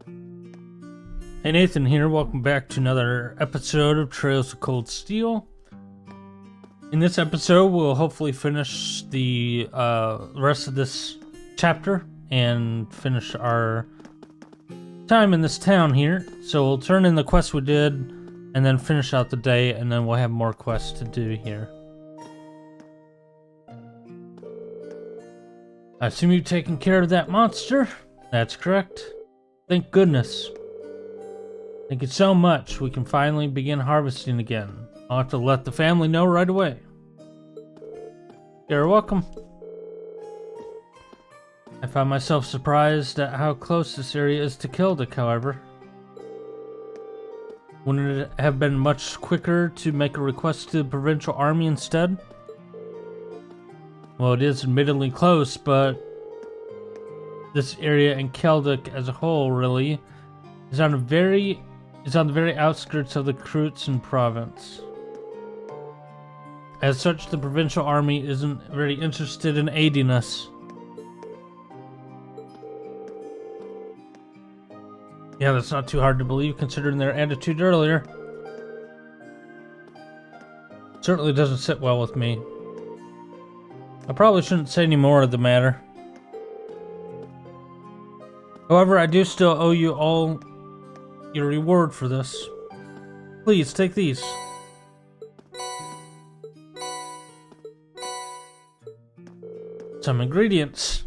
Hey, Nathan here. Welcome back to another episode of Trails of Cold Steel. In this episode, we'll hopefully finish the rest of this chapter and finish our time in this town here. So we'll turn in the quest we did and then finish out the day, and then we'll have more quests to do here. I assume you've taken care of that monster? That's correct. Thank goodness. Thank you so much. We can finally begin harvesting again. I'll have to let the family know right away. You're welcome. I found myself surprised at how close this area is to Celdic, however. Wouldn't it have been much quicker to make a request to the provincial army instead? Well, it is admittedly close, but this area and Celdic as a whole really is on the very outskirts of the Creutzen province. As such, the provincial army isn't very interested in aiding us. Yeah, that's not too hard to believe considering their attitude earlier. Certainly doesn't sit well with me. I probably shouldn't say any more of the matter. However, I do still owe you all your reward for this. Please, take these. Some ingredients.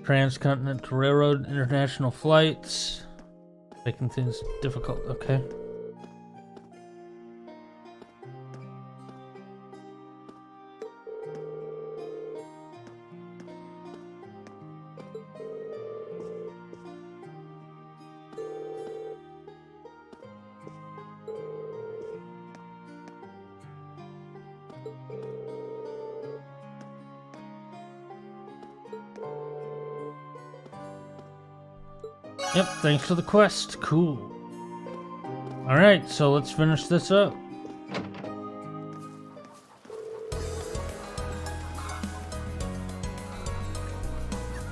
Transcontinental Railroad, international flights. Making things difficult, okay. Yep, thanks for the quest. Cool. Alright, so let's finish this up.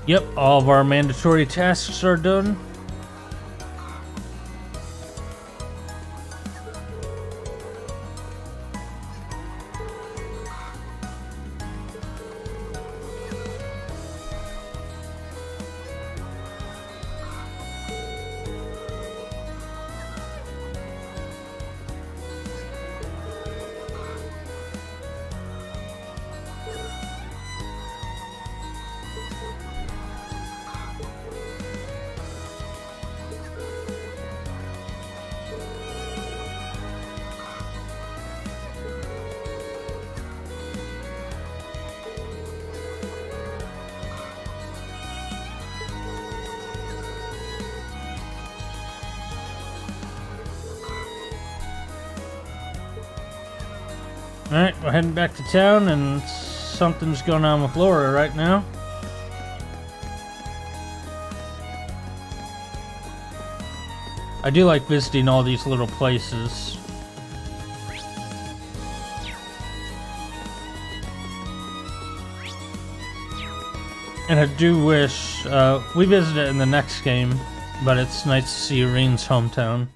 Yep, all of our mandatory tasks are done. Alright, we're heading back to town, and something's going on with Laura right now. I do like visiting all these little places. And I do wish, we visited in the next game, but it's nice to see Irene's hometown.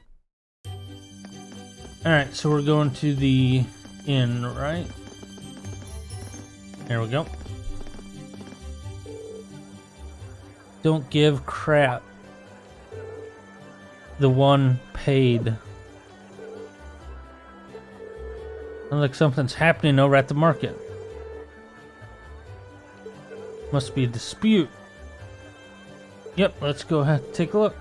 Alright, so we're going to the inn, right? There we go. Don't give crap. The one paid. Sounds like something's happening over at the market. Must be a dispute. Yep, let's go ahead and take a look.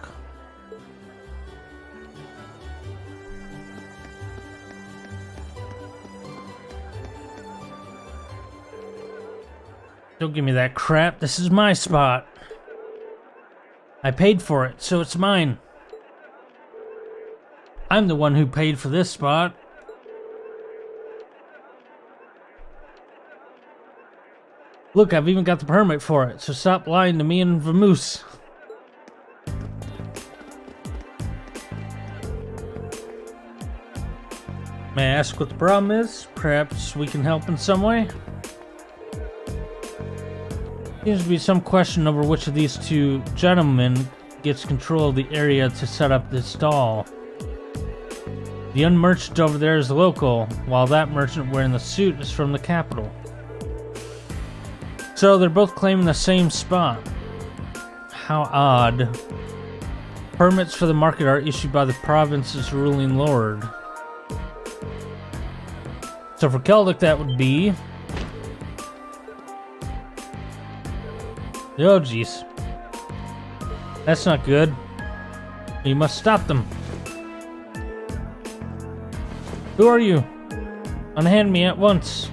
Don't give me that crap. This is my spot. I paid for it, so it's mine. I'm the one who paid for this spot. Look, I've even got the permit for it, so stop lying to me and Vamoose. May I ask what the problem is? Perhaps we can help in some way? Seems to be some question over which of these two gentlemen gets control of the area to set up this stall. The young merchant over there is local, while that merchant wearing the suit is from the capital. So they're both claiming the same spot. How odd. Permits for the market are issued by the province's ruling lord. So for Celdic that would be... Oh jeez. That's not good. You must stop them. Who are you? Unhand me at once.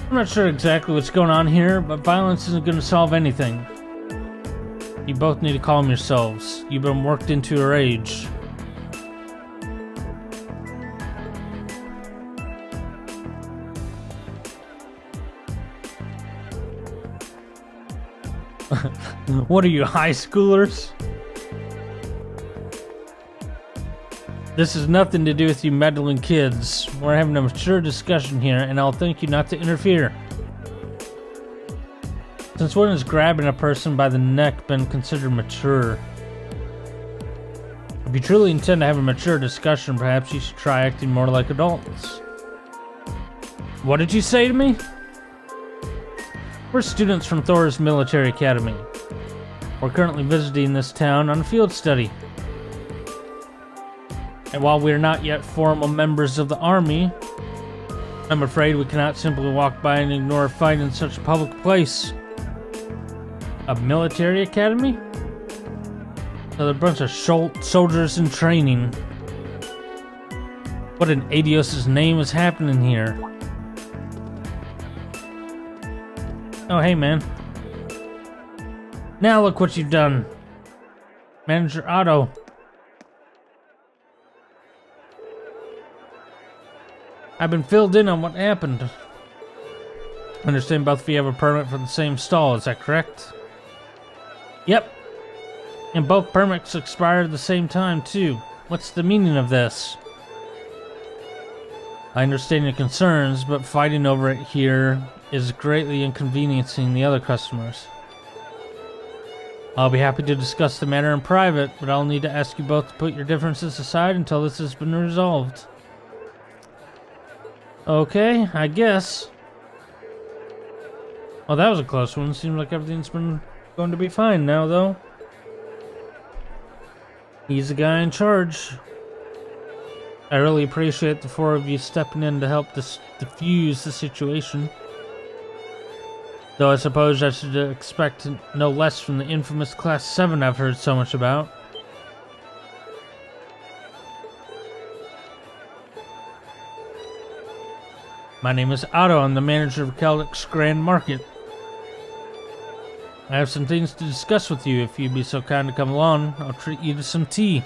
I'm not sure exactly what's going on here, but violence isn't going to solve anything. You both need to calm yourselves. You've been worked into a rage. What are you, high schoolers? This has nothing to do with you meddling kids. We're having a mature discussion here, and I'll thank you not to interfere. Since when has grabbing a person by the neck been considered mature? If you truly intend to have a mature discussion, perhaps you should try acting more like adults. What did you say to me? We're students from Thor's Military Academy. We're currently visiting this town on a field study. And while we are not yet formal members of the army, I'm afraid we cannot simply walk by and ignore a fight in such a public place. A military academy? Another bunch of soldiers in training. What in Adios' name is happening here? Oh, hey, man. Now look what you've done. Manager Otto. I've been filled in on what happened. I understand both of you have a permit for the same stall, is that correct? Yep. And both permits expired at the same time, too. What's the meaning of this? I understand your concerns, but fighting over it here is greatly inconveniencing the other customers. I'll be happy to discuss the matter in private, but I'll need to ask you both to put your differences aside until this has been resolved. Okay, I guess. Oh, that was a close one. Seems like everything's been going to be fine now, though. He's the guy in charge. I really appreciate the four of you stepping in to help diffuse the situation. Though I suppose I should expect no less from the infamous Class 7 I've heard so much about. My name is Otto. I'm the manager of Celdic's Grand Market. I have some things to discuss with you. If you'd be so kind to come along, I'll treat you to some tea.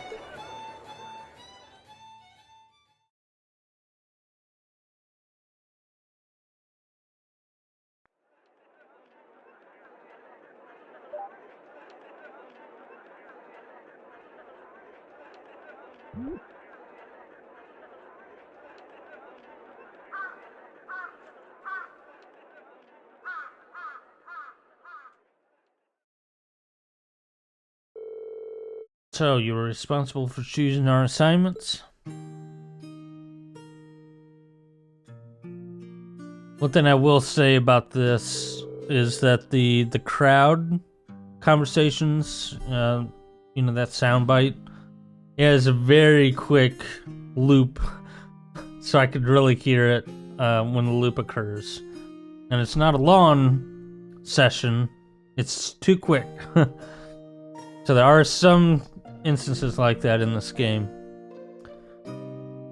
So, you were responsible for choosing our assignments? One thing I will say about this is that the crowd conversations, you know, that soundbite, is a very quick loop, so I could really hear it when the loop occurs. And it's not a long session, it's too quick. So there are some instances like that in this game.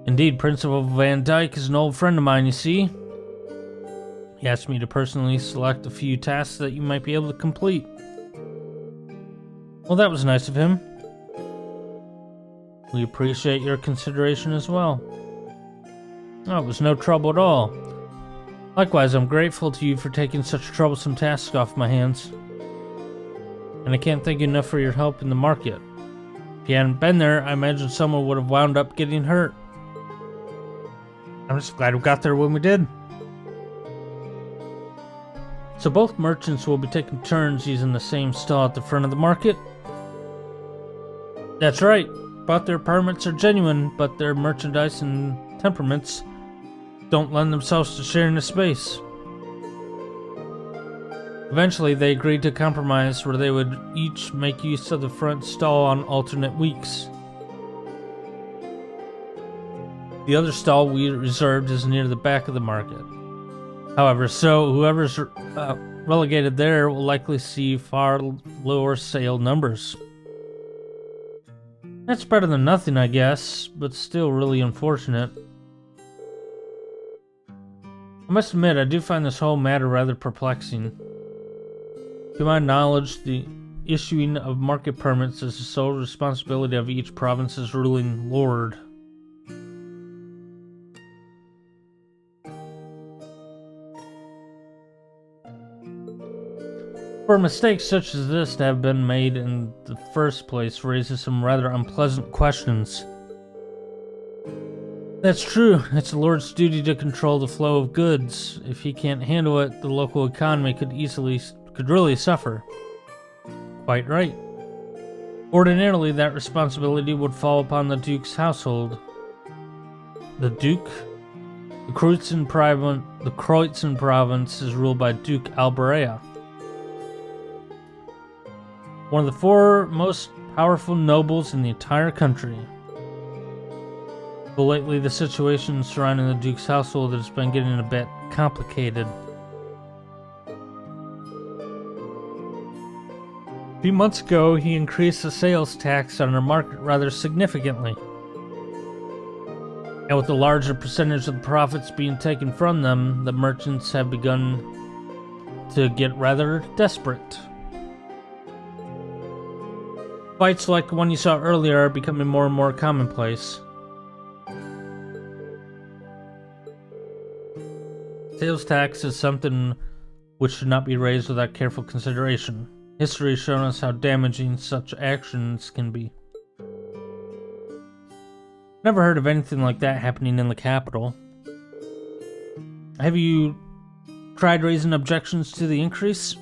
Indeed, Principal Van Dyke is an old friend of mine, you see. He asked me to personally select a few tasks that you might be able to complete. Well, that was nice of him. We appreciate your consideration as well. Oh, it was no trouble at all. Likewise, I'm grateful to you for taking such troublesome tasks off my hands. And I can't thank you enough for your help in the market. If you hadn't been there, I imagine someone would have wound up getting hurt. I'm just glad we got there when we did. So both merchants will be taking turns using the same stall at the front of the market? That's right. Both their permits are genuine, but their merchandise and temperaments don't lend themselves to sharing the space. Eventually, they agreed to compromise where they would each make use of the front stall on alternate weeks. The other stall we reserved is near the back of the market. However, so whoever's relegated there will likely see far lower sale numbers. That's better than nothing, I guess, but still really unfortunate. I must admit, I do find this whole matter rather perplexing. To my knowledge, the issuing of market permits is the sole responsibility of each province's ruling lord. For mistakes such as this to have been made in the first place raises some rather unpleasant questions. That's true. It's the Lord's duty to control the flow of goods. If he can't handle it, the local economy could really suffer. Quite right. Ordinarily, that responsibility would fall upon the Duke's household. The Duke? The Kreutzen province is ruled by Duke Alberea, one of the 4 most powerful nobles in the entire country. But lately, the situation surrounding the Duke's household has been getting a bit complicated. A few months ago, he increased the sales tax on our market rather significantly. And with a larger percentage of the profits being taken from them, the merchants have begun to get rather desperate. Fights like the one you saw earlier are becoming more and more commonplace. Sales tax is something which should not be raised without careful consideration. History has shown us how damaging such actions can be. Never heard of anything like that happening in the capital. Have you tried raising objections to the increase?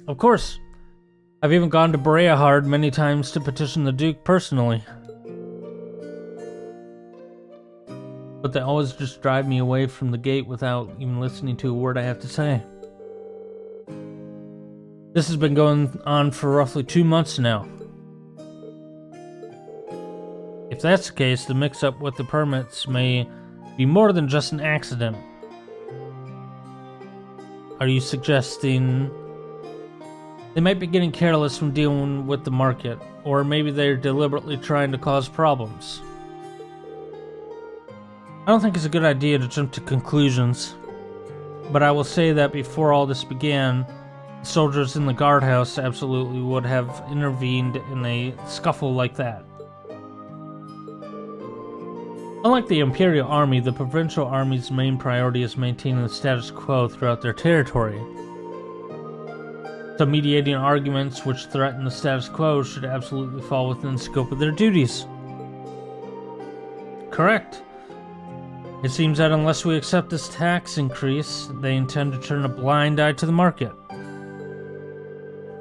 Of course. I've even gone to Breahard many times to petition the Duke personally. But they always just drive me away from the gate without even listening to a word I have to say. This has been going on for roughly 2 months now. If that's the case, the mix-up with the permits may be more than just an accident. Are you suggesting they might be getting careless from dealing with the market, or maybe they're deliberately trying to cause problems? I don't think it's a good idea to jump to conclusions, but I will say that before all this began, the soldiers in the guardhouse absolutely would have intervened in a scuffle like that. Unlike the Imperial Army, the Provincial Army's main priority is maintaining the status quo throughout their territory. So mediating arguments which threaten the status quo should absolutely fall within the scope of their duties. Correct. It seems that unless we accept this tax increase, they intend to turn a blind eye to the market.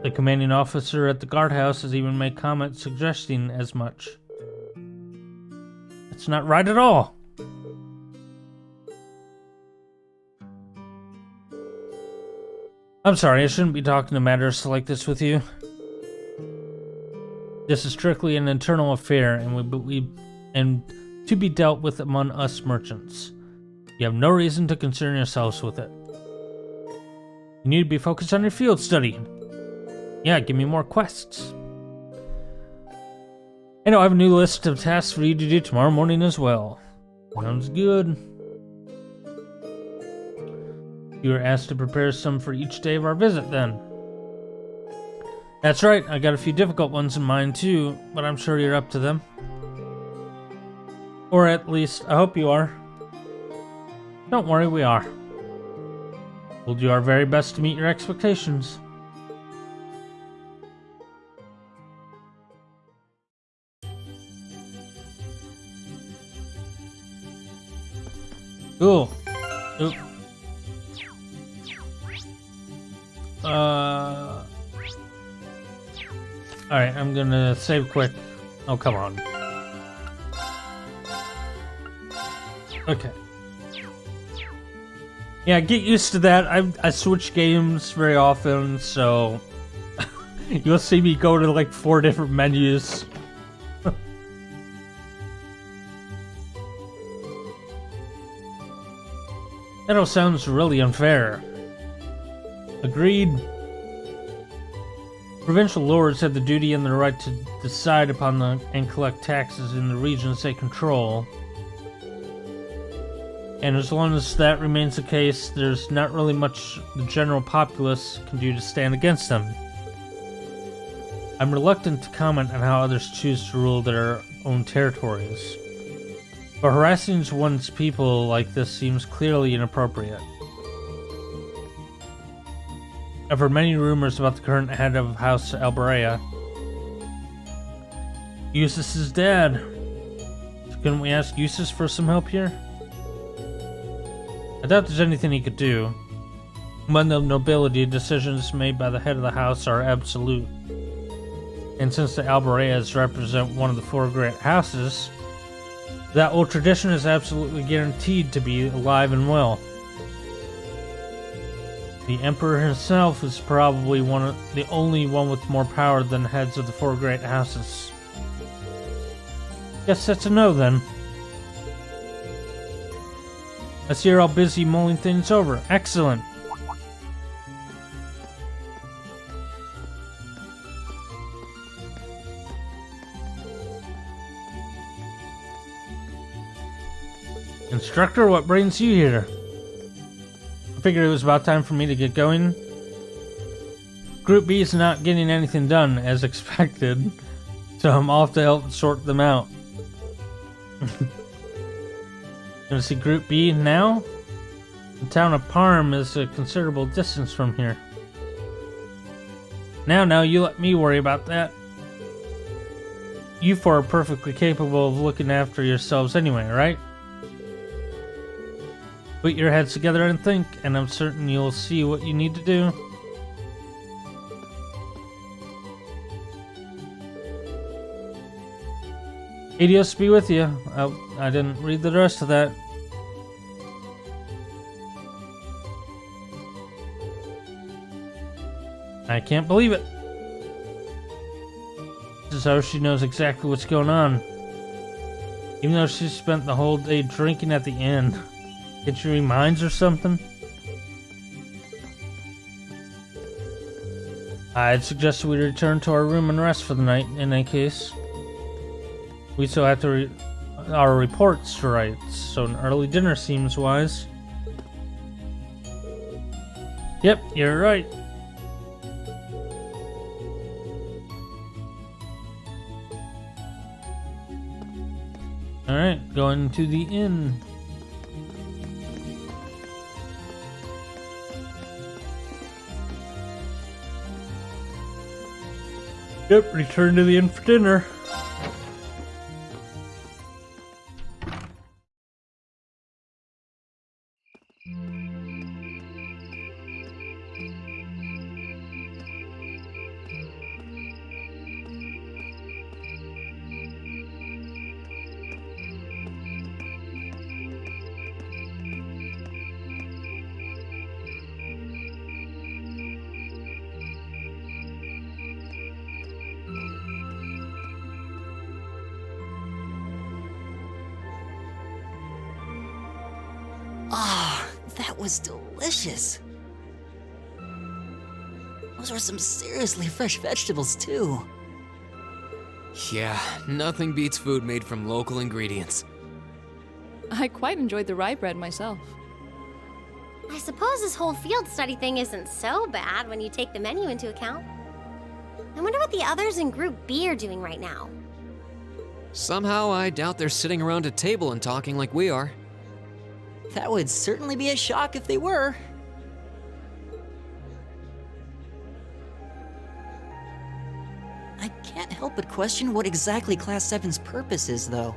The commanding officer at the guardhouse has even made comments suggesting as much. It's not right at all. I'm sorry, I shouldn't be talking to matters like this with you. This is strictly an internal affair, and to be dealt with among us merchants. You have no reason to concern yourselves with it. You need to be focused on your field study. Yeah, give me more quests. I know I have a new list of tasks for you to do tomorrow morning as well. Sounds good. You were asked to prepare some for each day of our visit, then. That's right, I got a few difficult ones in mind too, but I'm sure you're up to them. Or at least, I hope you are. Don't worry, we are. We'll do our very best to meet your expectations. Cool. Oop. Alright, I'm gonna save quick. Oh, come on. Okay. Yeah, get used to that. I switch games very often, so you'll see me go to like 4 different menus. That all sounds really unfair. Agreed. Provincial lords have the duty and the right to decide upon and collect taxes in the regions they control. And as long as that remains the case, there's not really much the general populace can do to stand against them. I'm reluctant to comment on how others choose to rule their own territories, but harassing one's people like this seems clearly inappropriate. I've heard many rumors about the current head of House Alberea. Eustace's dad. Couldn't we ask Eustace for some help here? I doubt there's anything he could do. Among the nobility, decisions made by the head of the house are absolute. And since the Albereas represent one of the 4 great houses, that old tradition is absolutely guaranteed to be alive and well. The Emperor himself is probably the only one with more power than the heads of the 4 great houses. Guess that's a no then. I see you're all busy mulling things over. Excellent. Instructor, what brings you here? I figured it was about time for me to get going. Group B is not getting anything done, as expected, so I'm off to help sort them out. Gonna see Group B now? The town of Parm is a considerable distance from here. Now, you let me worry about that. You 4 are perfectly capable of looking after yourselves anyway, right? Put your heads together and think, and I'm certain you'll see what you need to do. Adios be with you. I didn't read the rest of that. I can't believe it. This is how she knows exactly what's going on. Even though she spent the whole day drinking at the inn. Get your minds or something? I'd suggest we return to our room and rest for the night, in any case. We still have to our reports to write, so an early dinner seems wise. Yep, you're right. Alright, going to the inn. Yep, return to the inn for dinner. Ah, that was delicious. Those were some seriously fresh vegetables, too. Yeah, nothing beats food made from local ingredients. I quite enjoyed the rye bread myself. I suppose this whole field study thing isn't so bad when you take the menu into account. I wonder what the others in Group B are doing right now. Somehow, I doubt they're sitting around a table and talking like we are. That would certainly be a shock if they were. I can't help but question what exactly Class 7's purpose is, though.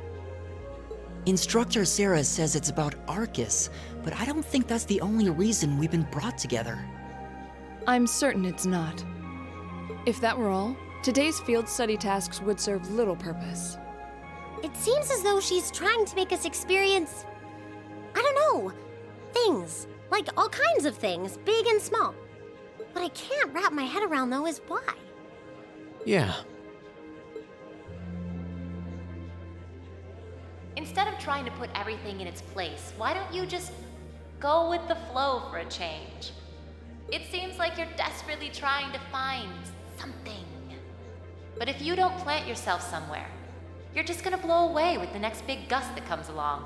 Instructor Sarah says it's about Arcus, but I don't think that's the only reason we've been brought together. I'm certain it's not. If that were all, today's field study tasks would serve little purpose. It seems as though she's trying to make us experience, I don't know, things. Like all kinds of things, big and small. What I can't wrap my head around, though, is why. Yeah. Instead of trying to put everything in its place, why don't you just go with the flow for a change? It seems like you're desperately trying to find something. But if you don't plant yourself somewhere, you're just gonna blow away with the next big gust that comes along.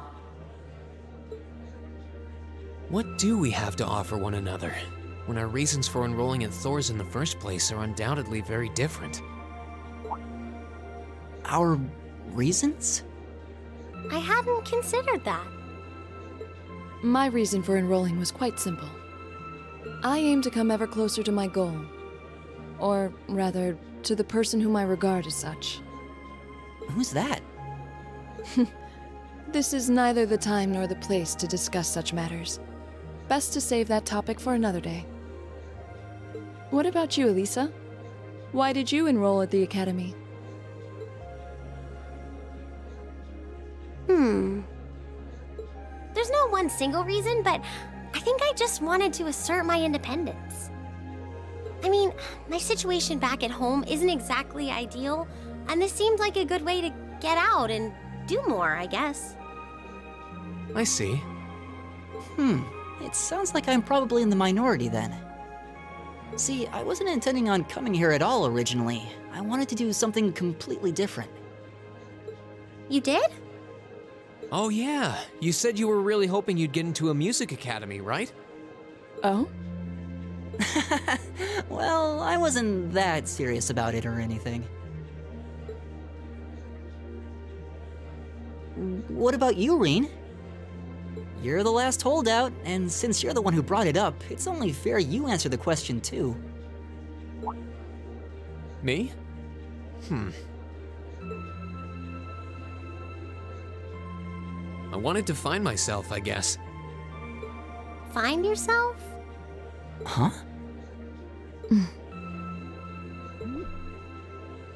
What do we have to offer one another, when our reasons for enrolling at Thor's in the first place are undoubtedly very different? Our reasons? I hadn't considered that. My reason for enrolling was quite simple. I aim to come ever closer to my goal. Or, rather, to the person whom I regard as such. Who's that? This is neither the time nor the place to discuss such matters. Best to save that topic for another day. What about you, Elisa? Why did you enroll at the academy? There's no one single reason, but I think I just wanted to assert my independence. I mean, my situation back at home isn't exactly ideal, and this seemed like a good way to get out and do more, I guess. I see. It sounds like I'm probably in the minority then. See, I wasn't intending on coming here at all originally. I wanted to do something completely different. You did? Oh yeah, you said you were really hoping you'd get into a music academy, right? Oh? Well, I wasn't that serious about it or anything. What about you, Reen? You're the last holdout, and since you're the one who brought it up, it's only fair you answer the question too. Me? I wanted to find myself, I guess. Find yourself? Huh?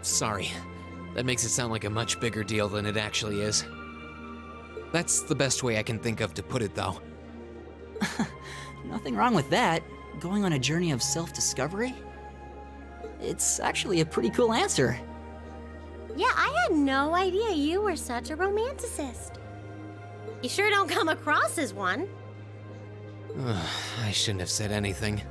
Sorry. That makes it sound like a much bigger deal than it actually is. That's the best way I can think of to put it, though. Nothing wrong with that. Going on a journey of self-discovery? It's actually a pretty cool answer. Yeah, I had no idea you were such a romanticist. You sure don't come across as one. I shouldn't have said anything.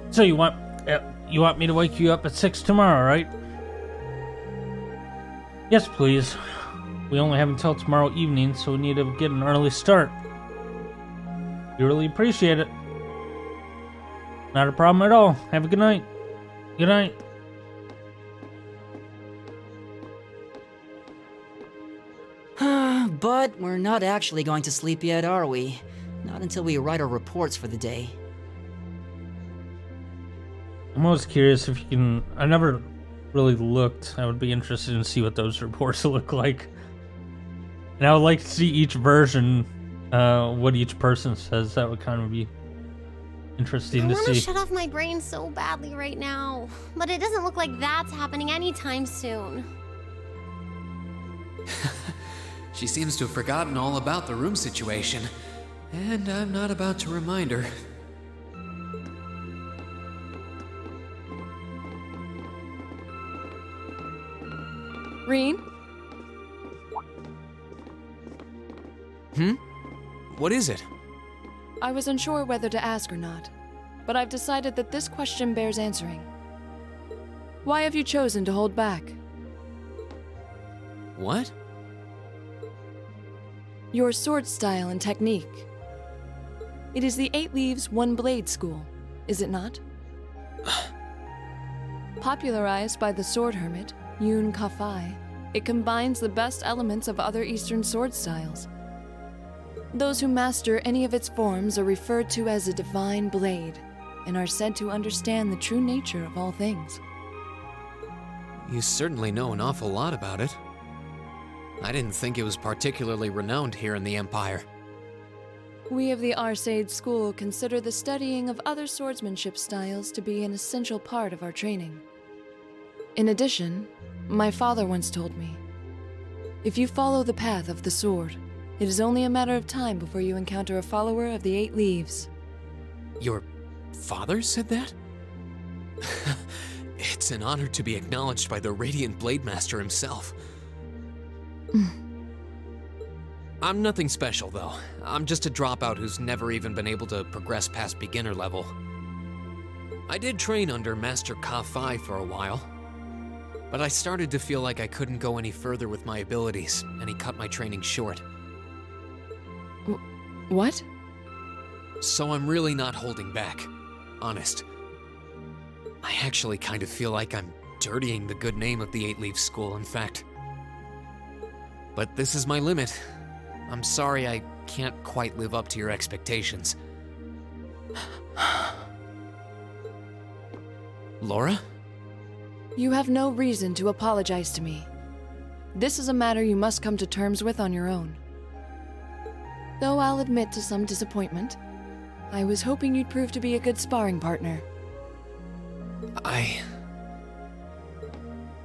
So you want me to wake you up at 6 tomorrow, right? Yes, please. We only have until tomorrow evening, so we need to get an early start. We really appreciate it. Not a problem at all. Have a good night. Good night. But we're not actually going to sleep yet, are we? Not until we write our reports for the day. I'm always curious if you can... I never really looked. I would be interested in see what those reports look like. And I would like to see each version, what each person says. That would kind of be interesting to I want see. to shut off my brain so badly right now, but it doesn't look like that's happening anytime soon. She seems to have forgotten all about the room situation, and I'm not about to remind her. Reen? What is it? I was unsure whether to ask or not, but I've decided that this question bears answering. Why have you chosen to hold back? What? Your sword style and technique. It is the 8 Leaves, 1 Blade school, is it not? Popularized by the sword hermit, Yun Ka-Fai, it combines the best elements of other Eastern sword styles. Those who master any of its forms are referred to as a divine blade, and are said to understand the true nature of all things. You certainly know an awful lot about it. I didn't think it was particularly renowned here in the Empire. We of the Arcade School consider the studying of other swordsmanship styles to be an essential part of our training. In addition, my father once told me, if you follow the path of the sword, it is only a matter of time before you encounter a follower of the 8 Leaves. Your father said that? It's an honor to be acknowledged by the Radiant Blade Master himself. I'm nothing special, though. I'm just a dropout who's never even been able to progress past beginner level. I did train under Master Ka-Fai for a while, but I started to feel like I couldn't go any further with my abilities, and he cut my training short. What? So I'm really not holding back. Honest. I actually kind of feel like I'm dirtying the good name of the 8 Leaf School, in fact. But this is my limit. I'm sorry I can't quite live up to your expectations. Laura? You have no reason to apologize to me. This is a matter you must come to terms with on your own. Though I'll admit to some disappointment, I was hoping you'd prove to be a good sparring partner.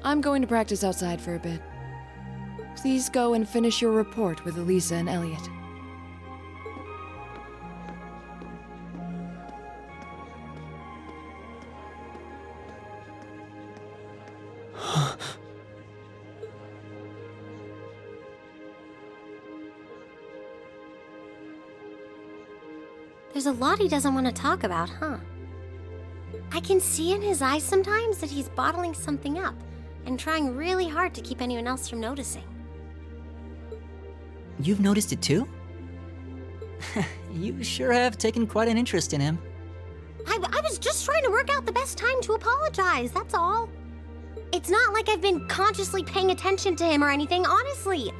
I'm going to practice outside for a bit. Please go and finish your report with Elisa and Elliot. There's a lot he doesn't want to talk about, huh? I can see in his eyes sometimes that he's bottling something up and trying really hard to keep anyone else from noticing. You've noticed it too? You sure have taken quite an interest in him. I was just trying to work out the best time to apologize, that's all. It's not like I've been consciously paying attention to him or anything, honestly.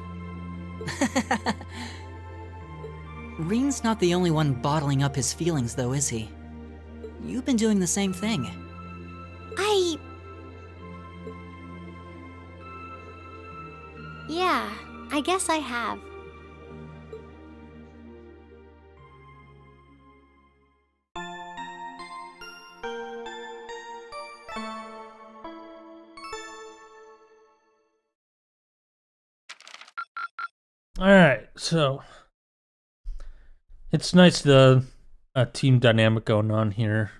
Reen's not the only one bottling up his feelings, though, is he? You've been doing the same thing. Yeah, I guess I have. Alright, so it's nice the team dynamic going on here.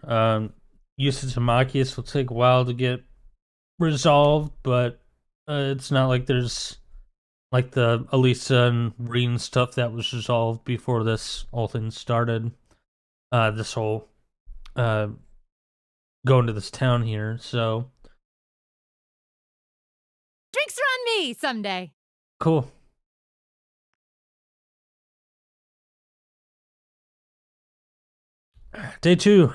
Usage of Machias will take a while to get resolved, but it's not like there's like the Elisa and Reen stuff that was resolved before this whole thing started. This whole going to this town here, so Drinks are on me someday. cool. Day 2.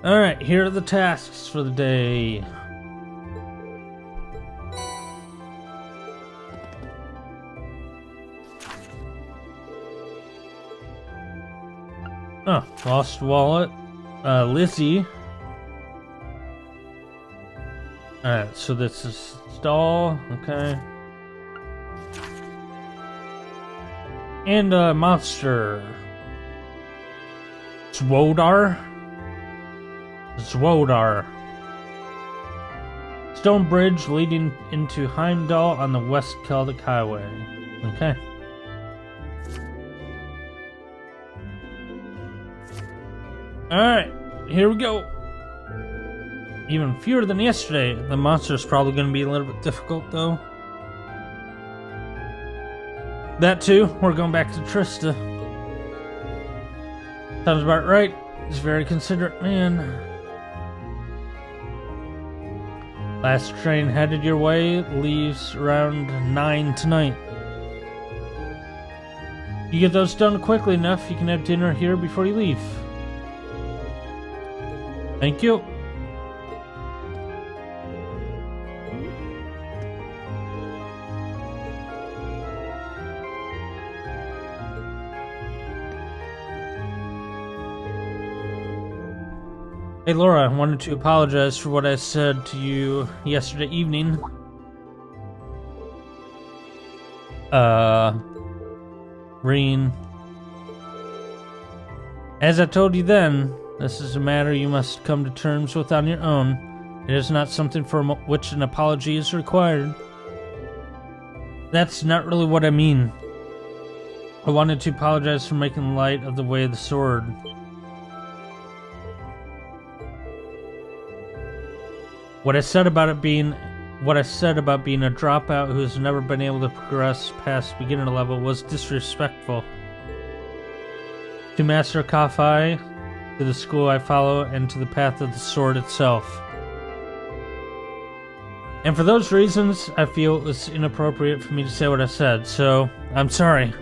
Alright, here are the tasks for the day. Oh, lost wallet. Lizzie. Alright, so this is stall, okay. And a monster. Zwodar. Stone bridge leading into Heimdall on the West Celdic Highway. Okay. Alright, here we go. Even fewer than yesterday. The monster's probably going to be a little bit difficult, though. That too, we're going back to Trista. Sounds about right. He's a very considerate man. Last train headed your way leaves around 9 tonight. You get those done quickly enough, you can have dinner here before you leave. Thank you. Hey Laura, I wanted to apologize for what I said to you yesterday evening. Reen. As I told you then, this is a matter you must come to terms with on your own. It is not something for which an apology is required. That's not really what I mean. I wanted to apologize for making light of the way of the sword. What I said about being a dropout who has never been able to progress past beginner level was disrespectful. To Master Kafai, to the school I follow, and to the path of the sword itself. And for those reasons, I feel it was inappropriate for me to say what I said, so I'm sorry.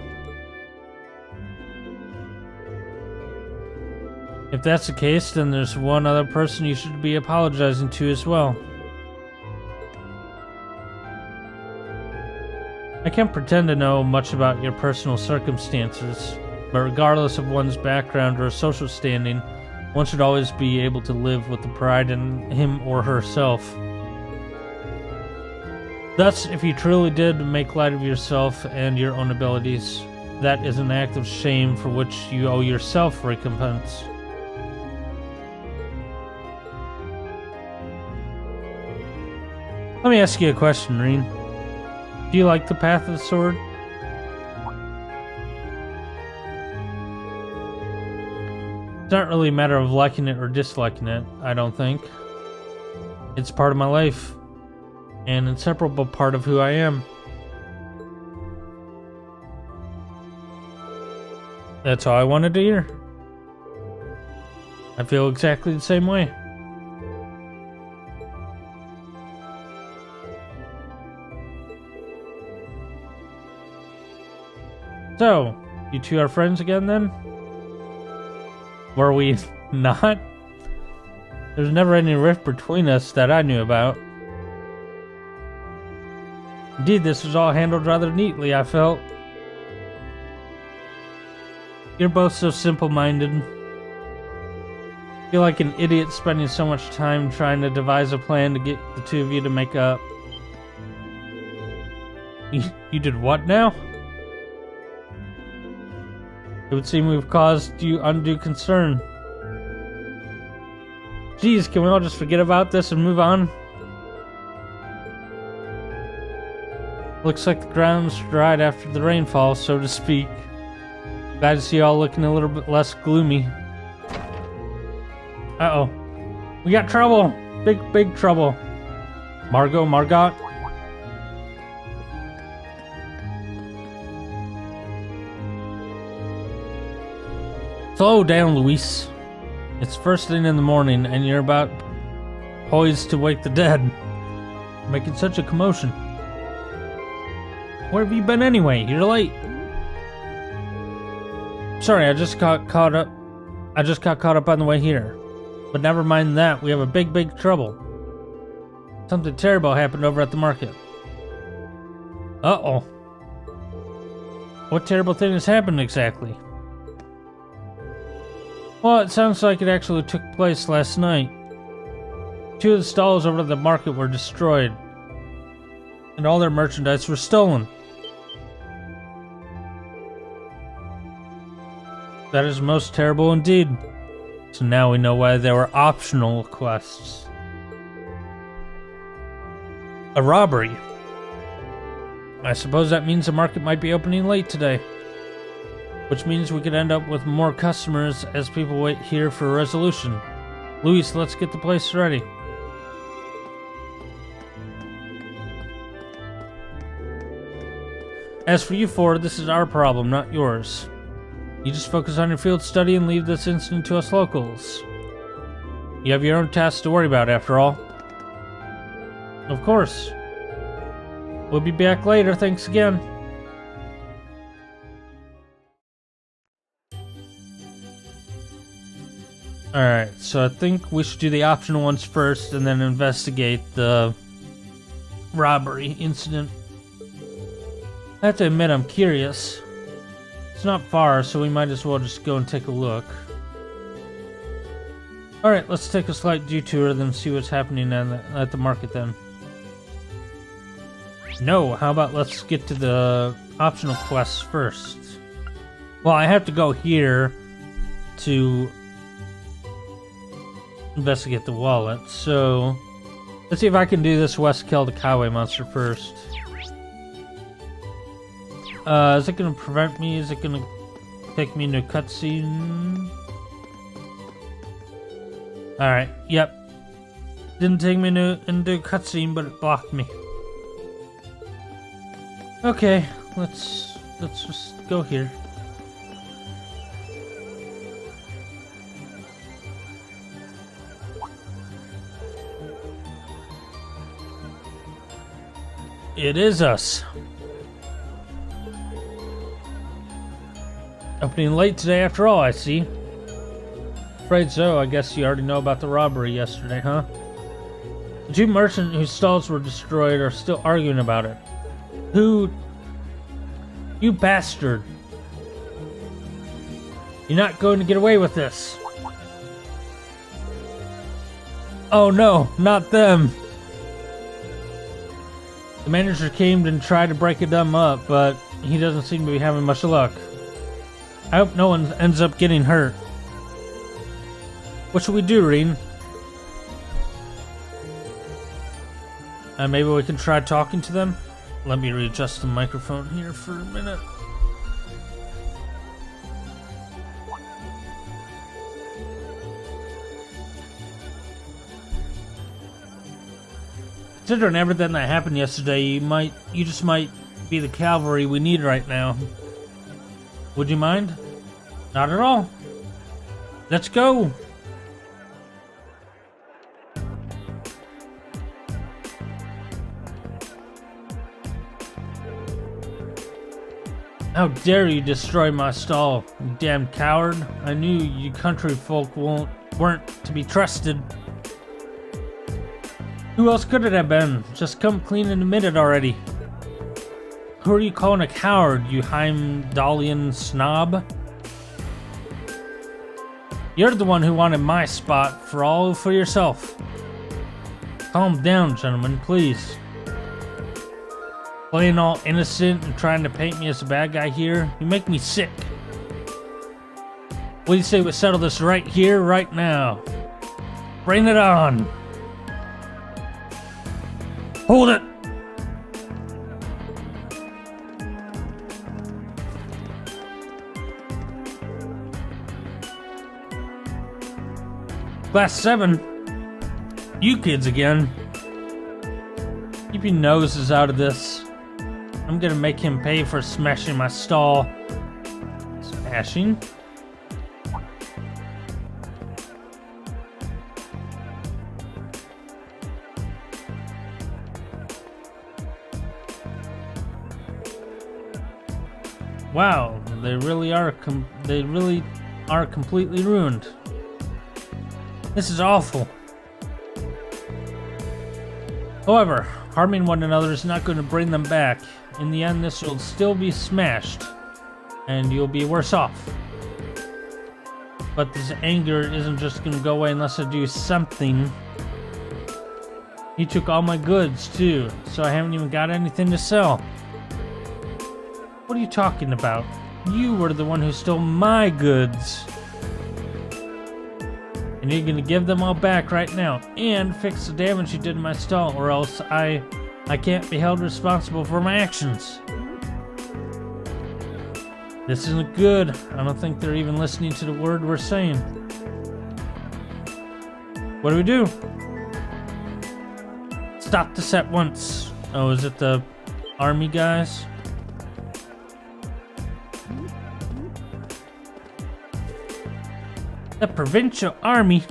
If that's the case, then there's one other person you should be apologizing to as well. I can't pretend to know much about your personal circumstances, but regardless of one's background or social standing, one should always be able to live with the pride in him or herself. Thus, if you truly did make light of yourself and your own abilities, that is an act of shame for which you owe yourself recompense. Let me ask you a question, Reen. Do you like the path of the sword? It's not really a matter of liking it or disliking it, I don't think. It's part of my life, an inseparable part of who I am. That's all I wanted to hear. I feel exactly the same way. So, you two are friends again then? Were we not? There's never any rift between us that I knew about. Indeed, this was all handled rather neatly, I felt. You're both so simple-minded. Feel like an idiot spending so much time trying to devise a plan to get the two of you to make up. You did what now? It would seem we've caused you undue concern. Geez, can we all just forget about this and move on? Looks like the ground's dried after the rainfall, so to speak. Glad to see you all looking a little bit less gloomy. Uh-oh. We got trouble! Big trouble. Margot? Slow down, Luis. It's first thing in the morning, and you're about poised to wake the dead. Making such a commotion. Where have you been anyway? You're late. Sorry, I just got caught up on the way here. But never mind that, we have a big trouble. Something terrible happened over at the market. Uh-oh. What terrible thing has happened exactly? Well, it sounds like it actually took place last night. 2 of the stalls over at the market were destroyed, and all their merchandise was stolen. That is most terrible indeed. So now we know why they were optional quests. A robbery. I suppose that means the market might be opening late today. Which means we could end up with more customers as people wait here for a resolution. Luis, let's get the place ready. As for you four, this is our problem, not yours. You just focus on your field study and leave this incident to us locals. You have your own tasks to worry about, after all. Of course. We'll be back later, thanks again. Alright, so I think we should do the optional ones first and then investigate the robbery incident. I have to admit I'm curious. It's not far, so we might as well just go and take a look. Alright, let's take a slight detour then see what's happening at the market then. No, how about let's get to the optional quests first. Well, I have to go here to investigate the wallet, so let's see if I can do this West Celdic highway monster first. Is it gonna prevent me? Is it gonna take me into a cutscene? Alright, yep. Didn't take me into a cutscene, but it blocked me. Okay, let's just go here. It is us. Opening late today after all, I see. Afraid so. I guess you already know about the robbery yesterday, huh? The two merchants whose stalls were destroyed are still arguing about it. Who? You bastard. You're not going to get away with this. Oh no, not them. The manager came and tried to break them up, but he doesn't seem to be having much luck. I hope no one ends up getting hurt. What should we do, Reen? Maybe we can try talking to them? Let me readjust the microphone here for a minute. Considering everything that happened yesterday, you just might be the cavalry we need right now. Would you mind? Not at all. Let's go. How dare you destroy my stall, you damn coward. I knew you country folk weren't to be trusted. Who else could it have been? Just come clean and admit it already. Who are you calling a coward, you Heimdallian snob? You're the one who wanted my spot for yourself. Calm down, gentlemen, please. Playing all innocent and trying to paint me as a bad guy here, you make me sick. What do you say we settle this right here, right now? Bring it on. Hold it! Class 7? You kids again. Keep your noses out of this. I'm gonna make him pay for smashing my stall. Smashing? Wow, they really are completely ruined. This is awful. However, harming one another is not going to bring them back. In the end, this will still be smashed, and you'll be worse off. But this anger isn't just going to go away unless I do something. He took all my goods, too, so I haven't even got anything to sell. What are you talking about? You were the one who stole my goods. And you're gonna give them all back right now and fix the damage you did to my stall, or else I can't be held responsible for my actions. This isn't good. I don't think they're even listening to the word we're saying. What do we do? Stop this at once. Oh, is it the army guys? The provincial army?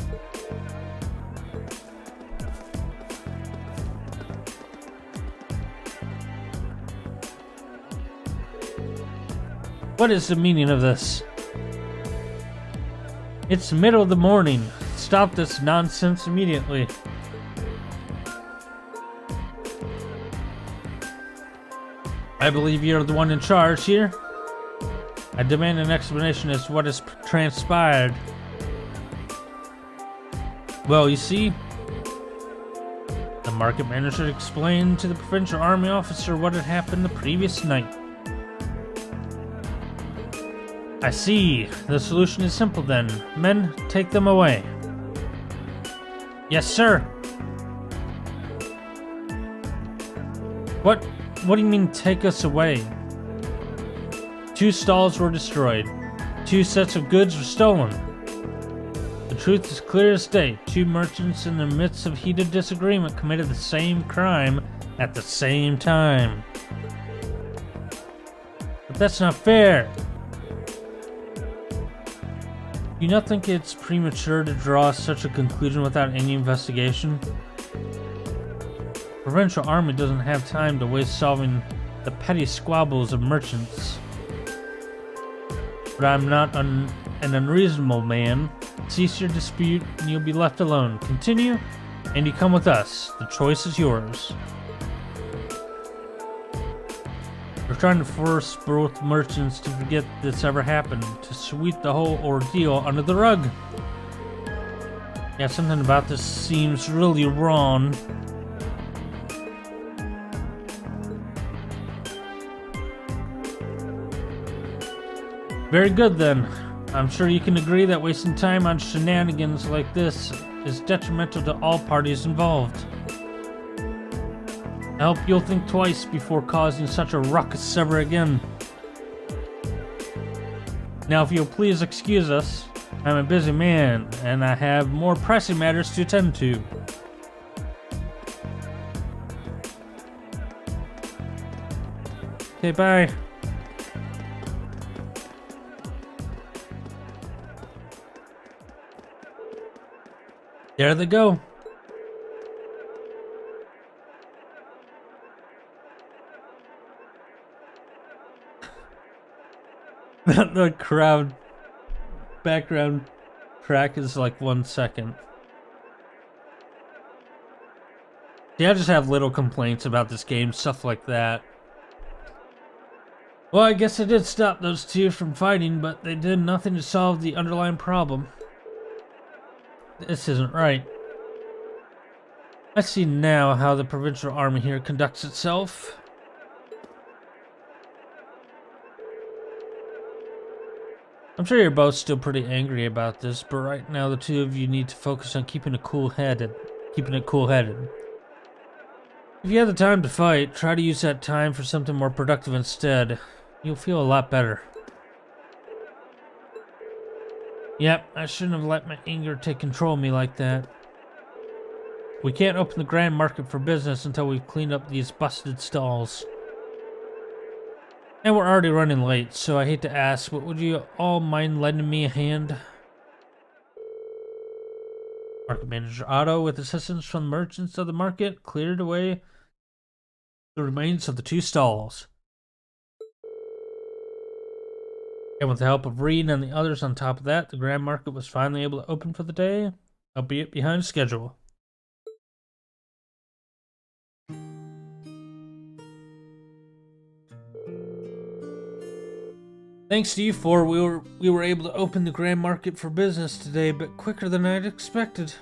What is the meaning of this? It's the middle of the morning. Stop this nonsense immediately. I believe you're the one in charge here. I demand an explanation as to what has transpired. Well, you see, the market manager explained to the provincial army officer what had happened the previous night. I see. The solution is simple then. Men, take them away. Yes, sir. What do you mean, take us away? 2 stalls were destroyed. 2 sets of goods were stolen. The truth is clear as day. 2 merchants in the midst of heated disagreement committed the same crime at the same time. But that's not fair. Do you not think it's premature to draw such a conclusion without any investigation? The provincial army doesn't have time to waste solving the petty squabbles of merchants. But I'm not an unreasonable man. Cease your dispute and you'll be left alone. Continue, and you come with us. The choice is yours. We're trying to force both merchants to forget this ever happened, to sweep the whole ordeal under the rug. Yeah, something about this seems really wrong. Very good then. I'm sure you can agree that wasting time on shenanigans like this is detrimental to all parties involved. I hope you'll think twice before causing such a ruckus ever again. Now, if you'll please excuse us, I'm a busy man, and I have more pressing matters to attend to. Okay, bye. There they go. The crowd background track is like 1 second. Yeah, I just have little complaints about this game, stuff like that. Well, I guess I did stop those 2 from fighting, but they did nothing to solve the underlying problem. This isn't right. I see now how the provincial army here conducts itself. I'm sure you're both still pretty angry about this, but right now the 2 of you need to focus on keeping it cool-headed. If you have the time to fight, try to use that time for something more productive instead. You'll feel a lot better. Yep, I shouldn't have let my anger take control of me like that. We can't open the grand market for business until we've cleaned up these busted stalls. And we're already running late, so I hate to ask, but would you all mind lending me a hand? Market Manager Otto, with assistance from the merchants of the market, cleared away the remains of the 2 stalls. And with the help of Reed and the others on top of that, the grand market was finally able to open for the day, albeit behind schedule. Thanks to you 4, we were able to open the grand market for business today, but quicker than I'd expected.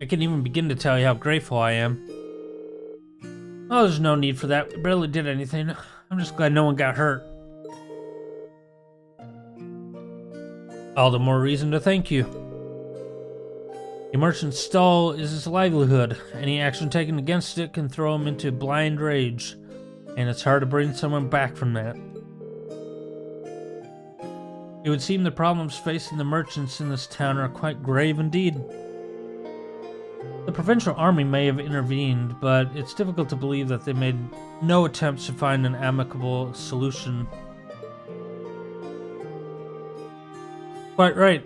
I can't even begin to tell you how grateful I am. Oh, there's no need for that. We barely did anything. I'm just glad no one got hurt. All the more reason to thank you. A merchant's stall is his livelihood. Any action taken against it can throw him into blind rage, and it's hard to bring someone back from that. It would seem the problems facing the merchants in this town are quite grave indeed. The provincial army may have intervened, but it's difficult to believe that they made no attempts to find an amicable solution. Quite right.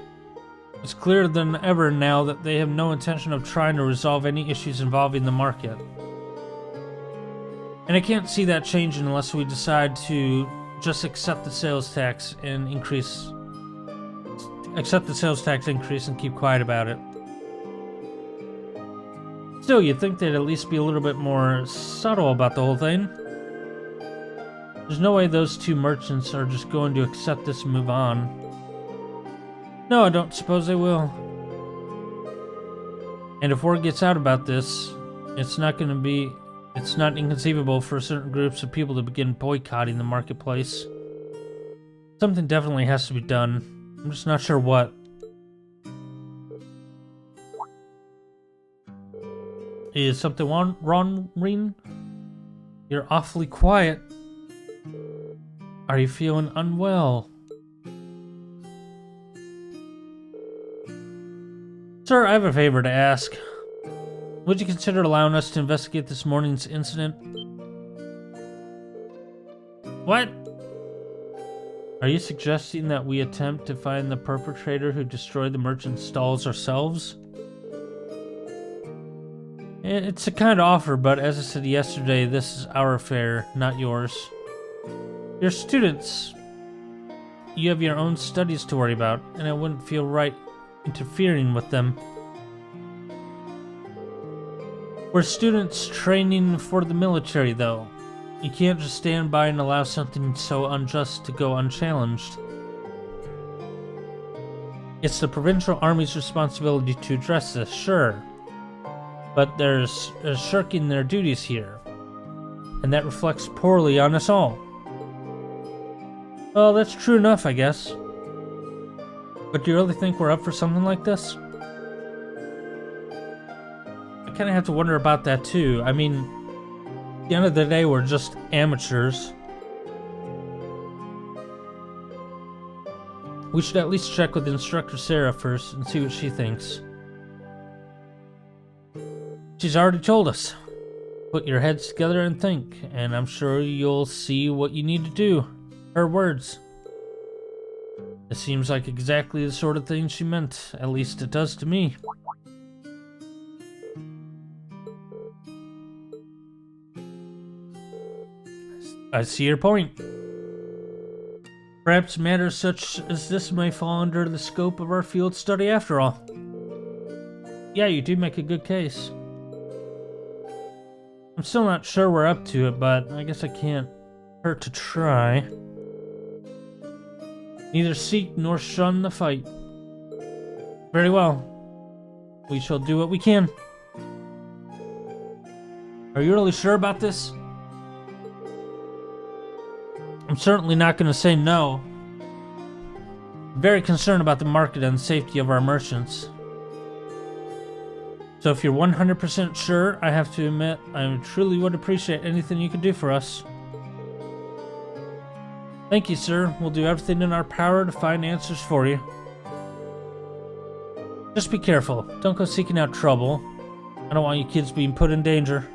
It's clearer than ever now that they have no intention of trying to resolve any issues involving the market. And I can't see that changing unless we decide to just accept the sales tax increase and keep quiet about it. Still, you'd think they'd at least be a little bit more subtle about the whole thing. There's no way those two merchants are just going to accept this and move on. No, I don't suppose they will. And if word gets out about this, it's not inconceivable for certain groups of people to begin boycotting the marketplace. Something definitely has to be done. I'm just not sure what. Is something wrong, Reen? You're awfully quiet. Are you feeling unwell? Sir, I have a favor to ask. Would you consider allowing us to investigate this morning's incident? What? Are you suggesting that we attempt to find the perpetrator who destroyed the merchant's stalls ourselves? It's a kind offer, but as I said yesterday, this is our affair, not yours. You're students. You have your own studies to worry about, and I wouldn't feel right interfering with them. We're students training for the military, though. You can't just stand by and allow something so unjust to go unchallenged. It's the provincial army's responsibility to address this, sure. But there's shirking their duties here. And that reflects poorly on us all. Well, that's true enough, I guess. But do you really think we're up for something like this? I kind of have to wonder about that too. I mean, at the end of the day, we're just amateurs. We should at least check with Instructor Sarah first and see what she thinks. She's already told us. Put your heads together and think, and I'm sure you'll see what you need to do. Her words. It seems like exactly the sort of thing she meant. At least it does to me. I see your point. Perhaps matters such as this may fall under the scope of our field study after all. Yeah, you do make a good case. I'm still not sure we're up to it, but I guess I can't hurt to try. Neither seek nor shun the fight. Very well. We shall do what we can. Are you really sure about this? I'm certainly not going to say no. I'm very concerned about the market and safety of our merchants. So if you're 100% sure, I have to admit, I truly would appreciate anything you could do for us. Thank you, sir. We'll do everything in our power to find answers for you. Just be careful. Don't go seeking out trouble. I don't want you kids being put in danger.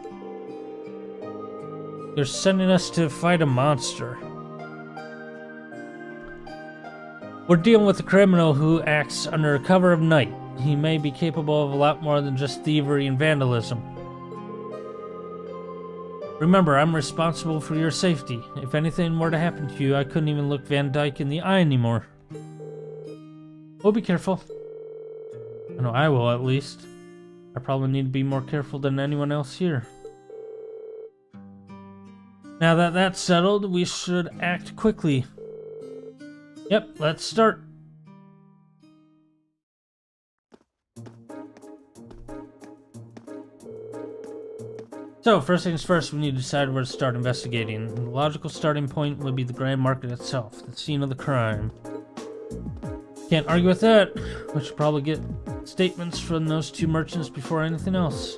You're sending us to fight a monster. We're dealing with a criminal who acts under cover of night. He may be capable of a lot more than just thievery and vandalism. Remember, I'm responsible for your safety. If anything were to happen to you, I couldn't even look Van Dyke in the eye anymore. We'll be careful. I know I will, at least. I probably need to be more careful than anyone else here. Now that that's settled, we should act quickly. Yep, let's start. So, first things first, we need to decide where to start investigating. The logical starting point would be the Grand Market itself, the scene of the crime. Can't argue with that. We should probably get statements from those two merchants before anything else.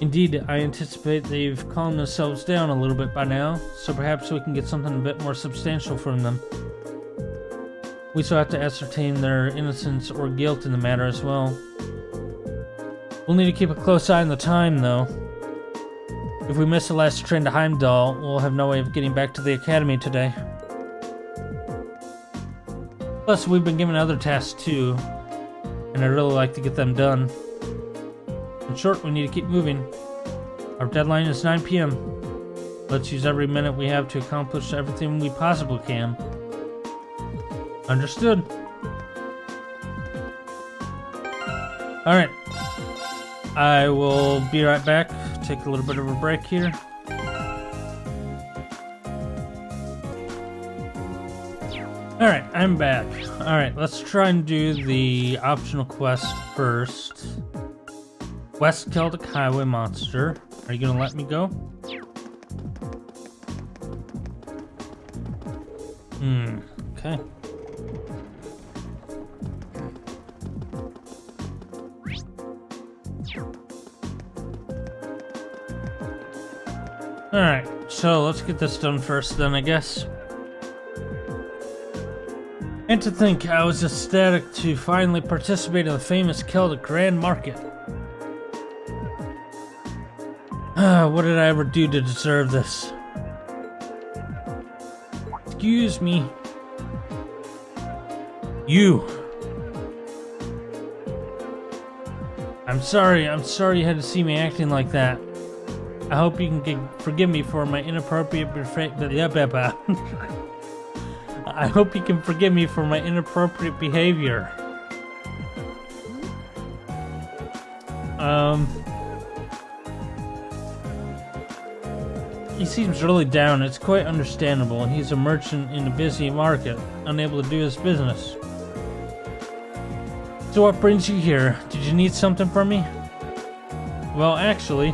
Indeed, I anticipate they've calmed themselves down a little bit by now, so perhaps we can get something a bit more substantial from them. We still have to ascertain their innocence or guilt in the matter as well. We'll need to keep a close eye on the time, though. If we miss the last train to Heimdall, we'll have no way of getting back to the academy today. Plus, we've been given other tasks too, and I'd really like to get them done. In short, we need to keep moving. Our deadline is 9 p.m. Let's use every minute we have to accomplish everything we possibly can. Understood. Alright. I will be right back. Take a little bit of a break here. Alright, I'm back. Alright, let's try and do the optional quest first. West Celdic Highway Monster. Are you gonna let me go? Okay. Alright, so let's get this done first then, I guess. And to think, I was ecstatic to finally participate in the famous Celdic Grand Market. What did I ever do to deserve this? Excuse me. You. I'm sorry you had to see me acting like that. I hope you can forgive me for my inappropriate I hope you can forgive me for my inappropriate behavior. He seems really down. It's quite understandable. He's a merchant in a busy market, unable to do his business. So what brings you here? Did you need something from me? Well, actually,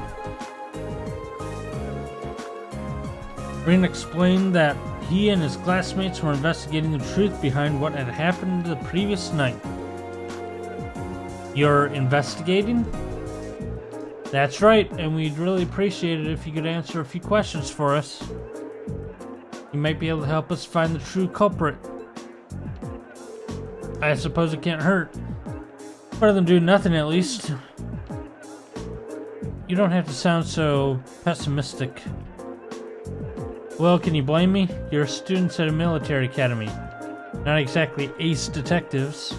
Rin explained that he and his classmates were investigating the truth behind what had happened the previous night. You're investigating? That's right, and we'd really appreciate it if you could answer a few questions for us. You might be able to help us find the true culprit. I suppose it can't hurt. Better than doing nothing, at least. You don't have to sound so pessimistic. Well, can you blame me? You're students at a military academy. Not exactly ace detectives.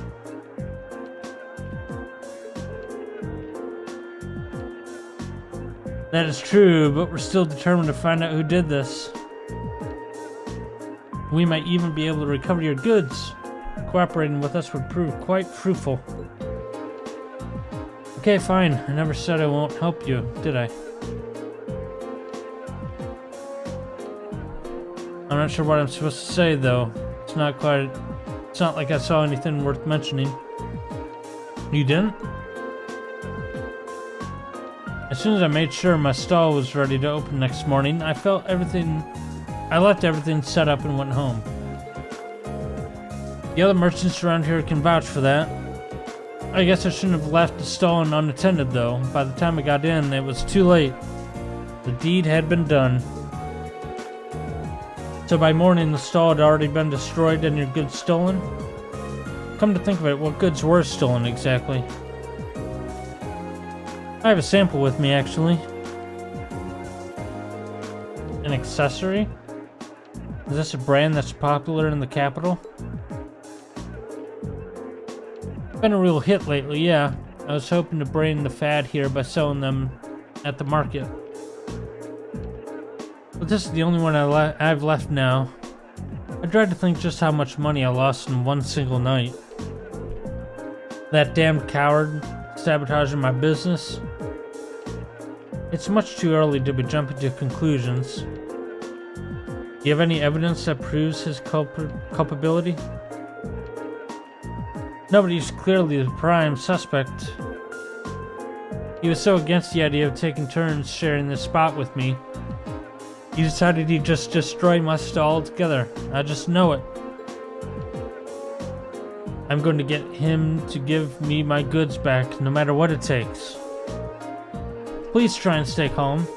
That is true, but we're still determined to find out who did this. We might even be able to recover your goods. Cooperating with us would prove quite fruitful. Okay, fine. I never said I won't help you, did I? I'm not sure what I'm supposed to say, though. It's not like I saw anything worth mentioning. You didn't? As soon as I made sure my stall was ready to open next morning, I left everything set up and went home. The other merchants around here can vouch for that. I guess I shouldn't have left the stall unattended, though. By the time I got in, it was too late. The deed had been done. So by morning, the stall had already been destroyed and your goods stolen? Come to think of it, what goods were stolen exactly? I have a sample with me, actually. An accessory? Is this a brand that's popular in the capital? Been a real hit lately, yeah. I was hoping to bring the fad here by selling them at the market. But this is the only one I've left now. I tried to think just how much money I lost in one single night. That damned coward sabotaging my business. It's much too early to be jumping to conclusions. Do you have any evidence that proves his culpability? Nobody's clearly the prime suspect. He was so against the idea of taking turns sharing this spot with me. He decided he'd just destroy my stall altogether. I just know it. I'm going to get him to give me my goods back, no matter what it takes. Please try and stay calm.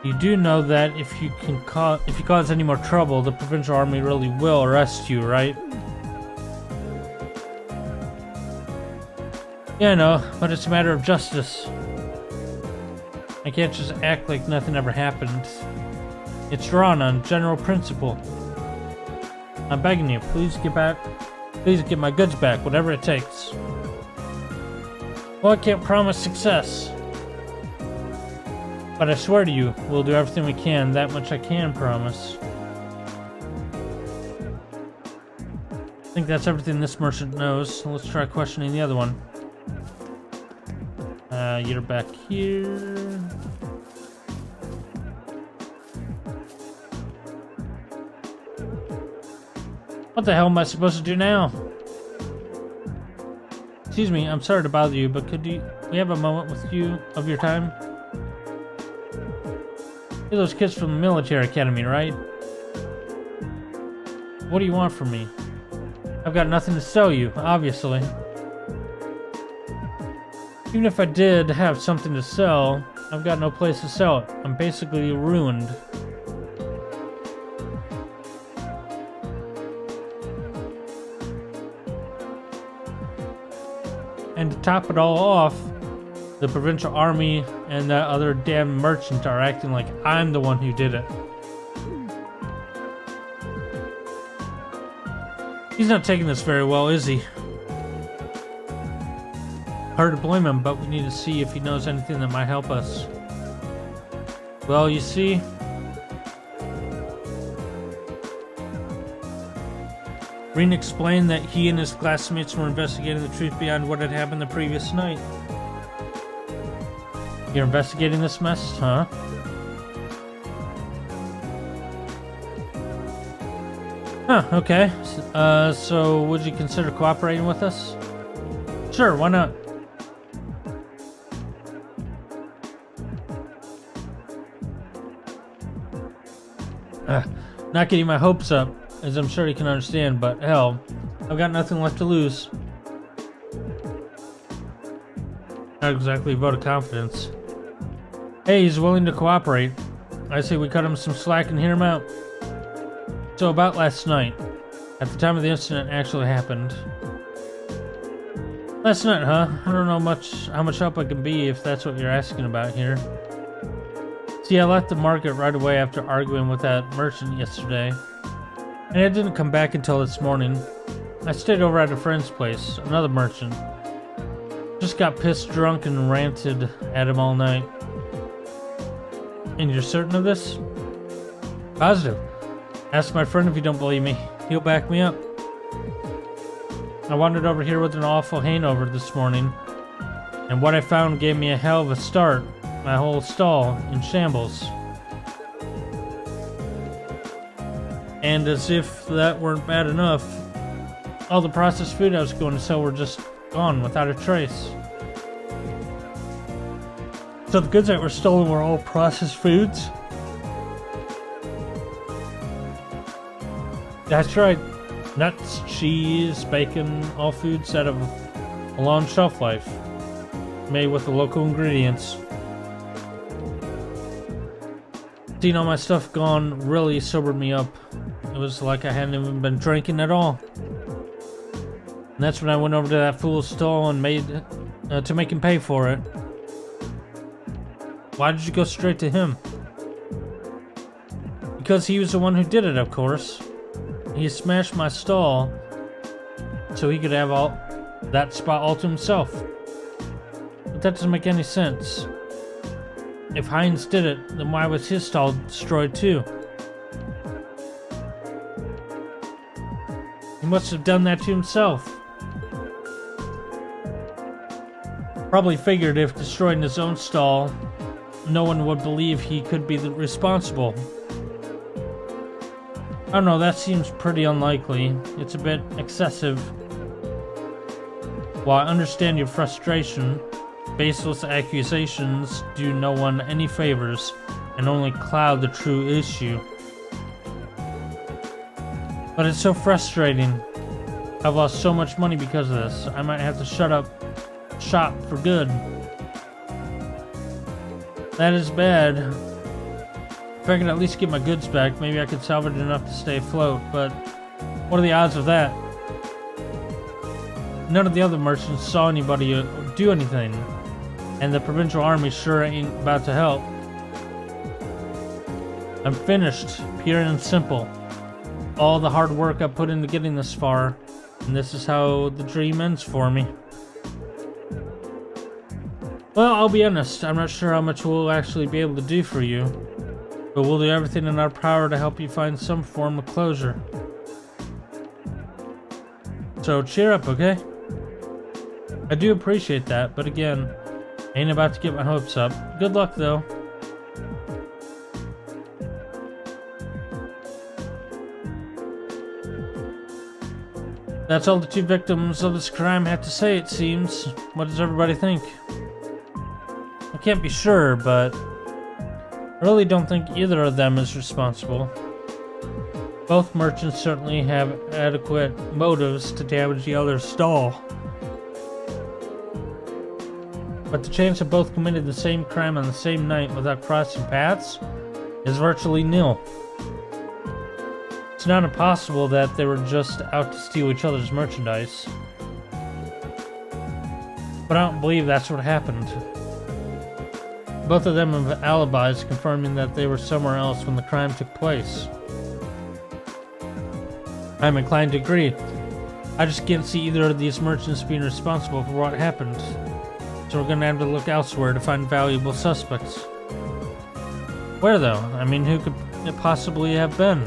You do know that if you cause any more trouble, the provincial army really will arrest you, right? Yeah, I know, but it's a matter of justice. I can't just act like nothing ever happened. It's drawn on general principle. I'm begging you, please get back. Please get my goods back, whatever it takes. Well, I can't promise success. But I swear to you, we'll do everything we can. That much I can promise. I think that's everything this merchant knows. So let's try questioning the other one. You're back here. What the hell am I supposed to do now? Excuse me, I'm sorry to bother you, but we have a moment with you of your time? You're those kids from the military academy, right? What do you want from me? I've got nothing to sell you, obviously. Even if I did have something to sell, I've got no place to sell it. I'm basically ruined. And to top it all off, the provincial army and that other damn merchant are acting like I'm the one who did it. He's not taking this very well, is he? Hard to blame him, but we need to see if he knows anything that might help us. Well, you see, Reen explained that he and his classmates were investigating the truth beyond what had happened the previous night. You're investigating this mess, huh? Huh, okay. So would you consider cooperating with us? Sure, why not? Not getting my hopes up, as I'm sure you can understand, but hell, I've got nothing left to lose. Not exactly a vote of confidence. Hey, he's willing to cooperate. I say we cut him some slack and hear him out. So about last night, at the time of the incident actually happened. Last night, huh? I don't know how much help I can be if that's what you're asking about here. See, I left the market right away after arguing with that merchant yesterday, and I didn't come back until this morning. I stayed over at a friend's place, another merchant. Just got pissed drunk and ranted at him all night. And you're certain of this? Positive. Ask my friend if you don't believe me. He'll back me up. I wandered over here with an awful hangover this morning, and what I found gave me a hell of a start. My whole stall in shambles. And as if that weren't bad enough, all the processed food I was going to sell were just gone without a trace. So the goods that were stolen were all processed foods? That's right. Nuts, cheese, bacon, all foods that have a long shelf life, made with the local ingredients. Seeing all my stuff gone really sobered me up. It was like I hadn't even been drinking at all. And that's when I went over to that fool's stall and made to make him pay for it. Why did you go straight to him? Because he was the one who did it, of course. He smashed my stall so he could have all that spot all to himself. But that doesn't make any sense. If Hines did it, then why was his stall destroyed too? He must have done that to himself. Probably figured if destroying his own stall, no one would believe he could be responsible. I don't know, that seems pretty unlikely. It's a bit excessive. While I understand your frustration, baseless accusations do no one any favors and only cloud the true issue. But it's so frustrating. I've lost so much money because of this. I might have to shut up shop for good. That is bad. If I could at least get my goods back, maybe I could salvage enough to stay afloat, but what are the odds of that? none of the other merchants saw anybody do anything, and the provincial army sure ain't about to help. I'm finished, pure and simple. All the hard work I put into getting this far, and this is how the dream ends for me. Well, I'll be honest, I'm not sure how much we'll actually be able to do for you, but we'll do everything in our power to help you find some form of closure. So cheer up, okay? I do appreciate that, but again, ain't about to get my hopes up. Good luck, though. That's all the two victims of this crime have to say, it seems. What does everybody think? I can't be sure, but I really don't think either of them is responsible. Both merchants certainly have adequate motives to damage the other's stall. But the chance of both committing the same crime on the same night without crossing paths is virtually nil. It's not impossible that they were just out to steal each other's merchandise. But I don't believe that's what happened. Both of them have alibis confirming that they were somewhere else when the crime took place. I'm inclined to agree. I just can't see either of these merchants being responsible for what happened. So we're gonna have to look elsewhere to find valuable suspects. Where though? I mean, who could it possibly have been?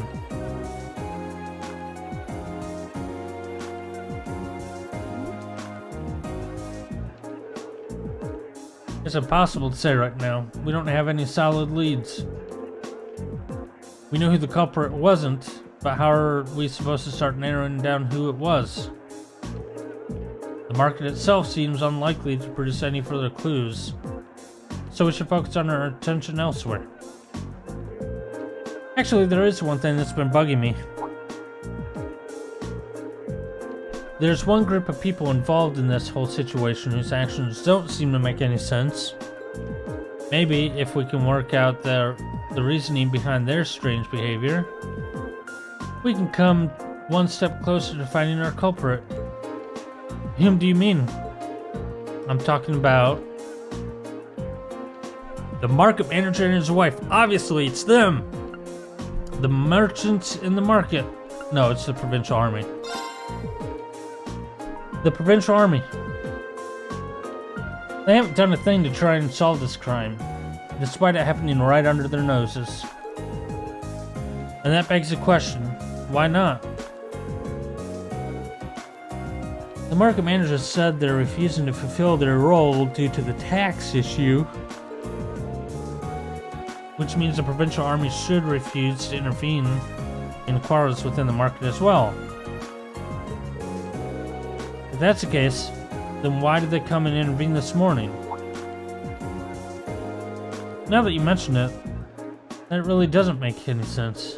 It's impossible to say right now. We don't have any solid leads. We know who the culprit wasn't, but how are we supposed to start narrowing down who it was? The market itself seems unlikely to produce any further clues, so we should focus on our attention elsewhere. Actually, there is one thing that's been bugging me. There's one group of people involved in this whole situation whose actions don't seem to make any sense. Maybe if we can work out the reasoning behind their strange behavior, we can come one step closer to finding our culprit. Whom do you mean? I'm talking about the market manager and his wife. Obviously, it's them. The merchants in the market. No, it's the provincial army. The provincial army. They haven't done a thing to try and solve this crime, despite it happening right under their noses. And that begs the question, why not? The market manager said they're refusing to fulfill their role due to the tax issue, which means the provincial army should refuse to intervene in quarrels within the market as well. If that's the case, then why did they come and intervene this morning? Now that you mention it, that really doesn't make any sense.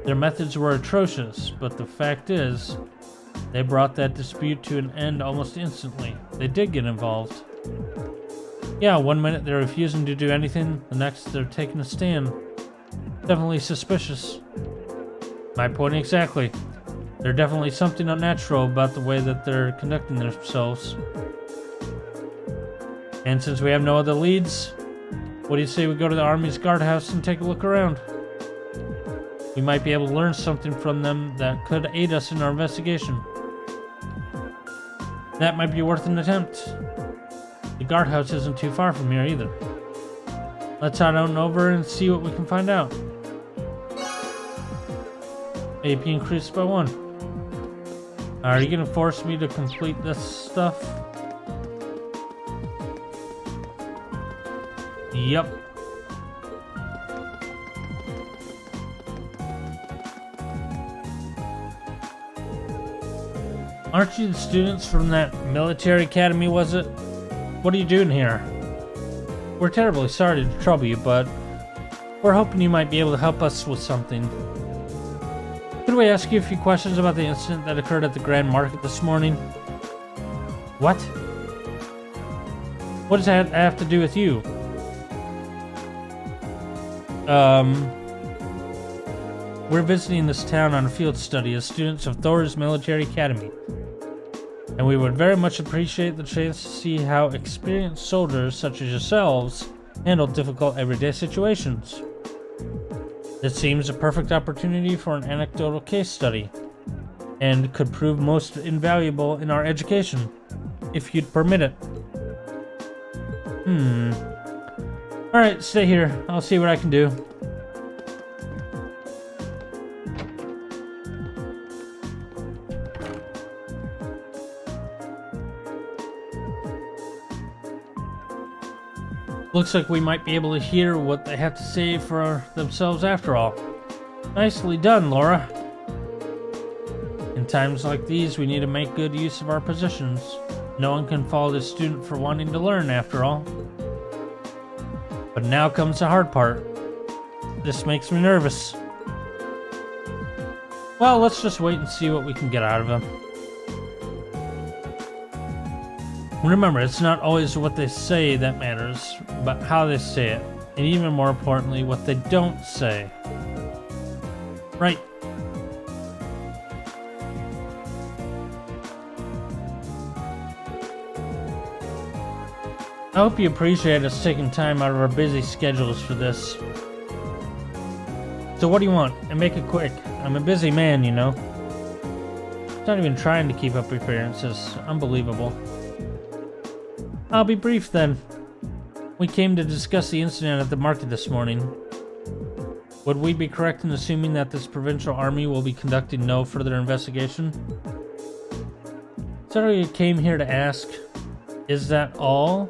Their methods were atrocious, but the fact is, they brought that dispute to an end almost instantly. They did get involved. Yeah, one minute they're refusing to do anything, the next they're taking a stand. Definitely suspicious. My point exactly. There's definitely something unnatural about the way that they're conducting themselves. And since we have no other leads, what do you say we go to the Army's guardhouse and take a look around? We might be able to learn something from them that could aid us in our investigation. That might be worth an attempt. The guardhouse isn't too far from here either. Let's head on over and see what we can find out. AP increased by 1. Are you gonna force me to complete this stuff? Yep. Aren't you the students from that military academy, was it? What are you doing here? We're terribly sorry to trouble you, but we're hoping you might be able to help us with something. Could we ask you a few questions about the incident that occurred at the Grand Market this morning? What? What does that have to do with you? We're visiting this town on a field study as students of Thor's Military Academy. and we would very much appreciate the chance to see how experienced soldiers such as yourselves handle difficult everyday situations. This seems a perfect opportunity for an anecdotal case study, and could prove most invaluable in our education, if you'd permit it. Alright, stay here. I'll see what I can do. Looks like we might be able to hear what they have to say for themselves after all. Nicely done, Laura. In times like these, we need to make good use of our positions. No one can fault a student for wanting to learn, after all. But now comes the hard part. This makes me nervous. Well, let's just wait and see what we can get out of him. Remember, it's not always what they say that matters, but how they say it, and even more importantly, what they don't say. Right. I hope you appreciate us taking time out of our busy schedules for this. So what do you want? And make it quick. I'm a busy man, you know. Not even trying to keep up appearances. Unbelievable. I'll be brief then. We came to discuss the incident at the market this morning. Would we be correct in assuming that this provincial army will be conducting no further investigation? So you came here to ask, is that all?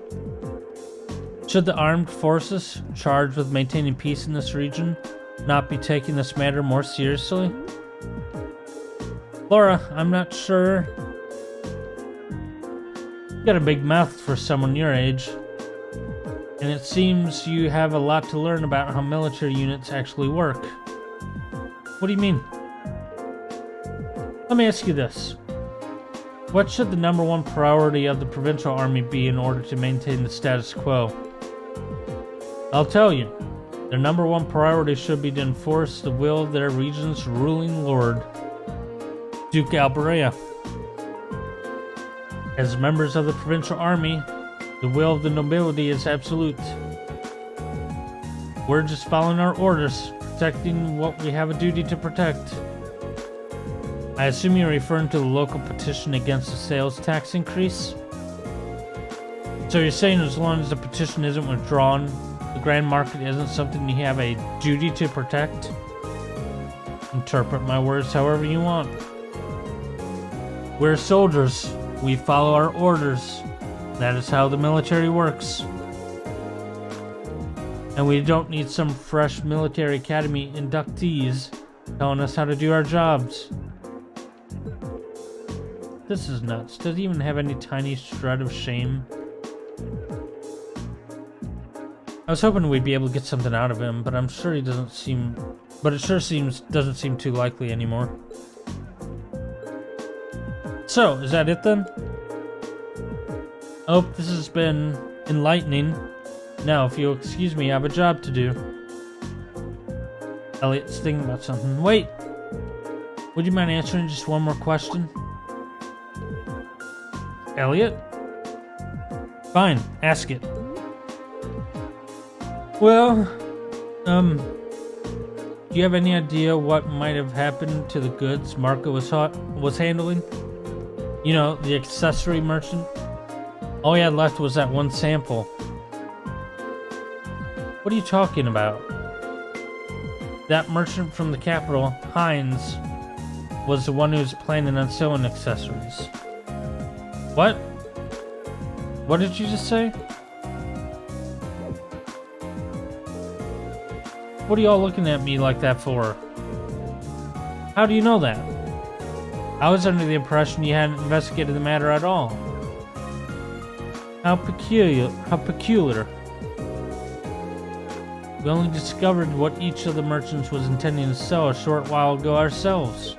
Should the armed forces charged with maintaining peace in this region not be taking this matter more seriously? Laura, I'm not sure. You got a big mouth for someone your age, and it seems you have a lot to learn about how military units actually work. What do you mean? Let me ask you this. What should the #1 priority of the provincial army be in order to maintain the status quo? I'll tell you. Their #1 priority should be to enforce the will of their region's ruling lord, Duke Alberea. As members of the provincial army, the will of the nobility is absolute. We're just following our orders, protecting what we have a duty to protect. I assume you're referring to the local petition against the sales tax increase? So you're saying as long as the petition isn't withdrawn, the grand market isn't something you have a duty to protect? Interpret my words however you want. We're soldiers. We follow our orders. That is how the military works. And we don't need some fresh military academy inductees telling us how to do our jobs. This is nuts. Does he even have any tiny shred of shame? I was hoping we'd be able to get something out of him, but I'm sure he doesn't seem... But it sure doesn't seem too likely anymore. So, is that it then? I hope this has been enlightening. Now, if you'll excuse me, I have a job to do. Elliot's thinking about something. Wait! Would you mind answering just one more question? Elliot? Fine, ask it. Well, do you have any idea what might have happened to the goods Marco was handling? You know, the accessory merchant? All he had left was that one sample. What are you talking about? That merchant from the capital, Hines, was the one who was planning on selling accessories. What? What did you just say? What are y'all looking at me like that for? How do you know that? I was under the impression you hadn't investigated the matter at all. How peculiar. We only discovered what each of the merchants was intending to sell a short while ago ourselves.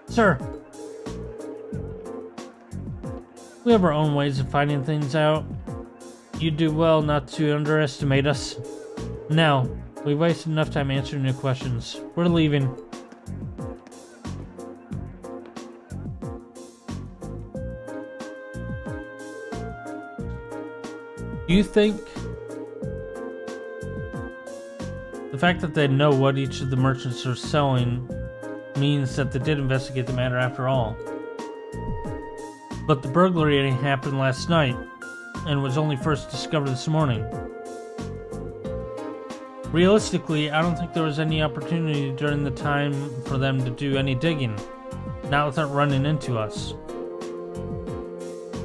Sir, we have our own ways of finding things out. You'd do well not to underestimate us. Now, we've wasted enough time answering your questions. We're leaving. Do you think the fact that they know what each of the merchants are selling means that they did investigate the matter after all? But the burglary happened last night and was only first discovered this morning. Realistically, I don't think there was any opportunity during the time for them to do any digging, not without running into us.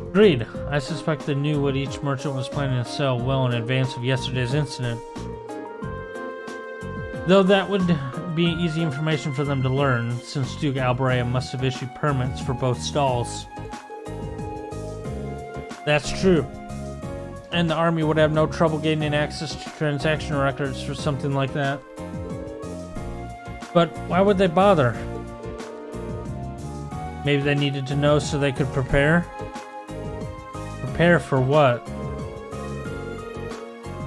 Agreed. I suspect they knew what each merchant was planning to sell well in advance of yesterday's incident. Though that would be easy information for them to learn, since Duke Albrea must have issued permits for both stalls. That's true. And the army would have no trouble gaining access to transaction records for something like that. But why would they bother? Maybe they needed to know so they could prepare? Prepare for what?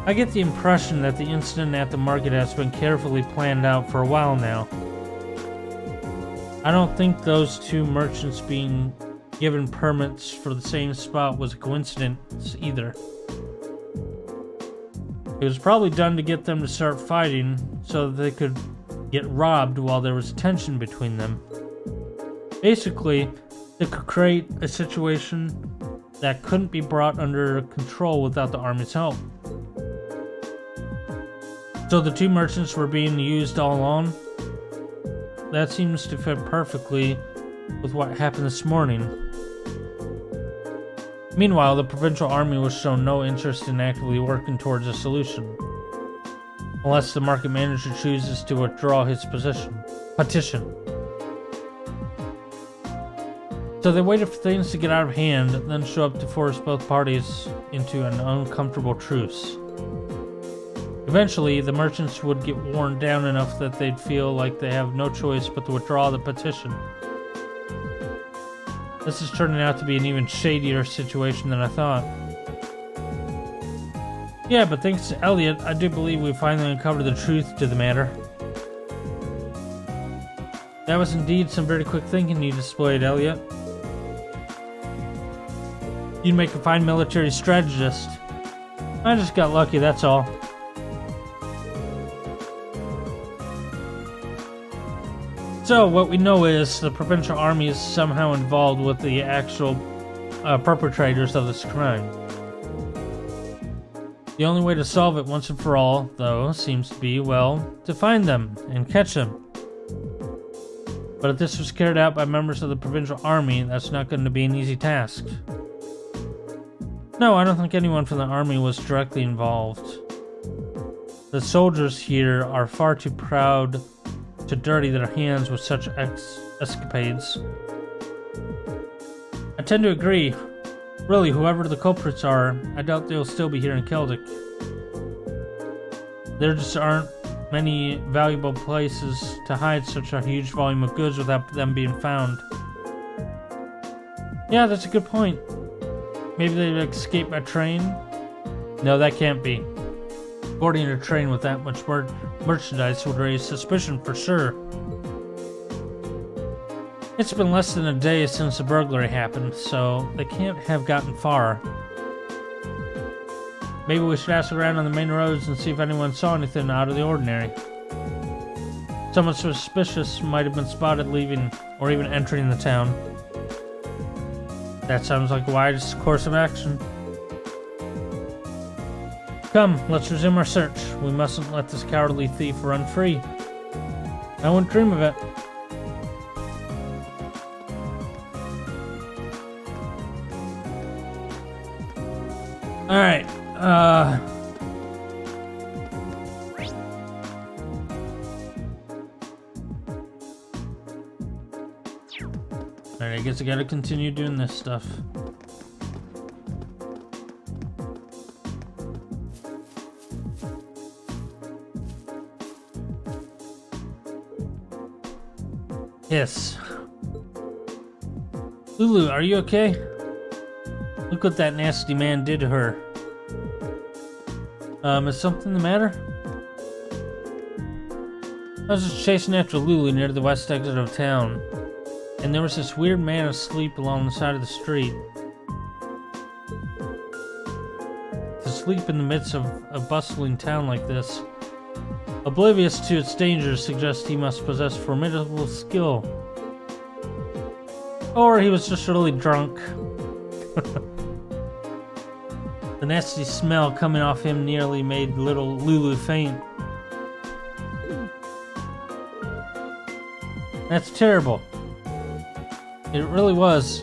I get the impression that the incident at the market has been carefully planned out for a while now. I don't think those two merchants being given permits for the same spot was a coincidence either. It was probably done to get them to start fighting so that they could get robbed while there was tension between them. Basically, they could create a situation that couldn't be brought under control without the army's help. So the two merchants were being used all along? That seems to fit perfectly with what happened this morning. Meanwhile, the provincial army was shown no interest in actively working towards a solution, unless the market manager chooses to withdraw his petition. So they waited for things to get out of hand, then show up to force both parties into an uncomfortable truce. Eventually, the merchants would get worn down enough that they'd feel like they have no choice but to withdraw the petition. This is turning out to be an even shadier situation than I thought. Yeah, but thanks to Elliot, I do believe we finally uncovered the truth to the matter. That was indeed some very quick thinking you displayed, Elliot. You'd make a fine military strategist. I just got lucky, that's all. So, what we know is the provincial army is somehow involved with the actual perpetrators of this crime. The only way to solve it once and for all, though, seems to be, well, to find them and catch them. But if this was carried out by members of the provincial army, that's not going to be an easy task. No, I don't think anyone from the army was directly involved. The soldiers here are far too proud to dirty their hands with such escapades. I tend to agree. Really, whoever the culprits are, I doubt they'll still be here in Celdic. There just aren't many valuable places to hide such a huge volume of goods without them being found. Yeah, that's a good point. Maybe they escaped by train? No, that can't be. Boarding a train with that much merchandise would raise suspicion for sure. It's been less than a day since the burglary happened, so they can't have gotten far. Maybe we should ask around on the main roads and see if anyone saw anything out of the ordinary. Someone suspicious might have been spotted leaving or even entering the town. That sounds like a wise course of action. Come, let's resume our search. We mustn't let this cowardly thief run free. I wouldn't dream of it. Alright, Alright, I guess I gotta continue doing this stuff. Yes. Lulu, are you okay? Look what that nasty man did to her. Is something the matter? I was just chasing after Lulu near the west exit of town, and there was this weird man asleep along the side of the street. To asleep in the midst of a bustling town like this. Oblivious to its dangers suggests he must possess formidable skill. Or he was just really drunk. The nasty smell coming off him nearly made little Lulu faint. That's terrible. It really was.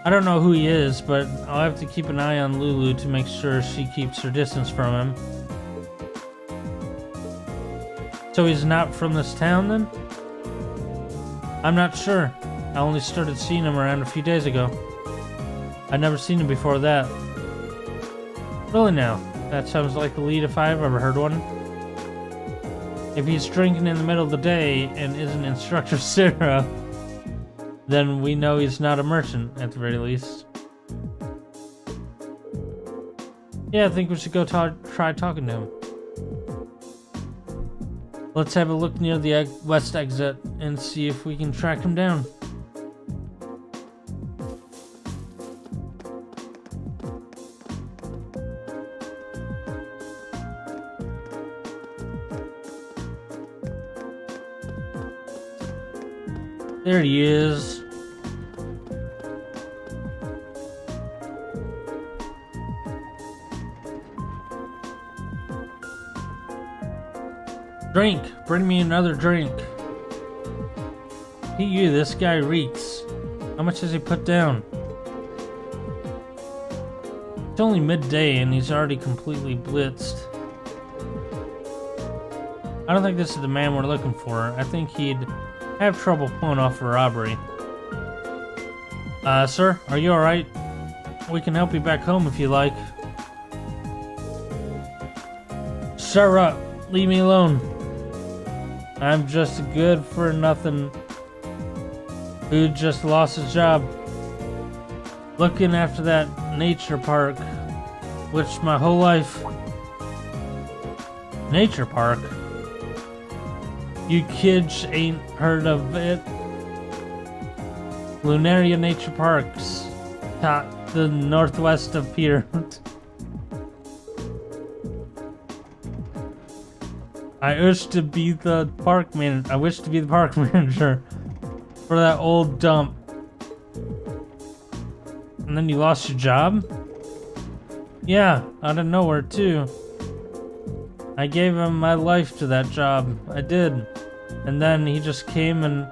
I don't know who he is, but I'll have to keep an eye on Lulu to make sure she keeps her distance from him. So he's not from this town then? I'm not sure. I only started seeing him around a few days ago. I'd never seen him before that. Really now? That sounds like a lead if I've ever heard one. If he's drinking in the middle of the day and isn't Instructor Sarah, then we know he's not a merchant, at the very least. Yeah, I think we should go try talking to him. Let's have a look near the west exit and see if we can track him down. There he is. Drink! Bring me another drink. Hey you, this guy reeks. How much has he put down? It's only midday and he's already completely blitzed. I don't think this is the man we're looking for. I think he'd have trouble pulling off a robbery. Sir, are you alright? We can help you back home if you like. Shut up! Leave me alone. I'm just a good for nothing who just lost his job looking after that nature park, which my whole life. Nature park? You kids ain't heard of it? Lunaria Nature Parks, to the northwest of here. I wish to be the park manager for that old dump. And then you lost your job? Yeah, out of nowhere too. I gave him my life to that job. I did. And then he just came and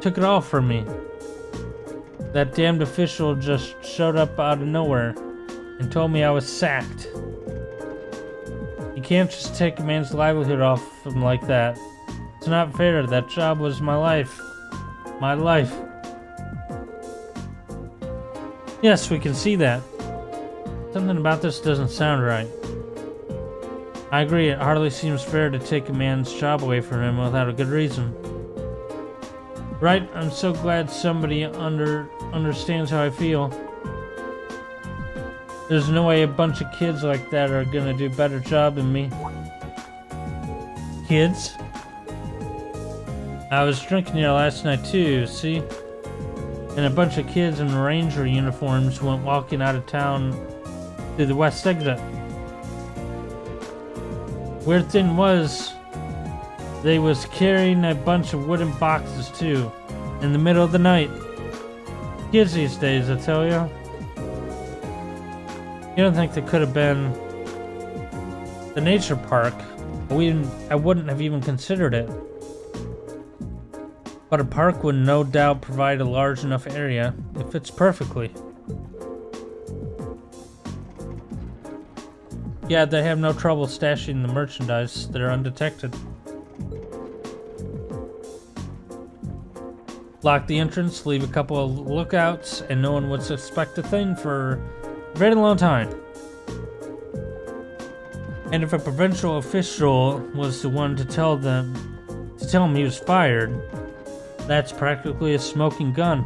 took it all from me. That damned official just showed up out of nowhere and told me I was sacked. You can't just take a man's livelihood off him like that. It's not fair. That job was my life. My life. Yes, we can see that. Something about this doesn't sound right. I agree, it hardly seems fair to take a man's job away from him without a good reason. Right, I'm so glad somebody understands how I feel. There's no way a bunch of kids like that are gonna do a better job than me. Kids? I was drinking here last night too, see? And a bunch of kids in ranger uniforms went walking out of town through the west exit. Weird thing was, they was carrying a bunch of wooden boxes too, in the middle of the night. Kids these days, I tell you. You don't think they could have been the nature park? I wouldn't have even considered it. But a park would no doubt provide a large enough area. It fits perfectly. Yeah, they have no trouble stashing the merchandise. They're undetected. Lock the entrance, leave a couple of lookouts, and no one would suspect a thing for a very long time. And if a provincial official was the one to tell him he was fired, that's practically a smoking gun.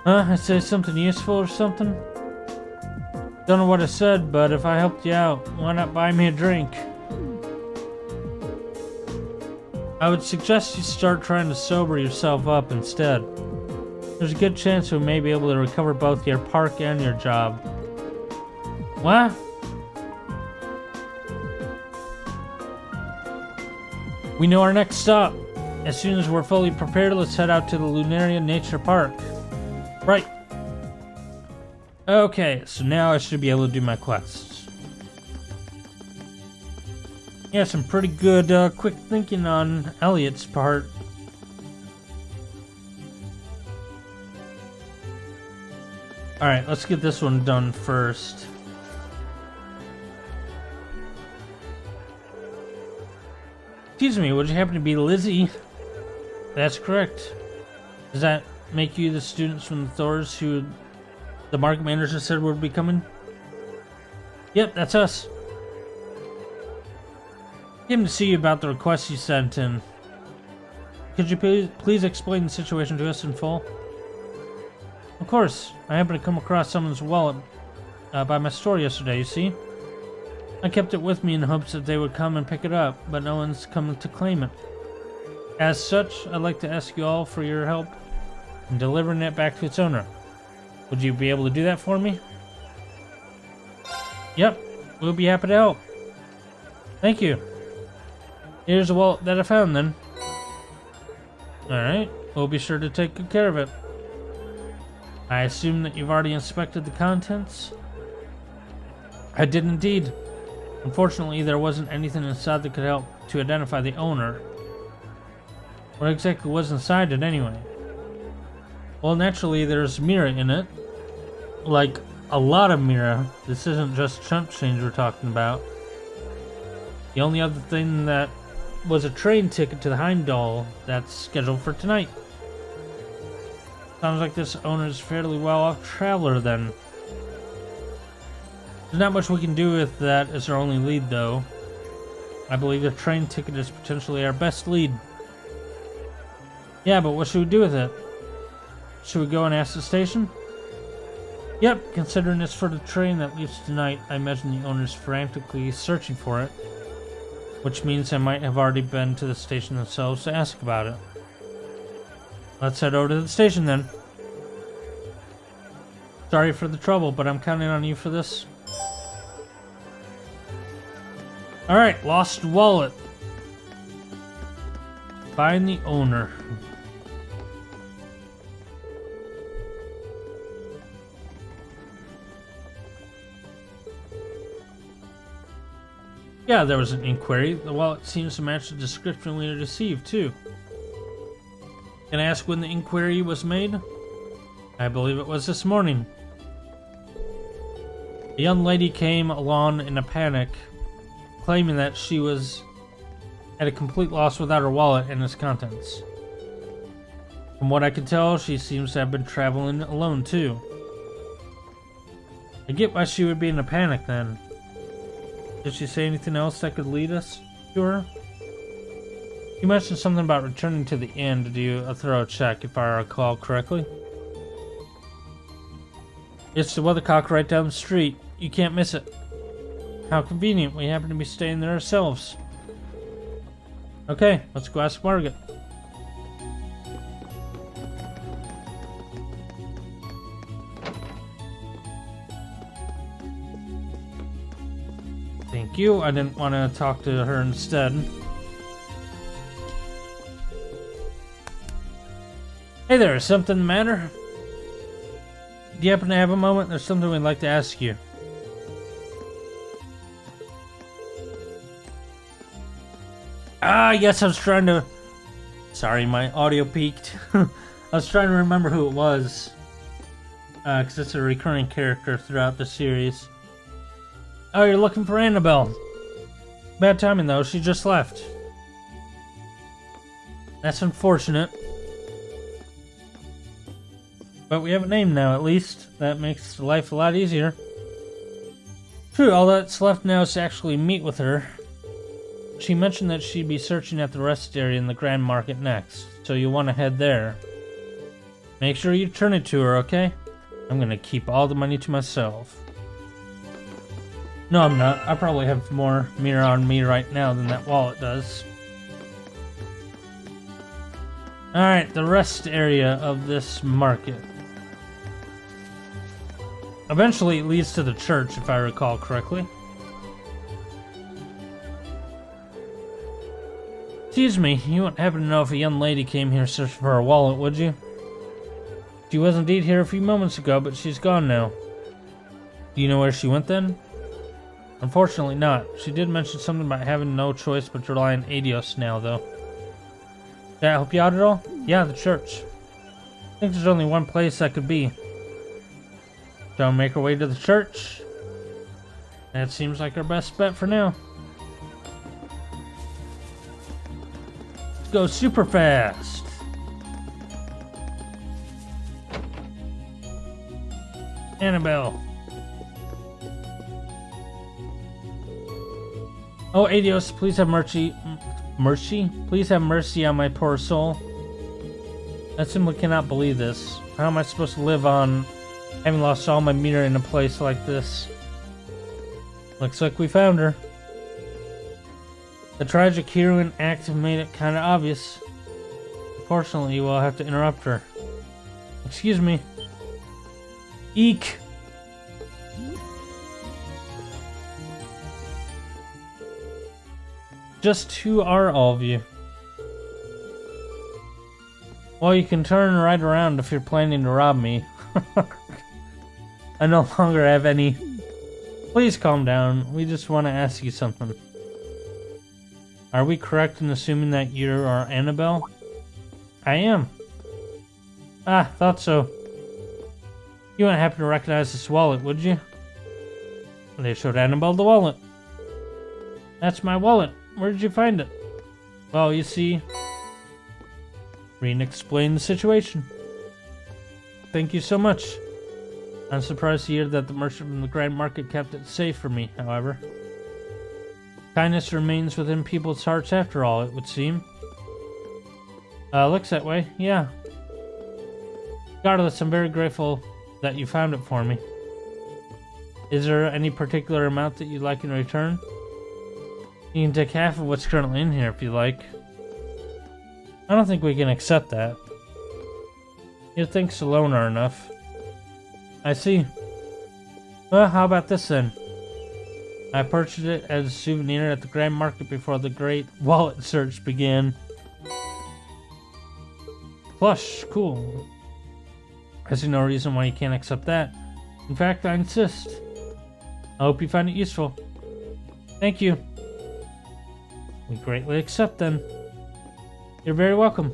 Huh? I say something useful or something? Don't know what I said, but if I helped you out, why not buy me a drink? I would suggest you start trying to sober yourself up instead. There's a good chance we may be able to recover both your park and your job. What? We know our next stop. As soon as we're fully prepared, let's head out to the Lunaria Nature Park. Right. Okay, so now I should be able to do my quests. Yeah, some pretty good quick thinking on Elliot's part. Alright, let's get this one done first. Excuse me, would you happen to be Lizzie? That's correct. Does that make you the students from the Thors who the market manager said would be coming? Yep, that's us. Came to see you about the request you sent in. Could you please explain the situation to us in full? Of course. I happened to come across someone's wallet by my store yesterday, you see? I kept it with me in hopes that they would come and pick it up, but no one's come to claim it. As such, I'd like to ask you all for your help in delivering it back to its owner. Would you be able to do that for me? Yep, we'll be happy to help. Thank you. Here's the wallet that I found then. Alright, we'll be sure to take good care of it. I assume that you've already inspected the contents? I did indeed. Unfortunately, there wasn't anything inside that could help to identify the owner. What exactly was inside it anyway? Well, naturally, there's Mira in it. Like, a lot of Mira. This isn't just chump change we're talking about. The only other thing that was a train ticket to the Heimdall that's scheduled for tonight. Sounds like this owner's a fairly well-off traveler then. There's not much we can do with that as our only lead though. I believe the train ticket is potentially our best lead. Yeah, but what should we do with it? Should we go and ask the station? Yep, considering it's for the train that leaves tonight, I imagine the owner's frantically searching for it. Which means I might have already been to the station themselves to ask about it. Let's head over to the station then. Sorry for the trouble, but I'm counting on you for this. Alright, lost wallet. Find the owner. Yeah, there was an inquiry. The wallet seems to match the description we received, too. Can I ask when the inquiry was made? I believe it was this morning. A young lady came along in a panic, claiming that she was at a complete loss without her wallet and its contents. From what I can tell, she seems to have been traveling alone, too. I get why she would be in a panic, then. Did she say anything else that could lead us to her? You mentioned something about returning to the inn to do a thorough check, if I recall correctly. It's the weathercock right down the street. You can't miss it. How convenient. We happen to be staying there ourselves. Okay, let's go ask Margaret. Thank you. I didn't want to talk to her instead. Hey there, is something the matter? Do you happen to have a moment? There's something we'd like to ask you. Ah, yes, I was trying to... Sorry, my audio peaked. I was trying to remember who it was. Because it's a recurring character throughout the series. Oh, you're looking for Annabelle. Bad timing, though. She just left. That's unfortunate. But we have a name now, at least. That makes life a lot easier. True, all that's left now is to actually meet with her. She mentioned that she'd be searching at the rest area in the Grand Market next, so you'll want to head there. Make sure you turn it to her, okay? I'm gonna keep all the money to myself. No, I'm not. I probably have more Mira on me right now than that wallet does. Alright, the rest area of this market. Eventually it leads to the church, if I recall correctly. Excuse me, you wouldn't happen to know if a young lady came here searching for her wallet, would you? She was indeed here a few moments ago, but she's gone now. Do you know where she went then? Unfortunately not. She did mention something about having no choice but to rely on Adios now, though. Did I help you out at all? Yeah, the church. I think there's only one place that could be. So make our way to the church. That seems like our best bet for now. Let's go super fast. Annabelle. Oh, Adios, please have mercy. Mercy? Please have mercy on my poor soul. I simply cannot believe this. How am I supposed to live on having lost all my meter in a place like this? Looks like we found her. The tragic heroine act made it kinda obvious. Unfortunately, we'll have to interrupt her. Excuse me. Eek! Just who are all of you? Well, you can turn right around if you're planning to rob me. I no longer have any. Please calm down. We just want to ask you something. Are we correct in assuming that you are Annabelle? I am. Ah, thought so. You wouldn't happen to recognize this wallet, would you? They showed Annabelle the wallet. That's my wallet. Where did you find it? Well, you see, Reen explained the situation. Thank you so much. I'm surprised to hear that the merchant from the Grand Market kept it safe for me, however. Kindness remains within people's hearts after all, it would seem. Looks that way, yeah. Regardless, I'm very grateful that you found it for me. Is there any particular amount that you'd like in return? You can take half of what's currently in here if you like. I don't think we can accept that. Your thanks alone are enough. I see. Well, how about this then? I purchased it as a souvenir at the Grand Market before the great wallet search began. Plush, cool. I see no reason why you can't accept that. In fact, I insist. I hope you find it useful. Thank you. We greatly accept then. You're very welcome.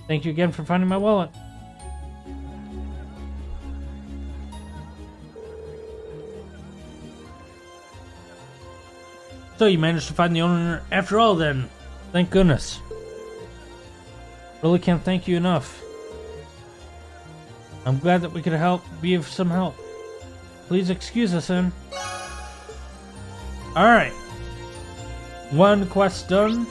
Thank you again for finding my wallet. So you managed to find the owner after all then. Thank goodness. Really can't thank you enough. I'm glad that we could be of some help. Please excuse us then. Alright. One quest done.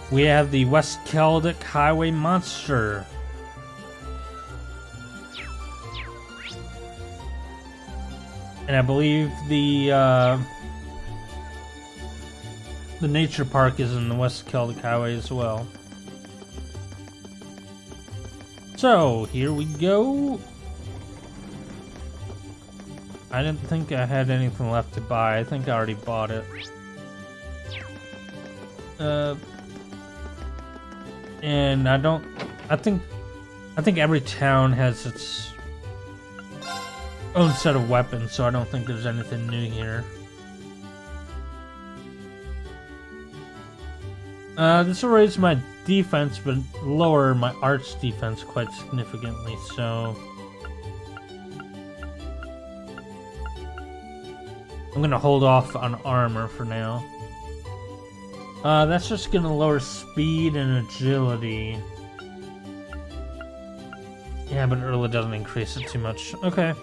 We have the West Celdic Highway Monster. And I believe the nature park is in the West Celdic Highway as well. So, here we go. I didn't think I had anything left to buy. I think I already bought it. And I think every town has its own set of weapons, so I don't think there's anything new here. This will raise my defense, but lower my arts defense quite significantly, so I'm gonna hold off on armor for now. That's just gonna lower speed and agility. Yeah, but it really doesn't increase it too much. Okay.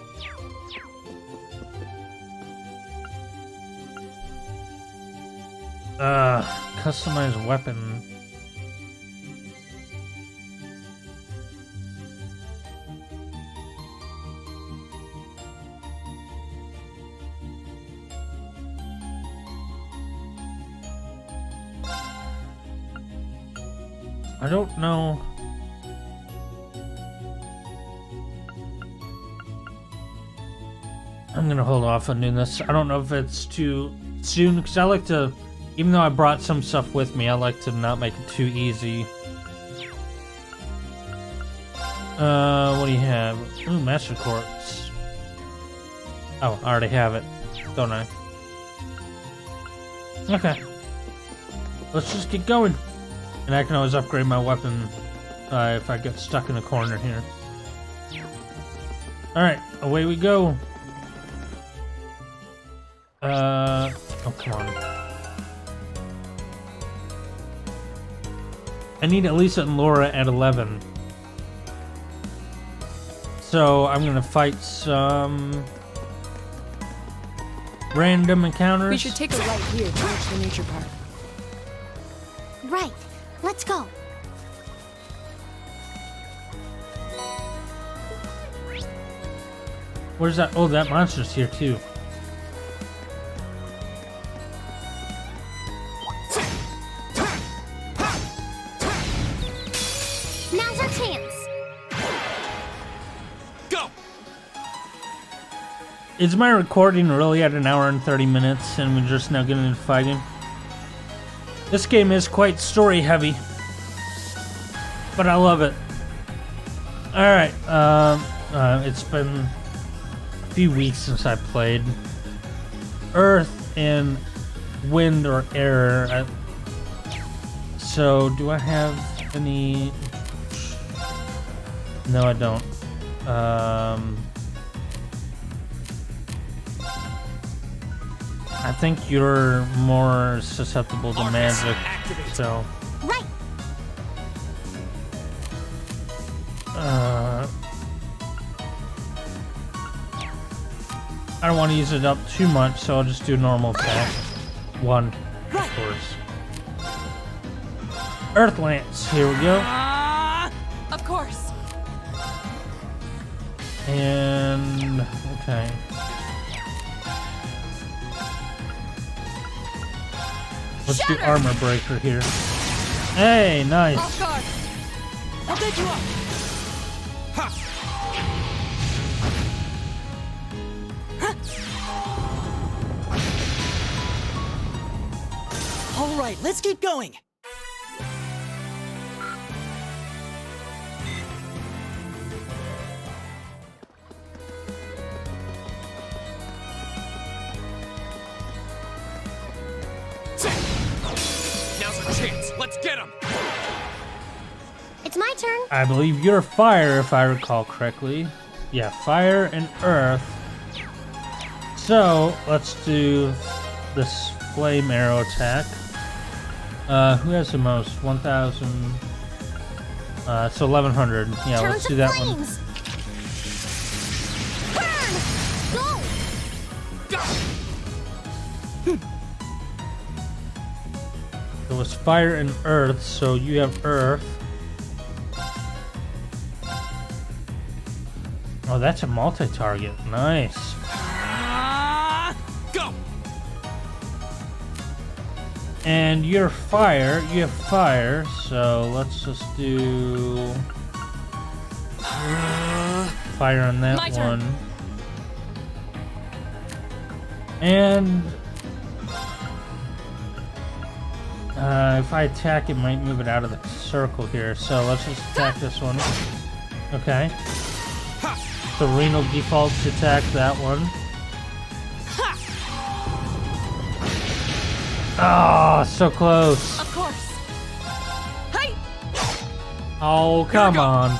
Customize weapon. I don't know. I'm gonna hold off on doing this. I don't know if it's too soon, because I like to, even though I brought some stuff with me, I like to not make it too easy. What do you have? Ooh, Master Quartz. Oh, I already have it, don't I? Okay. Let's just get going. And I can always upgrade my weapon if I get stuck in a corner here. Alright, away we go. Oh, come on. I need Elisa and Laura at 11. So I'm gonna fight some random encounters. We should take a right here to reach the nature park. Right. Let's go. Where's that? Oh, that monster's here too. Now's our chance. Go! Is my recording really at 1 hour and 30 minutes and we're just now getting into fighting? This game is quite story heavy, but I love it. Alright, it's been a few weeks since I played. Earth and wind or air. So, do I have any... No, I don't. I think you're more susceptible to magic, so... Right. I don't want to use it up too much, so I'll just do normal attack. 1, of course. Earth Lance, here we go. Of course. And... okay. Let's do Armor Breaker here. Hey, nice. Off guard. I'll get you up. All right, let's keep going. Now's our chance. Let's get him. It's my turn. I believe you're fire, if I recall correctly. Yeah, fire and earth. So, let's do this flame arrow attack. Who has the most? 1,000. So 1,100. Yeah, Turn let's to do that flames. Burn! Go! one. It was fire and earth, so you have earth. Oh, that's a multi-target. Nice. Go! And you're fire. You have fire, so let's just do fire on that My turn. one. And if I attack, it might move it out of the circle here. So let's just attack this one. Okay. So Reno defaults to attack that one. Oh, so close. Of course. Hey! Oh, come on.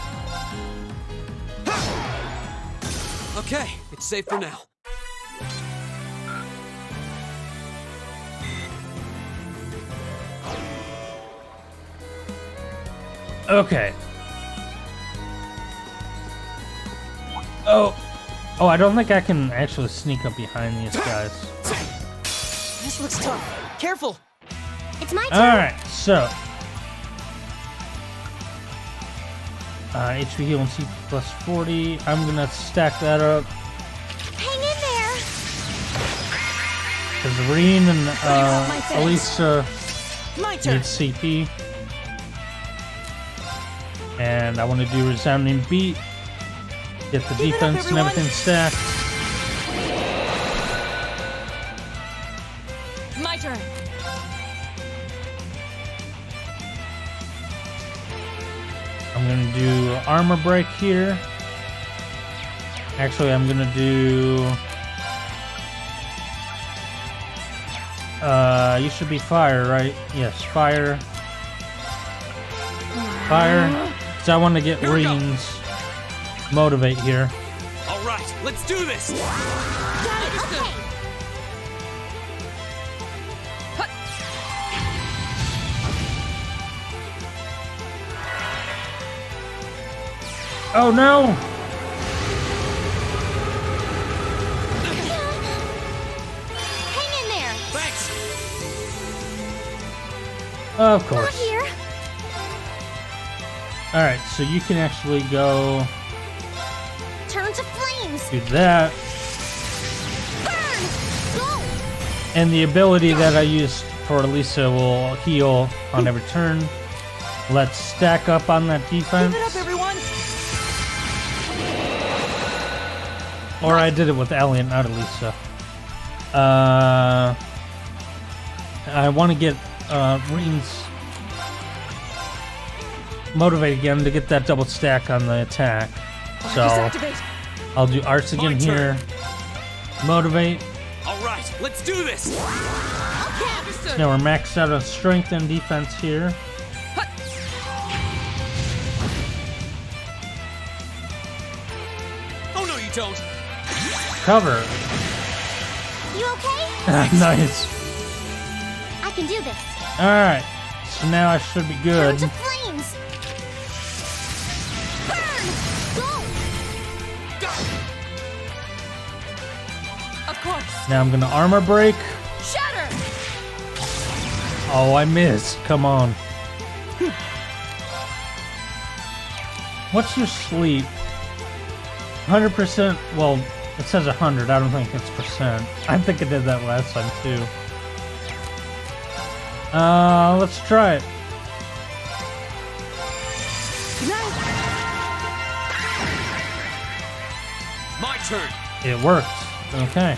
Okay, it's safe for now. Okay. Oh, I don't think I can actually sneak up behind these guys. This looks tough. Careful. It's my turn. Alright, so. HP heal and CP plus 40. I'm gonna stack that up. Hang in there. Because Reen and my face. Elisa My need turn. CP. And I want to do resounding beat. Get the defense and everything stacked. My turn. I'm gonna do armor break here. Actually, I'm gonna do. You should be fire, right? Yes, fire. Fire. So I want to get Reen's motivate here. All right, let's do this. Oh no! Hang in there. Thanks. Of Not course. here. Alright, so you can actually go Turn to flames. do that. Burn. Go. And the ability that I used for Lisa will heal on every turn. Let's stack up on that defense. Give it up, everyone. Or I did it with Elliot, not Elisa. I want to get Reen's motivate again to get that double stack on the attack. So I'll do arts again My turn. here. Motivate. All right, let's do this. Now we're maxed out on strength and defense here. Oh no, you don't. Cover. You okay? Nice. I can do this. Alright. So now I should be Turn good. to flames. Burn. Go. Of course. Now I'm gonna armor break. Shatter. Oh, I missed. Come on. What's your sleep? 100%. Well, it says 100. I don't think it's percent. I think I did that last time too. Let's try it. My turn. It worked. Okay.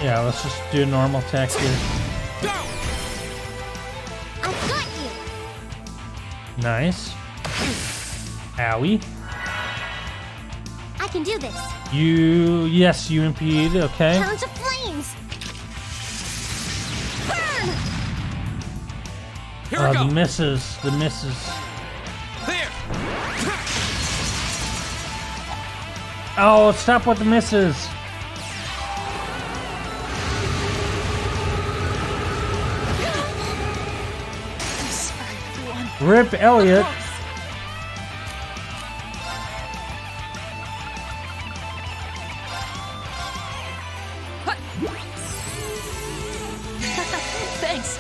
Yeah, let's just do a normal attack here. Go. I've got you. Nice. Owie. I can do this. Yes, you impede, okay. Turn to flames. Burn. Here we go. The misses. There. Oh, stop with the misses. I'm sorry, everyone. Rip Elliot. Thanks.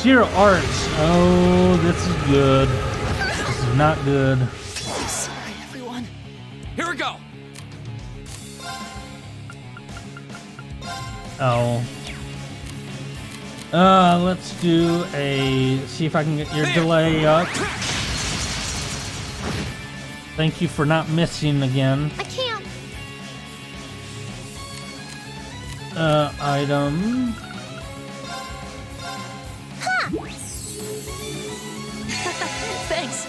Zero arts. Oh, this is good. This is not good. I'm sorry, everyone. Here we go. Oh. Let's do see if I can get your delay up. Thank you for not missing again. I can't. Item. Thanks.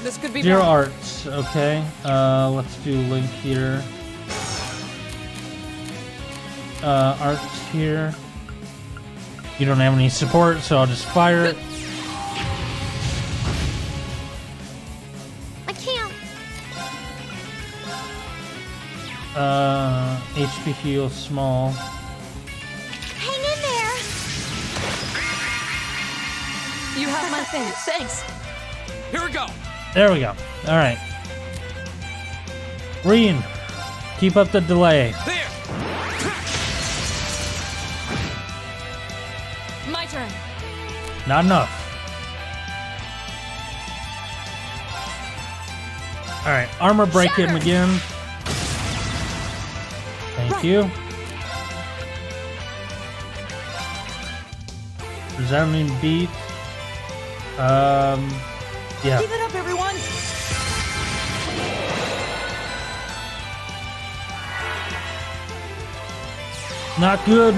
This could be Zero bad. arts, okay. Let's do Link here. Arts here. You don't have any support, so I'll just fire it. I can't. HP heal small. Hang in there. You have my thing. Thanks. Here we go. There we go. Alright. Reen, keep up the delay. There. My turn. Not enough. Alright, armor break him Shatter. again. Thank you. Resounding beat. Yeah. Give it up, everyone! Not good.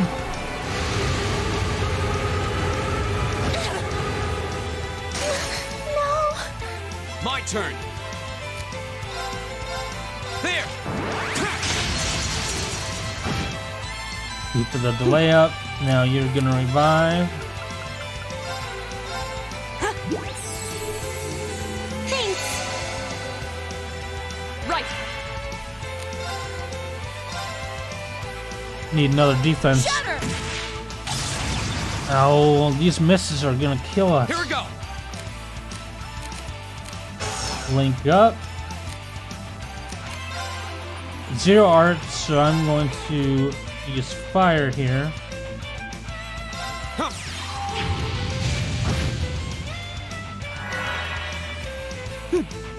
No! My turn. There. Keep the delay up. Now you're gonna revive. Thanks! Right. Need another defense. Shatter. Oh, these misses are gonna kill us. Here we go. Link up. 0 art, so I'm going to use fire here. Huh.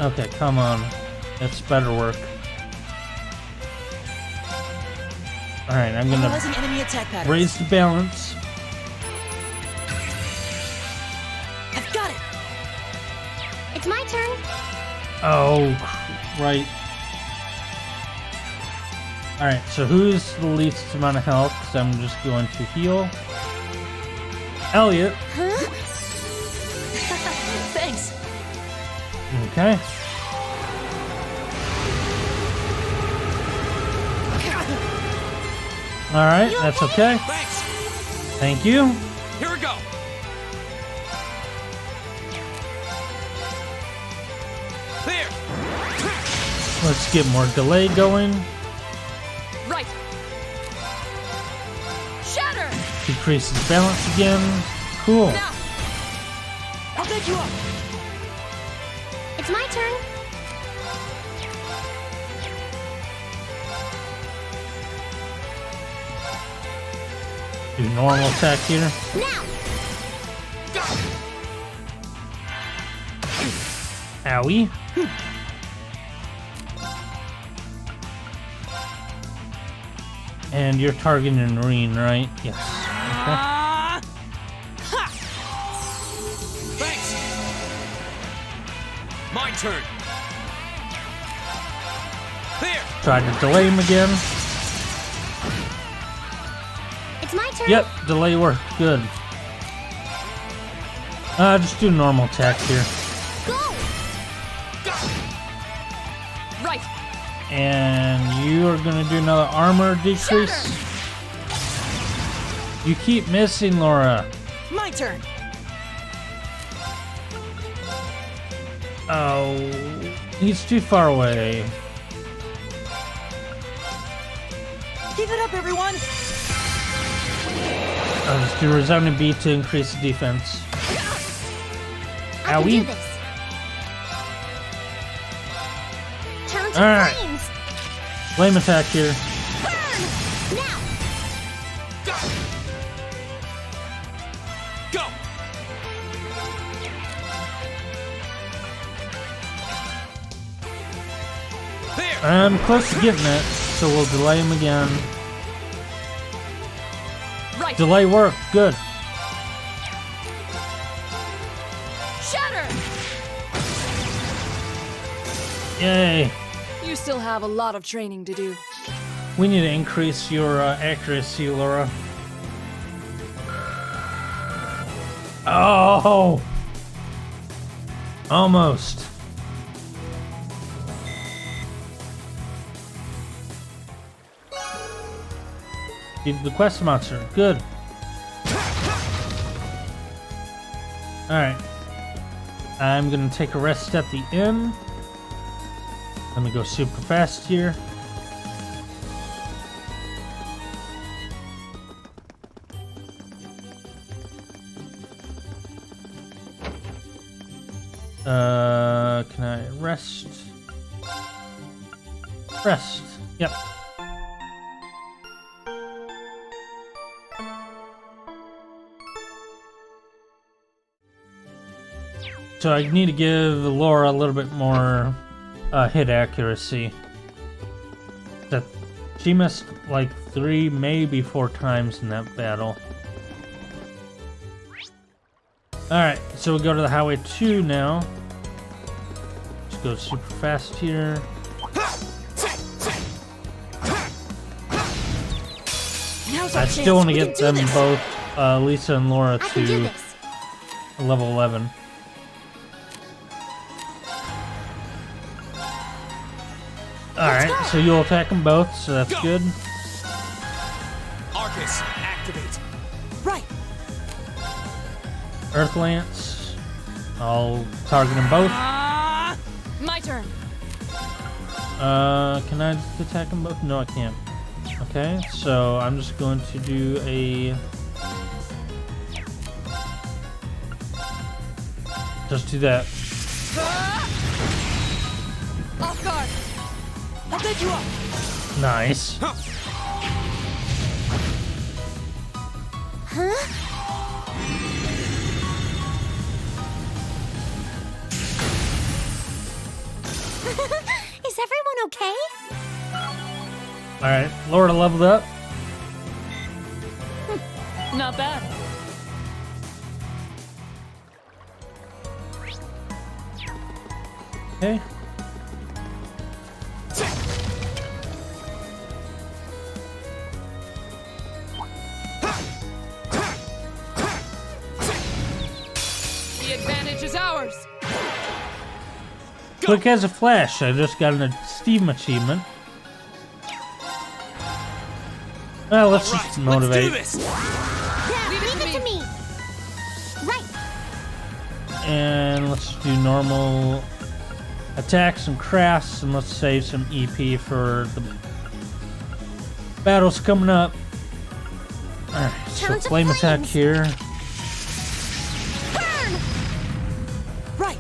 Okay, come on. That's better work. Alright, I'm gonna Analyzing enemy attack patterns. raise the balance. I've got it! It's my turn. Oh, right. Alright, so who's the least amount of health? Because I'm just going to heal. Elliot. Huh? Thanks! Okay. Alright, that's okay. Thanks. Thank you. Here we go. There. Let's get more delay going. Right. Shatter. Decreases balance again. Cool. Now. I'll back you up! It's my turn. Do normal attack here. Now! Owie. And you're targeting Noreen, right? Yes. Thanks. My turn. There. Try to delay him again. It's my turn. Yep, delay worked. Good. Just do normal attack here. Go! Right. And you are gonna do another armor decrease. You keep missing, Laura. My turn! Oh, he's too far away. Give it up, everyone! I'll just do resounding beat to increase the defense. I can do Owie. this. Challenge All right. flames. Flame attack here. Burn! Now! Go. There. I'm close to getting it, so we'll delay him again. Right. Delay worked. Good. Shatter. Yay. You still have a lot of training to do. We need to increase your accuracy, Laura. Oh! Almost. Beat the quest monster. Good. Alright. I'm gonna take a rest at the inn. Let me go super fast here. Can I rest? Rest. Yep. So I need to give Laura a little bit more hit accuracy. That She missed like 3, maybe 4 times in that battle. Alright, so we go to the Highway 2 now. Let's go super fast here. I still want to get them both, Lisa and Laura, to level 11. Alright, so you'll attack them both, so that's good. Arcus, activate. Right. Earth Lance. I'll target them both. My turn. Can I attack them both? No, I can't. Okay, so I'm just going to do a... Just do that. Off guard. I'll take you up. Nice. Huh? Is everyone okay? Alright, Laura leveled up. Not bad. Okay. The advantage is ours. Quick as a flash. I just got an Steam achievement. Well, let's just motivate. Yeah, leave it to me. Right. And let's do normal attacks and crafts, and let's save some EP for the battles coming up. Alright, so Challenge of flame attack flames. here. Burn. Right.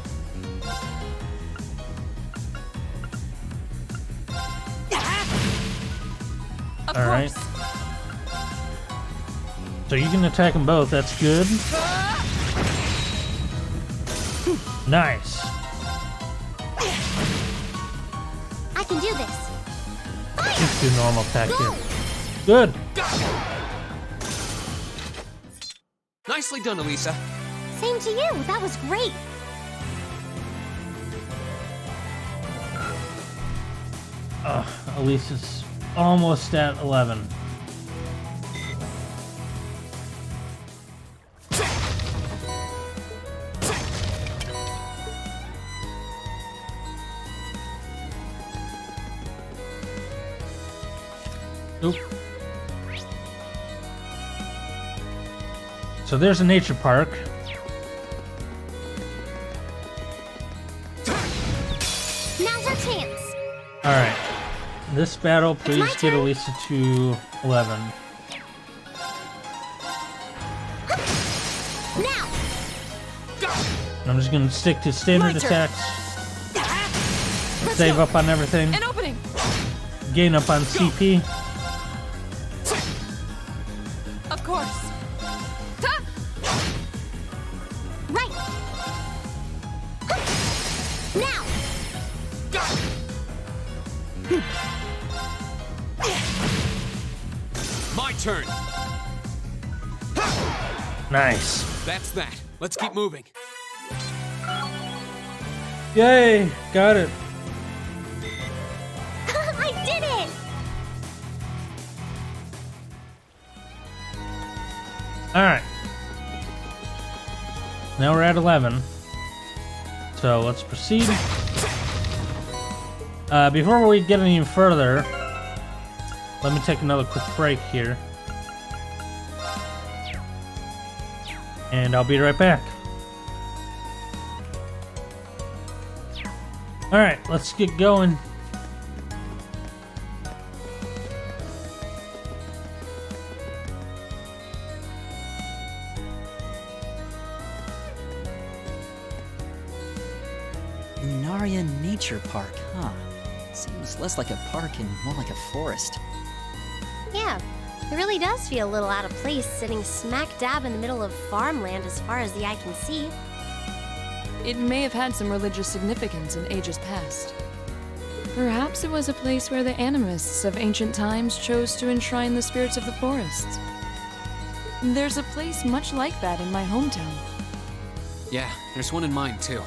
Of Alright. course. So you can attack them both, that's good. Nice. I can do this. Let's do normal attack here. Good. Nicely done, Elisa. Same to you. That was great. Elisa's almost at 11. Oop. So there's a nature park. Now's our chance. Alright. This battle, my please get turn. Elisa to 11. Now. I'm just gonna stick to standard My turn. attacks. Let's Save go. up on everything. An opening. Gain up on CP. Of course. Ta! Right. Now. My turn. Nice. That's that. Let's keep moving. Yay! Got it. I did it. Alright. Now we're at 11. So let's proceed. Before we get any further, let me take another quick break here. And I'll be right back. Alright, let's get going. Lunaria Nature Park, huh? Seems less like a park and more like a forest. Yeah, it really does feel a little out of place sitting smack dab in the middle of farmland as far as the eye can see. It may have had some religious significance in ages past. Perhaps it was a place where the animists of ancient times chose to enshrine the spirits of the forests. There's a place much like that in my hometown. Yeah, there's one in mine too.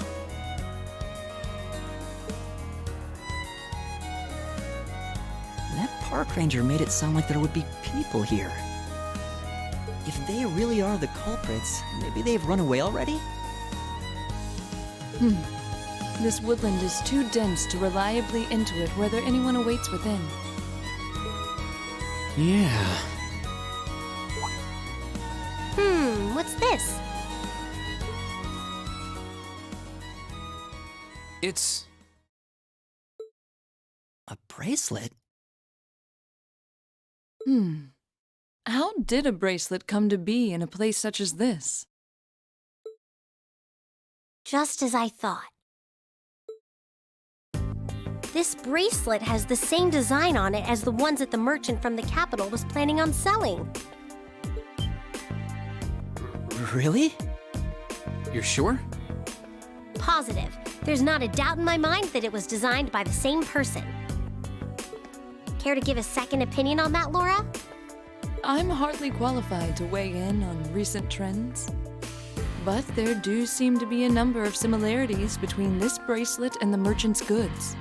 That park ranger made it sound like there would be people here. If they really are the culprits, maybe they've run away already? This woodland is too dense to reliably intuit whether anyone awaits within. Yeah. What's this? It's... A bracelet? How did a bracelet come to be in a place such as this? Just as I thought. This bracelet has the same design on it as the ones that the merchant from the capital was planning on selling. Really? You're sure? Positive. There's not a doubt in my mind that it was designed by the same person. Care to give a second opinion on that, Laura? I'm hardly qualified to weigh in on recent trends. But there do seem to be a number of similarities between this bracelet and the merchant's goods.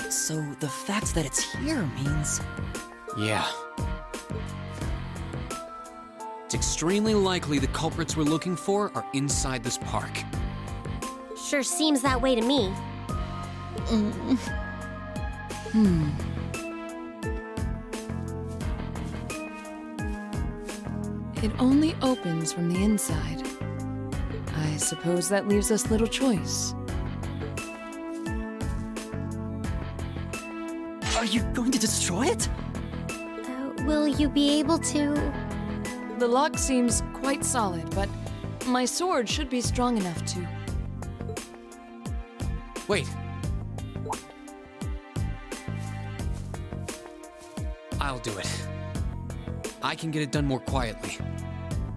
So the fact that it's here means... Yeah. It's extremely likely the culprits we're looking for are inside this park. Sure seems that way to me. It only opens from the inside. I suppose that leaves us little choice. Are you going to destroy it? Will you be able to... The lock seems quite solid, but my sword should be strong enough to... Wait. I'll do it. I can get it done more quietly.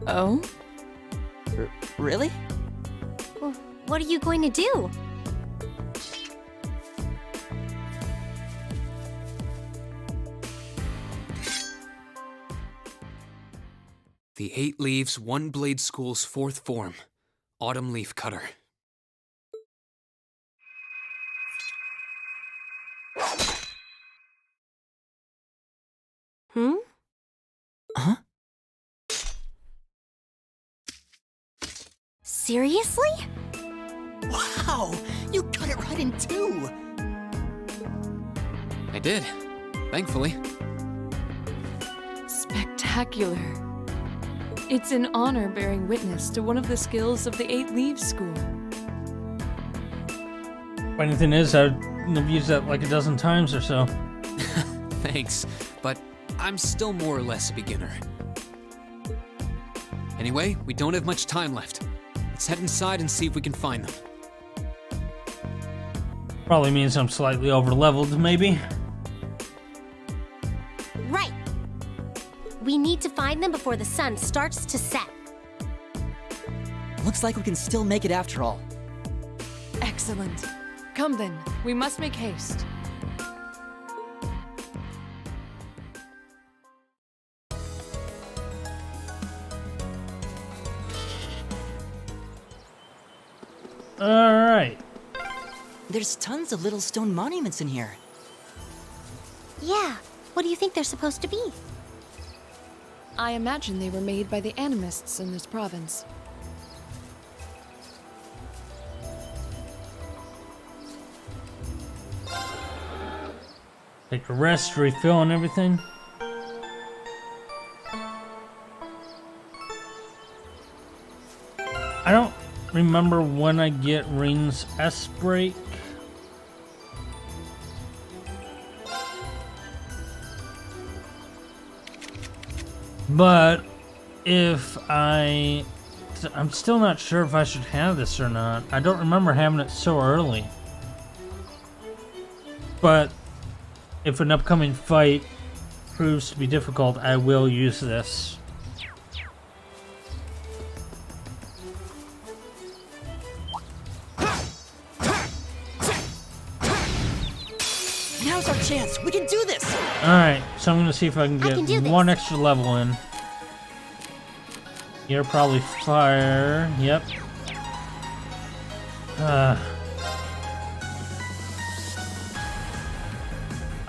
Oh? Really? Well, what are you going to do? The 8 Leaves, 1 Blade School's 4th form, Autumn Leaf Cutter. Huh? Seriously? Wow! You cut it right in two! I did, thankfully. Spectacular. It's an honor bearing witness to one of the skills of the 8 Leaves School. Funny thing is, I've used that like a dozen times or so. Thanks, but I'm still more or less a beginner. Anyway, we don't have much time left. Let's head inside and see if we can find them. Probably means I'm slightly over-leveled, maybe. Right. We need to find them before the sun starts to set. Looks like we can still make it after all. Excellent. Come then, we must make haste. Alright. There's tons of little stone monuments in here. Yeah, what do you think they're supposed to be? I imagine they were made by the animists in this province. Take a rest, refill and everything. I don't remember when I get Ring's S break. But if I'm still not sure if I should have this or not. I don't remember having it so early. But if an upcoming fight proves to be difficult, I will use this. Now's our chance. We can do this. Alright, so I'm gonna see if I can I can do get this. one extra level in. You're probably fire. Yep.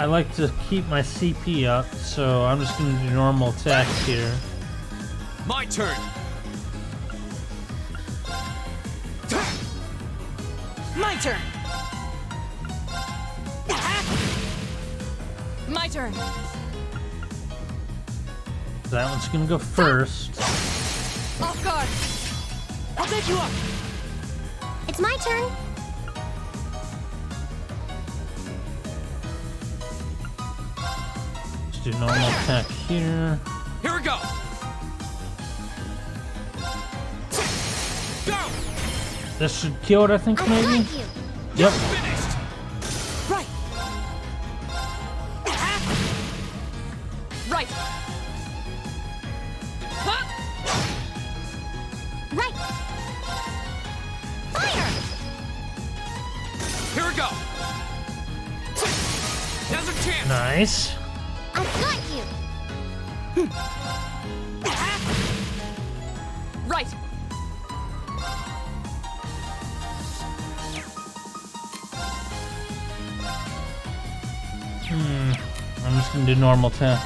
I like to keep my CP up, so I'm just gonna do normal attacks here. My turn. My turn. My turn. That one's gonna go first. Off guard. I'll take you up. It's my turn. Let's do normal attack here. Here we go. Go. This should kill it, I think, I maybe? got you. Yep. Finished. Right. Right. Huh? Right. Fire! Here we go. Now's our chance. Nice. I've got you. Right. I'm just gonna do normal attack.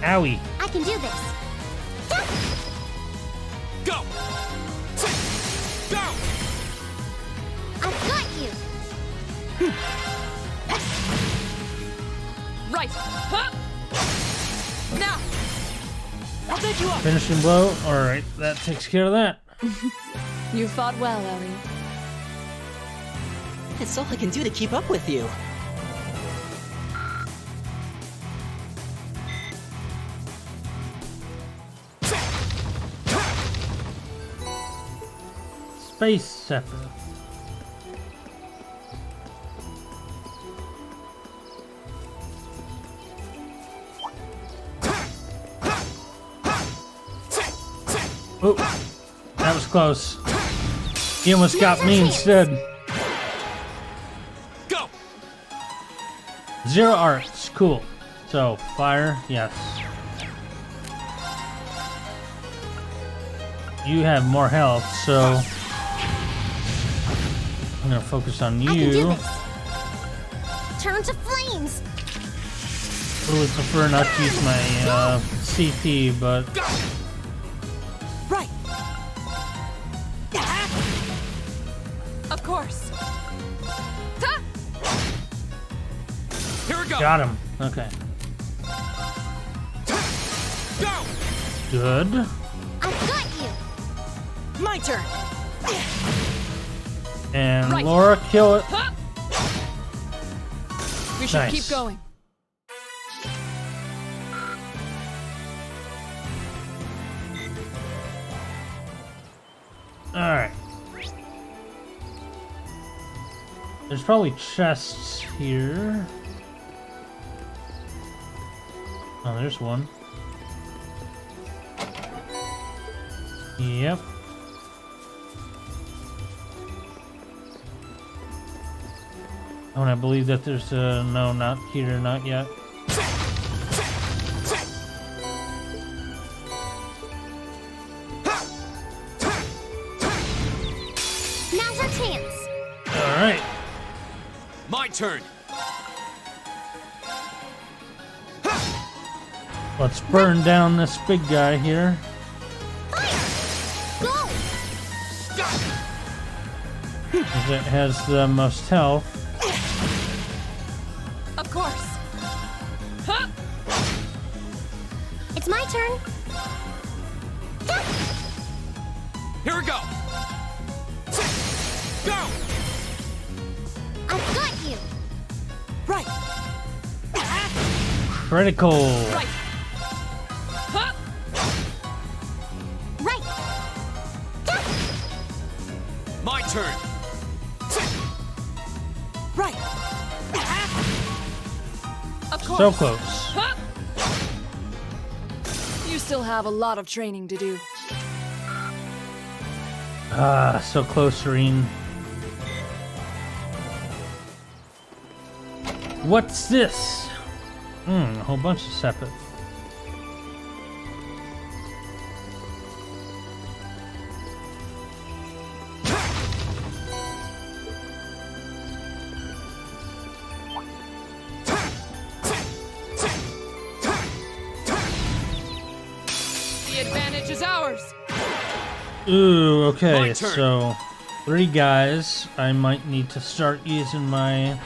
Owie. I can do this. Go. Go. I've got you. Right. Huh? Now. I'll take you up. Finishing blow. Alright, that takes care of that. You fought well, Ellie. It's all I can do to keep up with you. Space Scepter. Oh, that was close. He almost got me instead. Go. 0 arts, cool. So, fire, yes. You have more health, so I'm gonna focus on I can do you. this. Turn to flames. Really prefer not to use my CP, but Right. Of course. Huh? Here we go. got him. Okay, Go. good. I've got you. My turn. And Right. Laura, kill it. Huh? We should Nice. keep going. Alright. There's probably chests here. Oh, there's one. Yep. Oh, and I believe that there's no, not here, not yet. Now's our chance. Alright. My turn. Let's burn down this big guy here. Go! As it has the most health. Of course. Huh? It's my turn. Here we go. Go. I've got you. Right. Critical. Right. Huh? Right. My turn. Right. Of course. So close. Huh? You still have a lot of training to do. Ah, so close, Serene. What's this? A whole bunch of separate. The advantage is ours. Ooh, okay, My turn. so 3 guys. I might need to start using my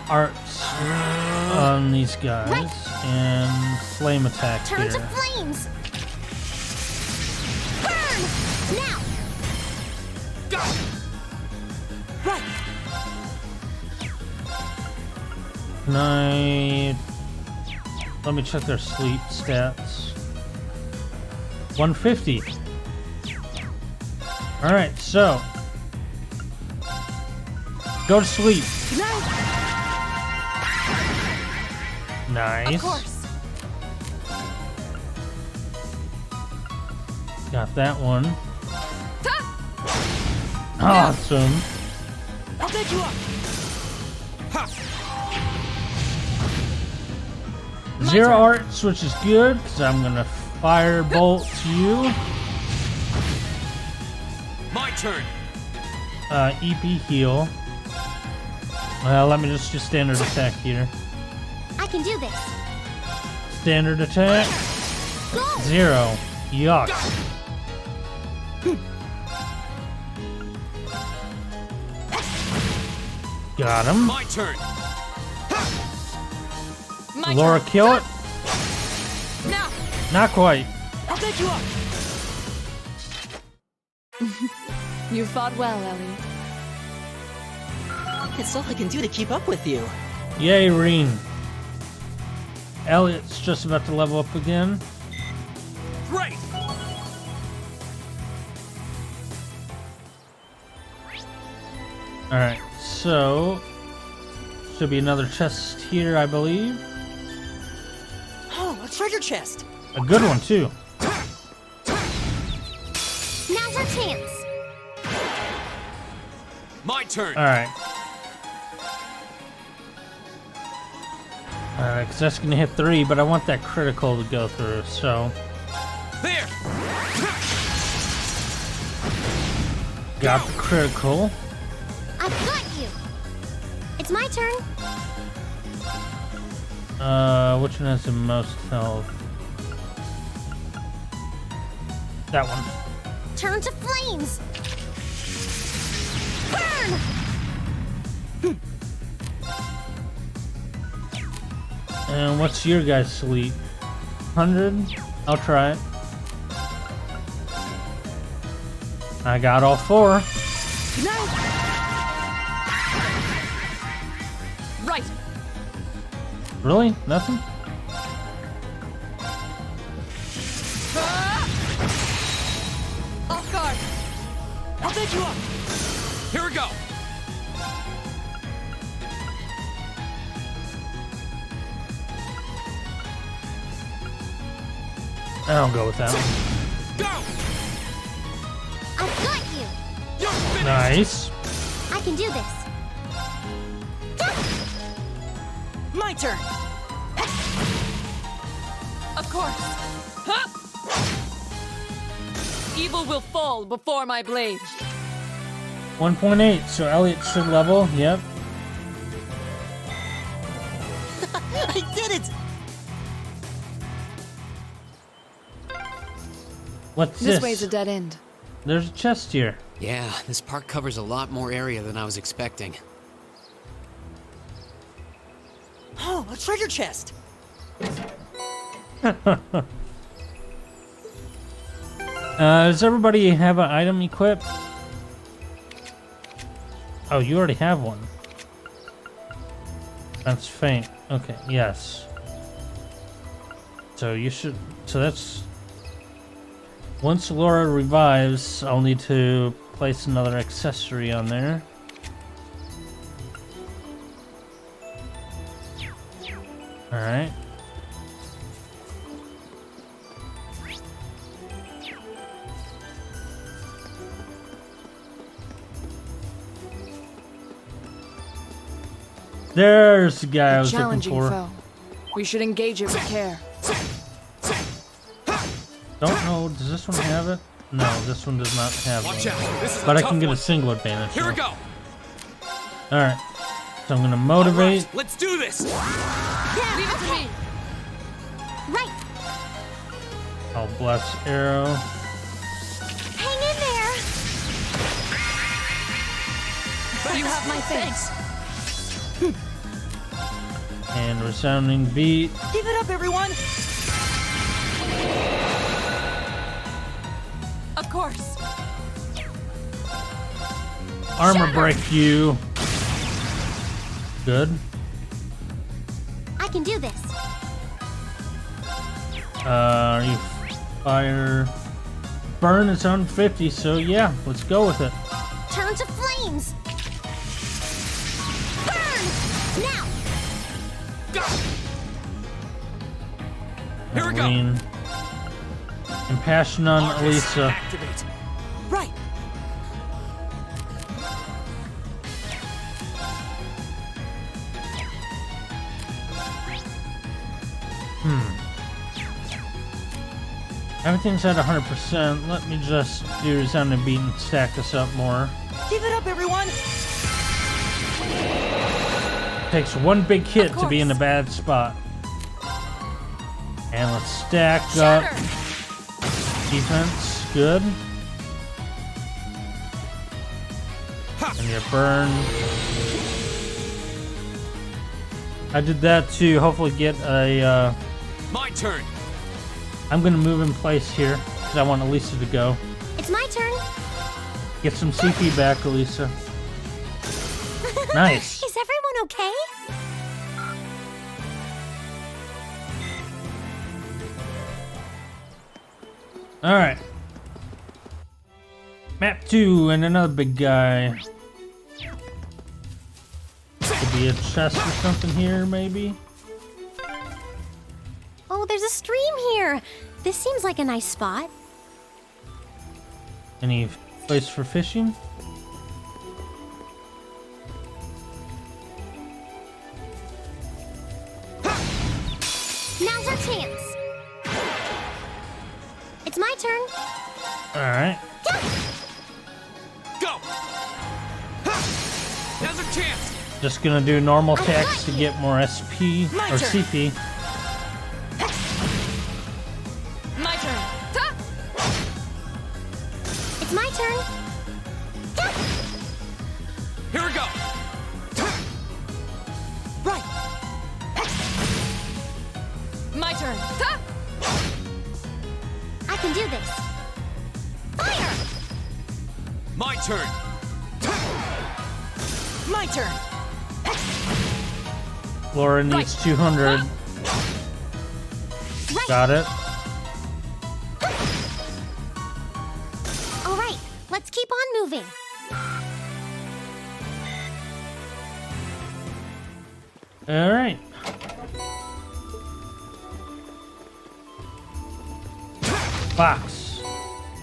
arts on these guys and flame attack Turn to here. flames! Burn! Now! Right! Can I... Let me check their sleep stats. 150. Alright, so... Go to sleep. Nice. Of course. Got that one. Awesome. I'll take you up! Zero arts, which is good, because I'm gonna firebolt you. My turn. EP heal. Well, let me just do standard attack here. I can do this. Standard attack. Go! 0. Yuck. Got him. My turn. My Laura, turn. kill it. Now. Not quite. I'll take you up! You fought well, Ellie. It's all I can do to keep up with you. Yay, Reen. Elliot's just about to level up again. Great. Alright, so... Should be another chest here, I believe. Oh, a treasure chest! A good one, too. Now's our chance. My turn. Alright. Alright, because that's going to hit 3, but I want that critical to go through, so... There. Got the critical. I've got you. It's my turn. Which one has the most health? That one. Turn to flames. Burn! And what's your guys' sleep? 100? I'll try it. I got all 4. Right. Really? Nothing? Off guard. I'll take you up! Here we go. I don't go with that one. Go. I've got you. You're finished. Nice. I can do this. My turn! Of course. Huh? Evil will fall before my blade. 1.8, so Elliot should level. Yep. I did it! What's This this? way's a dead end. There's a chest here. Yeah, this park covers a lot more area than I was expecting. Oh, a treasure chest! Does everybody have an item equipped? Oh, you already have one. That's faint. Okay, yes. So you should... So that's... Once Laura revives, I'll need to place another accessory on there. Alright. There's the guy I was looking Challenging for. foe. We should engage it with care. Don't know. Does this one have it? No, this one does not have Watch it. out. This is But a I tough can get one. a single advantage. Here we go. Alright. So I'm gonna motivate. Right, let's do this. Yeah, Leave it to me. right. I'll bless arrow. Hang in there. You have my thanks. And resounding beat. Give it up, everyone! Of course. Armor break you. Good. I can do this. You fire. Burn is on 50, so yeah, let's go with it. Turn to flames. Burn! Now! Here we go. Marine. Impassion on Arcus, Elisa. activate. Right! Everything's at 100%. Let me just do resounding beat and stack this up more. Give it up, everyone! Takes one big hit Of to be in a course. bad spot. And let's stack Shatter. up defense. Good. And your burn. I did that to hopefully get a. My turn. I'm gonna move in place here because I want Elisa to go. It's my turn. Get some CP back, Elisa. Nice. Is everyone okay? All right. Map 2 and another big guy. Could be a chest or something here, maybe. Oh, there's a stream here. This seems like a nice spot. Any place for fishing? Now's our chance. It's my turn. All right. Go. Now's a chance. Just gonna do normal attacks to get more SP My or turn. CP. My turn. It's my turn. Here we go. Right! My turn. I can do this. Fire! My turn. My turn! Laura needs 200. Got it. All right, let's keep on moving. All right. Box.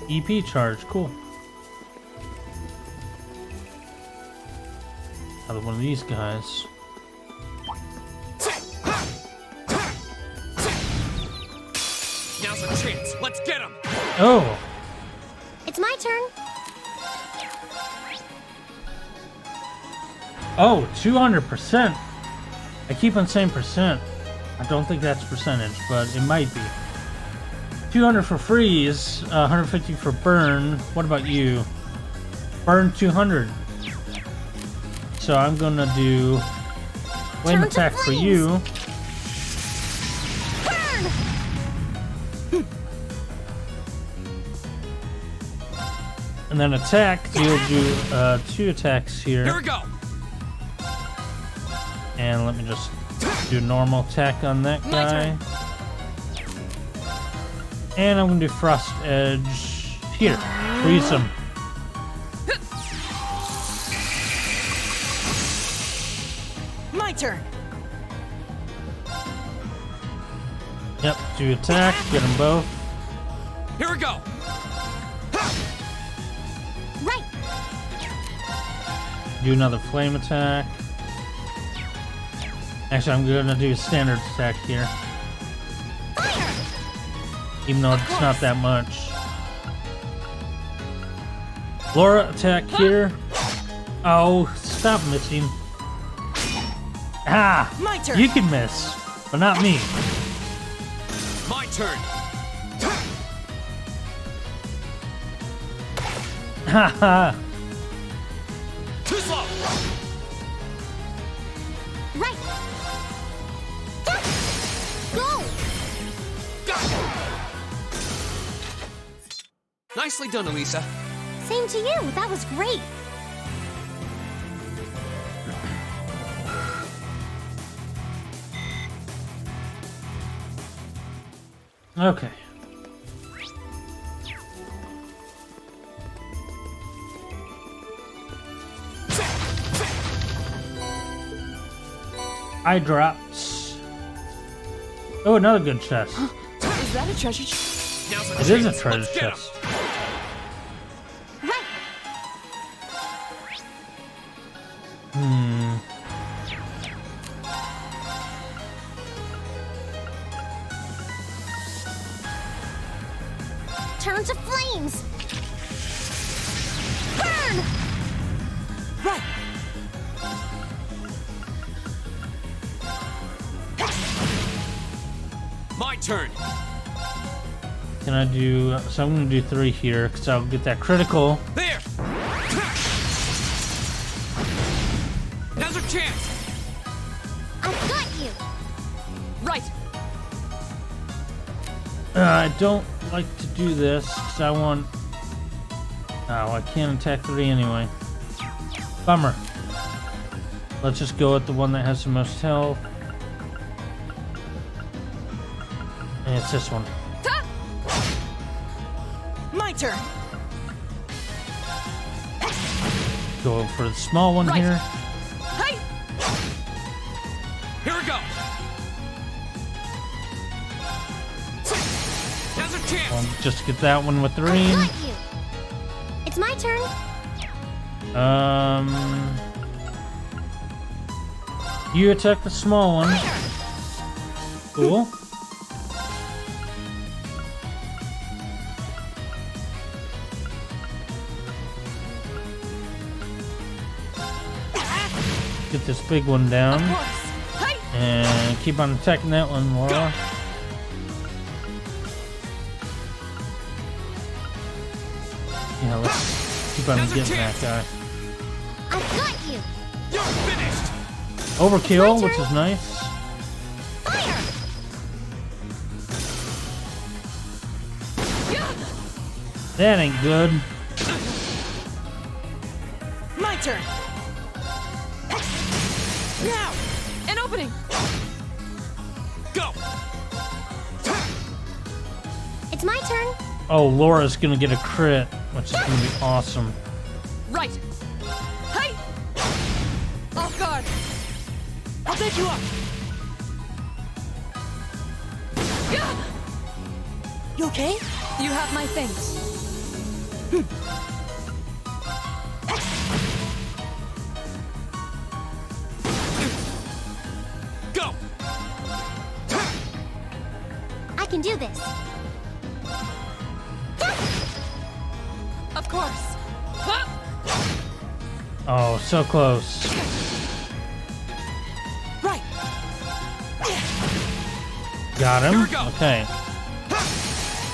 EP charge. Cool. Another one of these guys. Now's a chance. Let's get him. Oh. It's my turn. Oh, 200%. I keep on saying percent. I don't think that's percentage, but it might be. 200 for freeze, 150 for burn. What about you? Burn 200. So I'm gonna do flame Turn to attack for flames. you. Burn! And then attack, so you'll do 2 attacks Here we here. go. And let me just do a normal attack on that My guy. turn. And I'm gonna do Frost Edge here. Freeze him. My turn! Yep, do attack, get them both. Here we go. Right! Do another flame attack. Actually, I'm gonna do a standard attack here. Even though it's not that much. Laura, attack here. Oh, stop missing. Ah! My turn. You can miss, but not me. My turn. Haha! Too slow. Right. Go. Nicely done, Elisa. Same to you. That was great. Okay. Eye drops. Oh, another good chest. Is that a treasure chest? Now's our It is a chance. treasure Let's get 'em. chest. Right. Hmm. Turn to flames. Burn. Right. My turn. Can I do? So I'm gonna do 3 here because I'll get that critical. There. Now's our chance. I've got you. Right. I don't like to do this because I want. Oh, I can't attack 3 anyway. Bummer. Let's just go with the one that has the most health. And it's this one. My turn. Go for the small one Right. here. Hey. Here we go. Now's our chance. Just get that one with the I've ring. got you. It's my turn. You attack the small one. Cool. Get this big one down. Of course. Hey. And keep on attacking that one, Laura. Yeah, let's keep on Now's our getting that chance. guy. I've got you. You're finished. Overkill, My which turn. is nice. Fire. That ain't good. My turn. Now. An opening. Go. It's my turn. Oh, Laura's gonna get a crit, which is gonna be awesome. Right. Hey. Off guard. I'll take you up. You okay? You have my thanks. Go. I can do this. Of course. Huh? Oh, so close. Right. Got him. Here we go. Okay.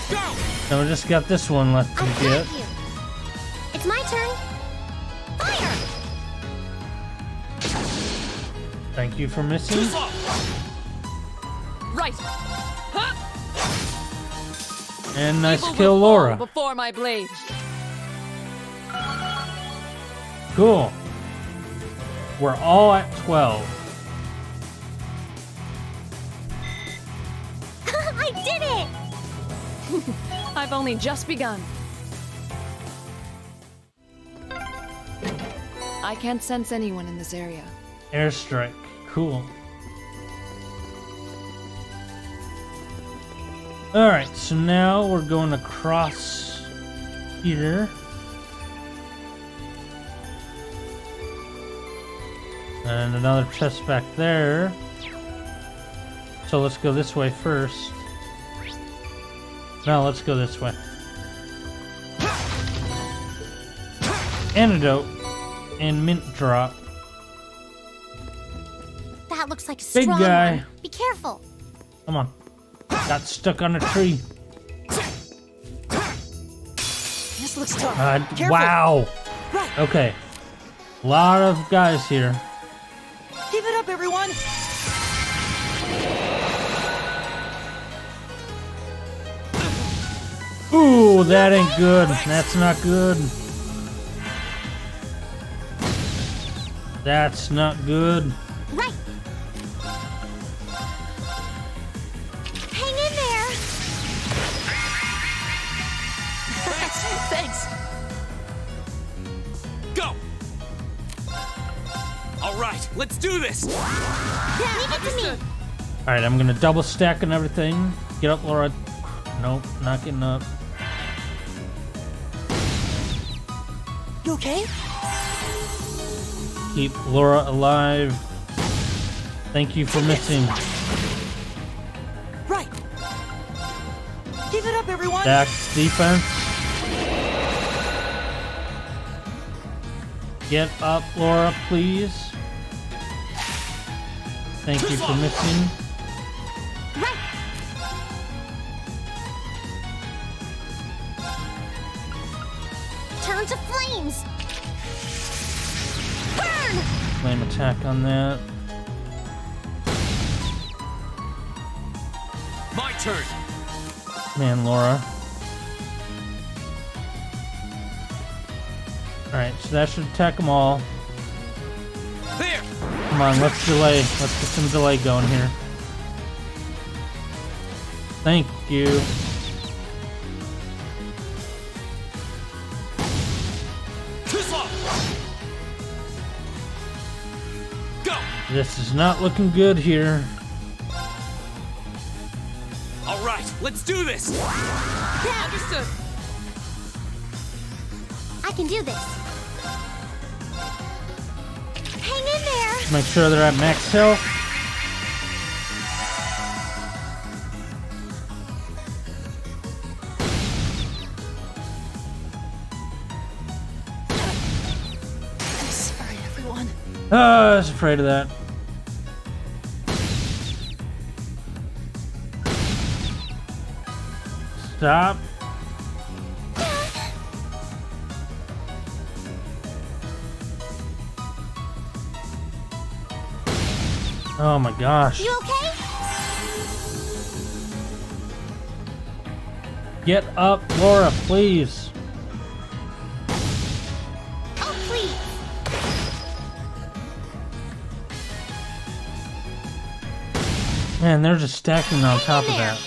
Go. Now we just got this one left to I've get. got you. It's my turn. Fire. Thank you for Too missing. slow. Right. Huh? And nice Evil kill, will fall Laura. before my blade. Cool. We're all at 12. I did it. I've only just begun. I can't sense anyone in this area. Airstrike. Cool. Alright, so now we're going across here. And another chest back there. So let's go this way first. No, let's go this way. Antidote and mint drop. That looks like a Big strong guy. one. Be careful. Come on. Got stuck on a tree. This looks tough. Careful. Wow. Right. Okay. A lot of guys here. Give it up, everyone. Ooh, that ain't good. That's not good. That's not good. Right. Hang in there. Thanks. Go! Alright, let's do this! Yeah, leave it to me. Alright, I'm gonna double stack and everything. Get up, Laura. Nope, not getting up. You okay? Keep Laura alive. Thank you for missing. Right. Give it up, everyone. Back defense. Get up, Laura, please. Thank you for missing. Right. Turn to flames. Burn. Flame attack on that. My turn! Man, Laura. Alright, so that should attack them all. There! Come on, let's delay. Let's get some delay going here. Thank you. Too slow! Go! This is not looking good here. Alright, let's do this! Yeah, understood. I can do this. Hang in there. Make sure they're at max health. I'm sorry, everyone. Oh, I was afraid of that. Stop. Oh my gosh. You okay? Get up, Laura, please. Oh, please. Man, they're just stacking on top of that.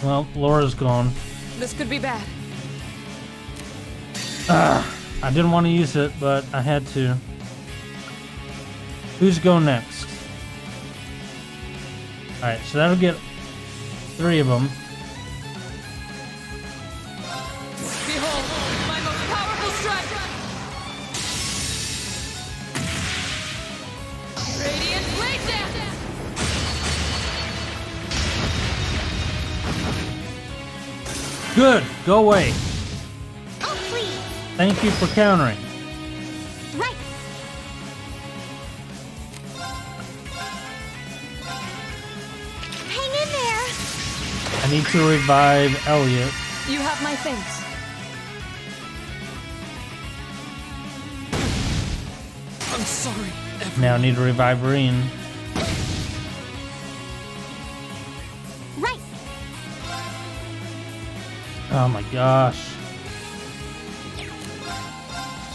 Well, Laura's gone. This could be bad. I didn't want to use it, but I had to. Who's going next? Alright, so that'll get 3 of them. Behold, my most powerful strike! Radiant blade dance! Good! Go away! Oh, please. Thank you for countering. Right. Hang in there. I need to revive Elliot. You have my thanks. I'm sorry, Now I need to revive Reen. Right. Oh my gosh.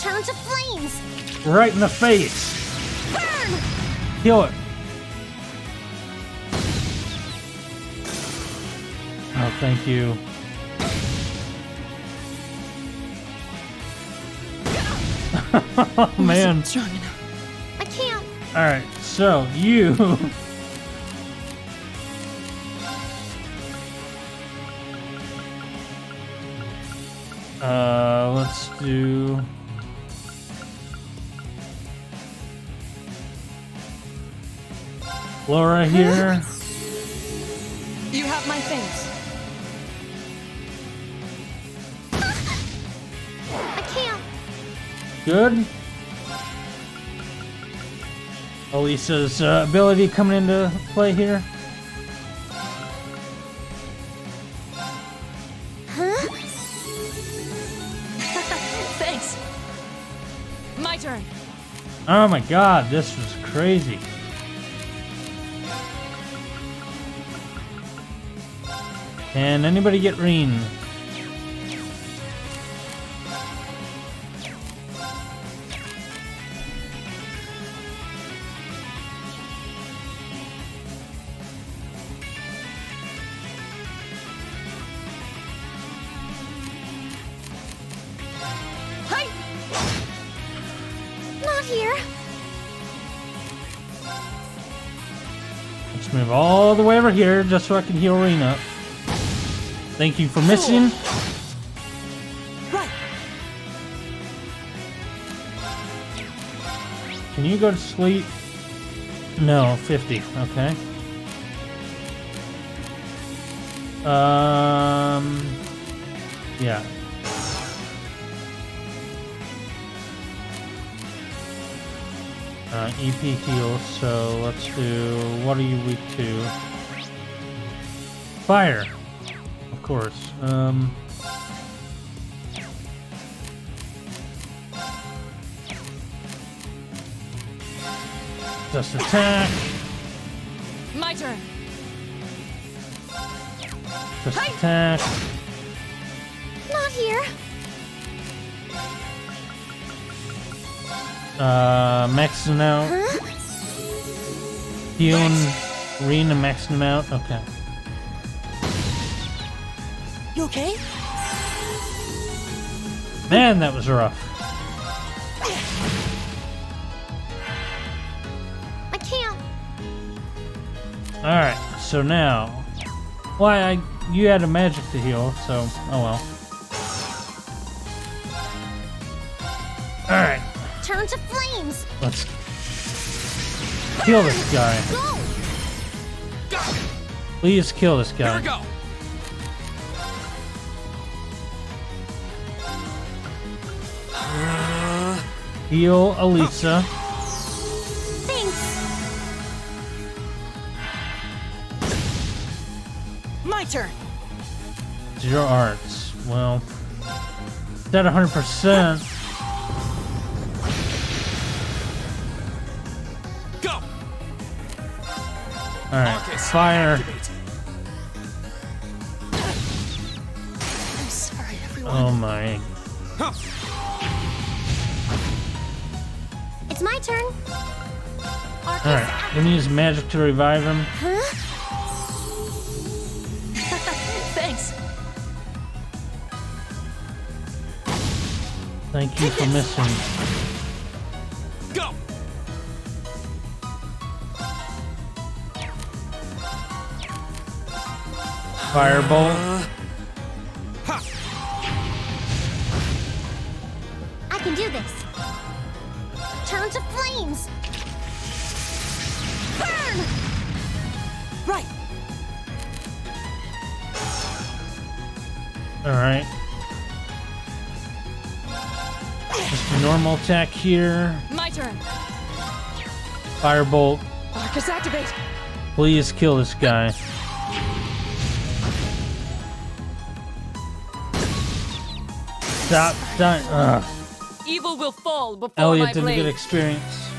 Turn to flames. Right in the face! Burn. Kill it! Oh, thank you. Oh, man. Strong enough. I can't. Alright, so you. Let's do. Laura here. You have my thanks. I can't. Good. Elisa's ability coming into play here. Huh? Thanks. My turn. Oh my god, this was crazy. Can anybody get Reen? Hi. Not here. Let's move all the way over here just so I can heal Reen up. Thank you for missing. Right. Can you go to sleep? No, 50. Okay. Yeah. EP heal, so let's do, what are you weak to? Fire, of course. Just attack. My turn. Just attack. Not here. Maxing out. Huh? Healing Reen and maxing him out. Okay. You okay? Man, that was rough. I can't. Alright, so now. Why, you had a magic to heal, so. Oh well. Alright, Turn to flames. let's kill this guy. Go. Please kill this guy. Here we go. Heal Elisa. Thanks. My turn. Zero arts. Well, it's at 100%. Go. Alright, Arcus, fire. activate. I'm sorry, everyone. Oh my. Huh. It's my turn. Arcus, Alright, we need his magic to revive him. Huh? Thanks. Thank you for missing. Go. Firebolt. Ha. I can do this. Turn to flames. Burn! Right. Alright. Just a normal attack here. My turn. Firebolt. Arcus, activate. Please kill this guy. Stop dying. Ugh. Evil will fall before Elliot my didn't blade. get experience.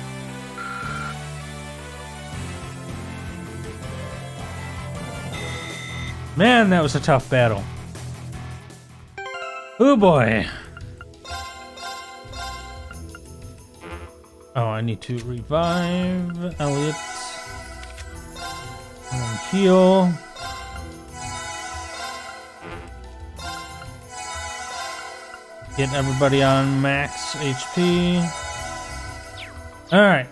Man, that was a tough battle. Oh boy. Oh, I need to revive Elliot. And heal. Get everybody on max HP. Alright.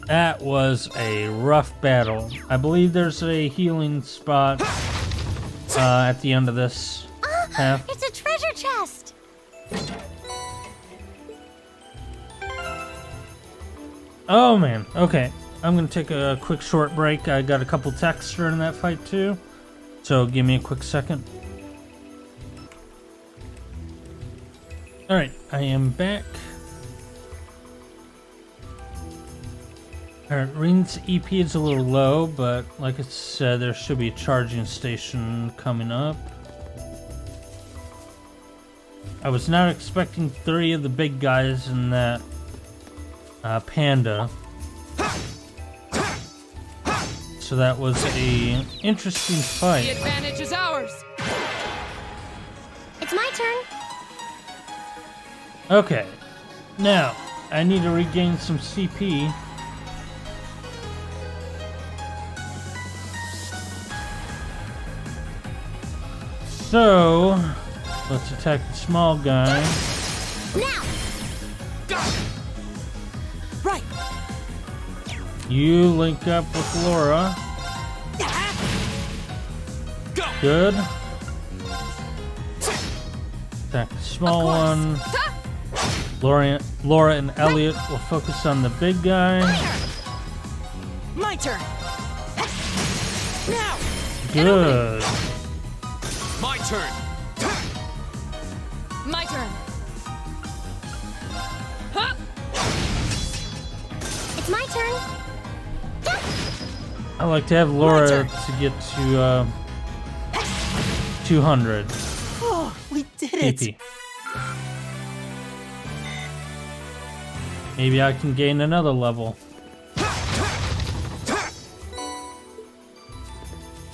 That was a rough battle. I believe there's a healing spot at the end of this path. It's a treasure chest. Oh man, okay. I'm gonna take a quick short break. I got a couple texts during that fight too, so give me a quick second. Alright, I am back. Alright, Reen's EP is a little low, but like I said, there should be a charging station coming up. I was not expecting 3 of the big guys in that panda. So that was a interesting fight. The advantage is ours. It's my turn. Okay, now I need to regain some CP. So let's attack the small guy. Now. Right. You link up with Laura. Good. Attack the small one. Laura and Elliot will focus on the big guy. My turn. Now. Good. My turn. My turn. Huh? It's my turn. I like to have Laura to get to 200 Oh, we did it. PP. Maybe I can gain another level.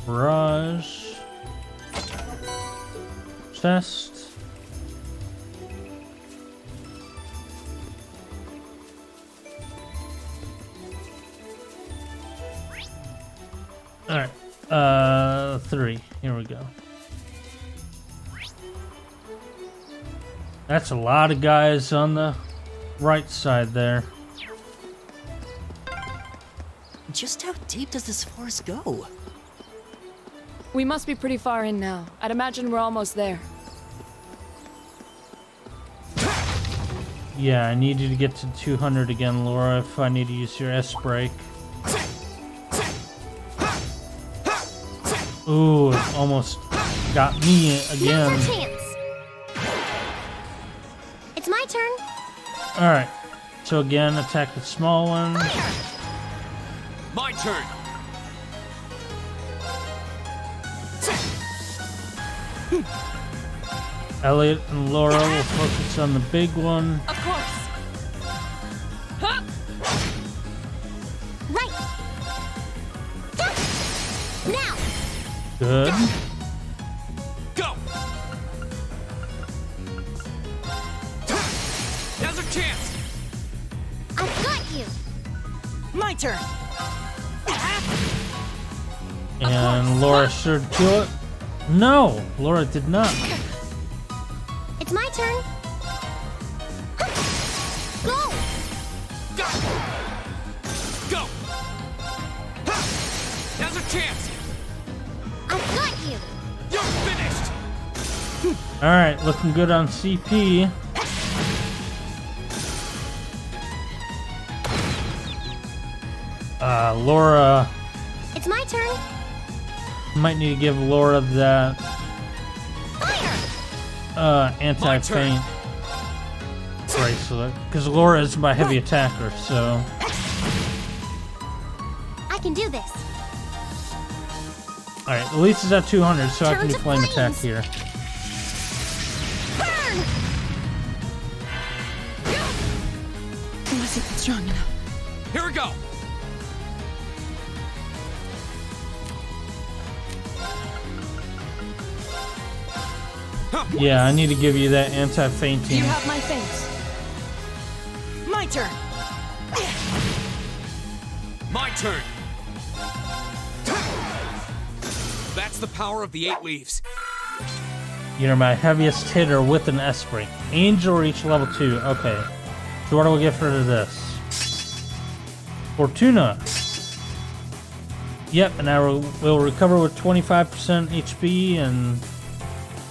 Barrage. Chest. Alright. 3. Here we go. That's a lot of guys on the right side there. Just how deep does this forest go? We must be pretty far in now. I'd imagine we're almost there. Yeah, I need you to get to 200 again, Laura, if I need to use your S-brake. Ooh, it almost got me Now's again. our chance. It's my turn. Alright, so again, attack the small one. My turn. Elliot and Laura will focus on the big one. Of course. Huh? Right. Now. Good. Go. Now's our chance. I've got you. My turn. And Laura should kill it. No, Laura did not. It's my turn. Go. Go. Go. Now's our chance. I've got you. You're finished. Alright, looking good on CP. Laura, It's my turn. might need to give Laura that Fire. anti-faint bracelet, because Laura is my heavy attacker, so I can do this. alright, at least it's at 200, so I Turn can do to flame attack flames. here. Burn. I wasn't strong enough. Here we go. Yeah, I need to give you that Do anti-fainting. you have my face? My turn. My turn. That's the power of the 8 leaves. You're my heaviest hitter with an S-brake. Angel reach level 2. Okay. So what do we get for this? Fortuna. Yep, and I will recover with 25% HP and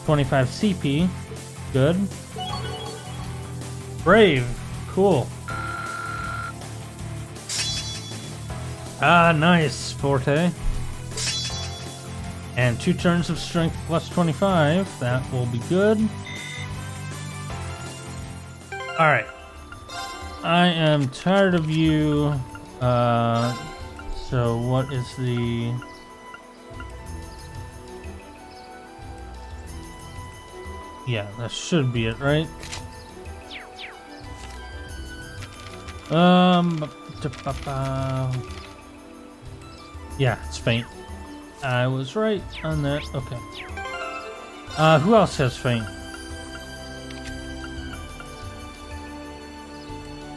25 CP. Good. Brave. Cool. Ah, nice, Forte. And 2 turns of strength plus 25. That will be good. Alright. I am tired of you. So what is the... Yeah, that should be it, right? Yeah, it's faint. I was right on that. Okay. Who else has faint?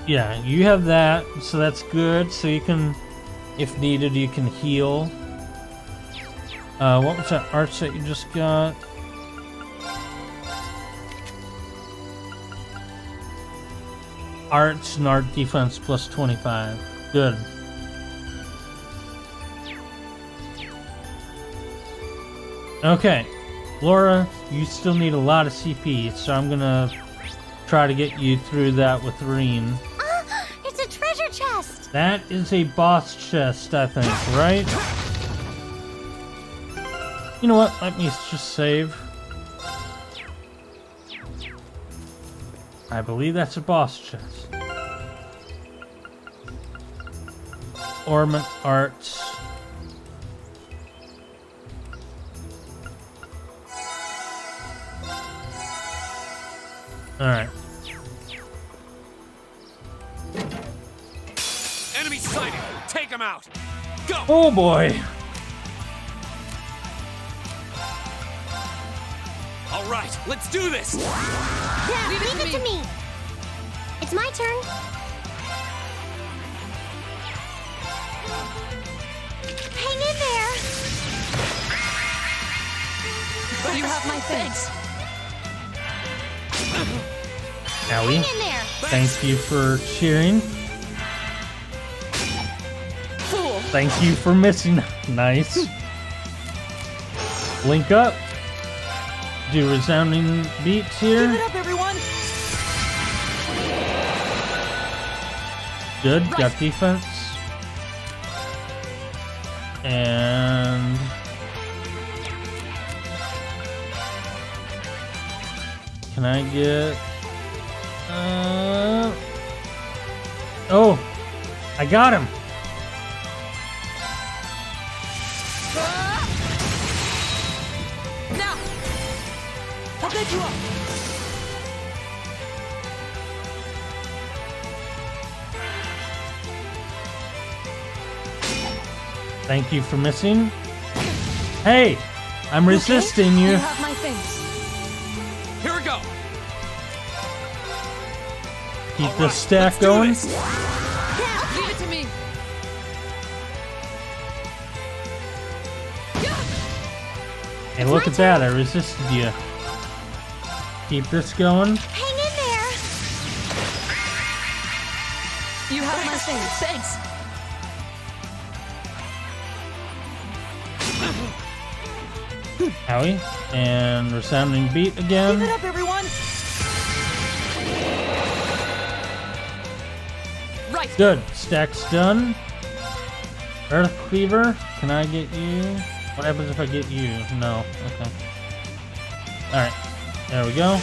Yeah, you have that, so that's good. So you can, if needed, you can heal. What was that arch that you just got? Arts and art defense plus 25. Good. Okay. Laura, you still need a lot of CP, so I'm gonna try to get you through that with Reen. It's a treasure chest! That is a boss chest, I think, right? You know what? Let me just save. I believe that's a boss chest. Ornament arts. Alright. Enemy sighted! Take him out! Go! Oh boy! All right, let's do this! Yeah, leave it to me! It's my turn. Hang in there! You have my thanks. Owie. Hang in there! Thank you for cheering. Fool. Thank you for missing. Nice. Link up. Do resounding beats here. Give it up, everyone! Good. Got defense. And can I get? Oh, I got him. Now! I'll get you up! Thank you for missing. Hey, I'm resisting you. You have my things. Here we go! Keep All the right, stack let's do going. this. Leave it to me. Hey, look at that. I resisted you. Keep this going. Hang in there! You have my things. Thanks! Howie. And resounding beat again. Give it up, everyone! Right. Good. Stack's done. Earth Cleaver. Can I get you? What happens if I get you? No. Okay. Alright. There we go.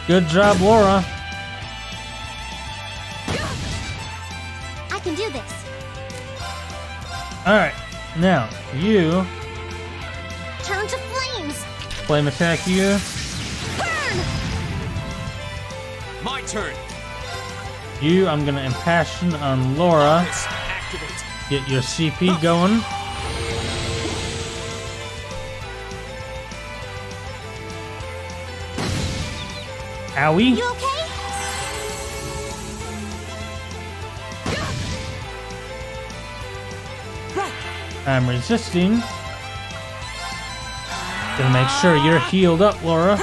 Good job, Laura. I can do this. Alright. Now, you. Turn to flames! Flame attack you. Burn! My turn! You, I'm gonna impassion on Laura. This, activate! Get your CP going. Owie. You okay? I'm resisting. Gonna make sure you're healed up, Laura.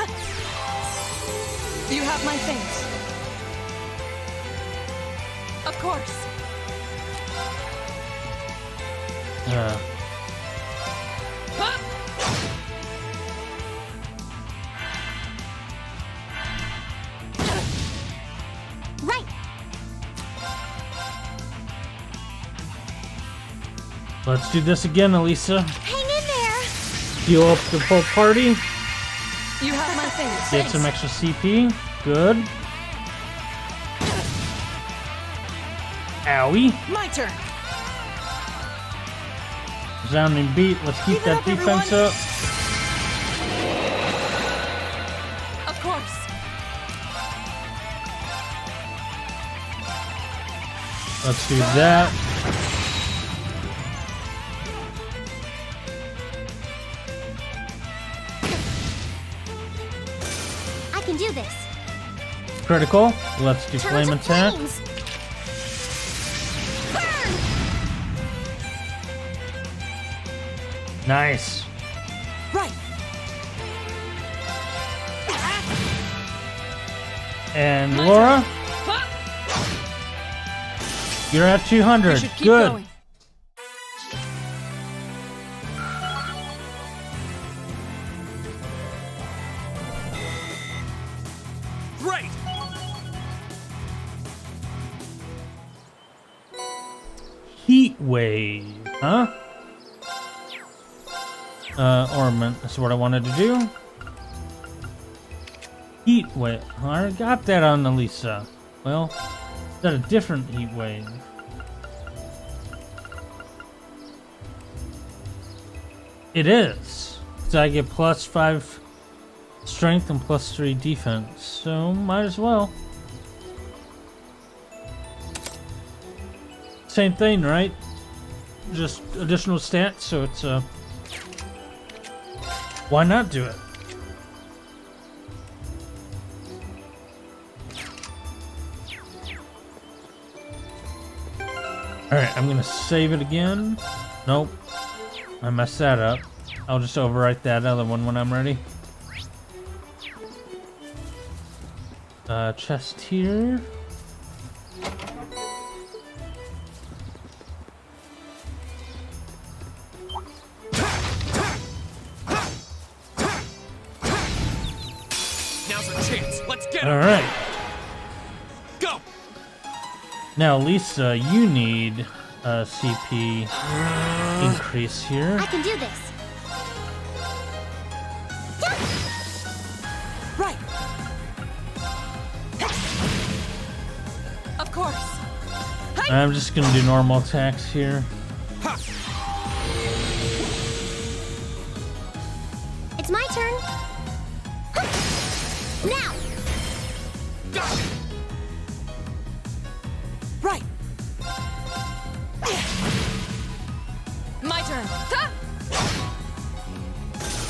You have my things. Of course. Let's do this again, Elisa. Hang in there. Heal up the whole party. You have my thanks. Get some extra CP. Good. Owie. My turn. Resounding beat. Let's keep that defense up. Of course. Let's do that. I can do this. Critical. Let's do Turn flame to attack. flames. Nice. Right. And Laura, you're at 200. We should keep Good. going. Great! Heat wave, huh? Ornament. That's what I wanted to do. Heat wave. I already got that on Elisa. Well, is that a different heat wave? It is. So I get +5 strength and +3 defense. So might as well. Same thing, right? Just additional stats, so it's why not do it? Alright, I'm gonna save it again. Nope. I messed that up. I'll just overwrite that other one when I'm ready. Chest here. Now's our chance. Let's get him. Alright. Go! Now, Lisa, you need a CP increase here. I can do this. Right. Of course. I'm just gonna do normal attacks here. It's my turn. Now. Right. My turn.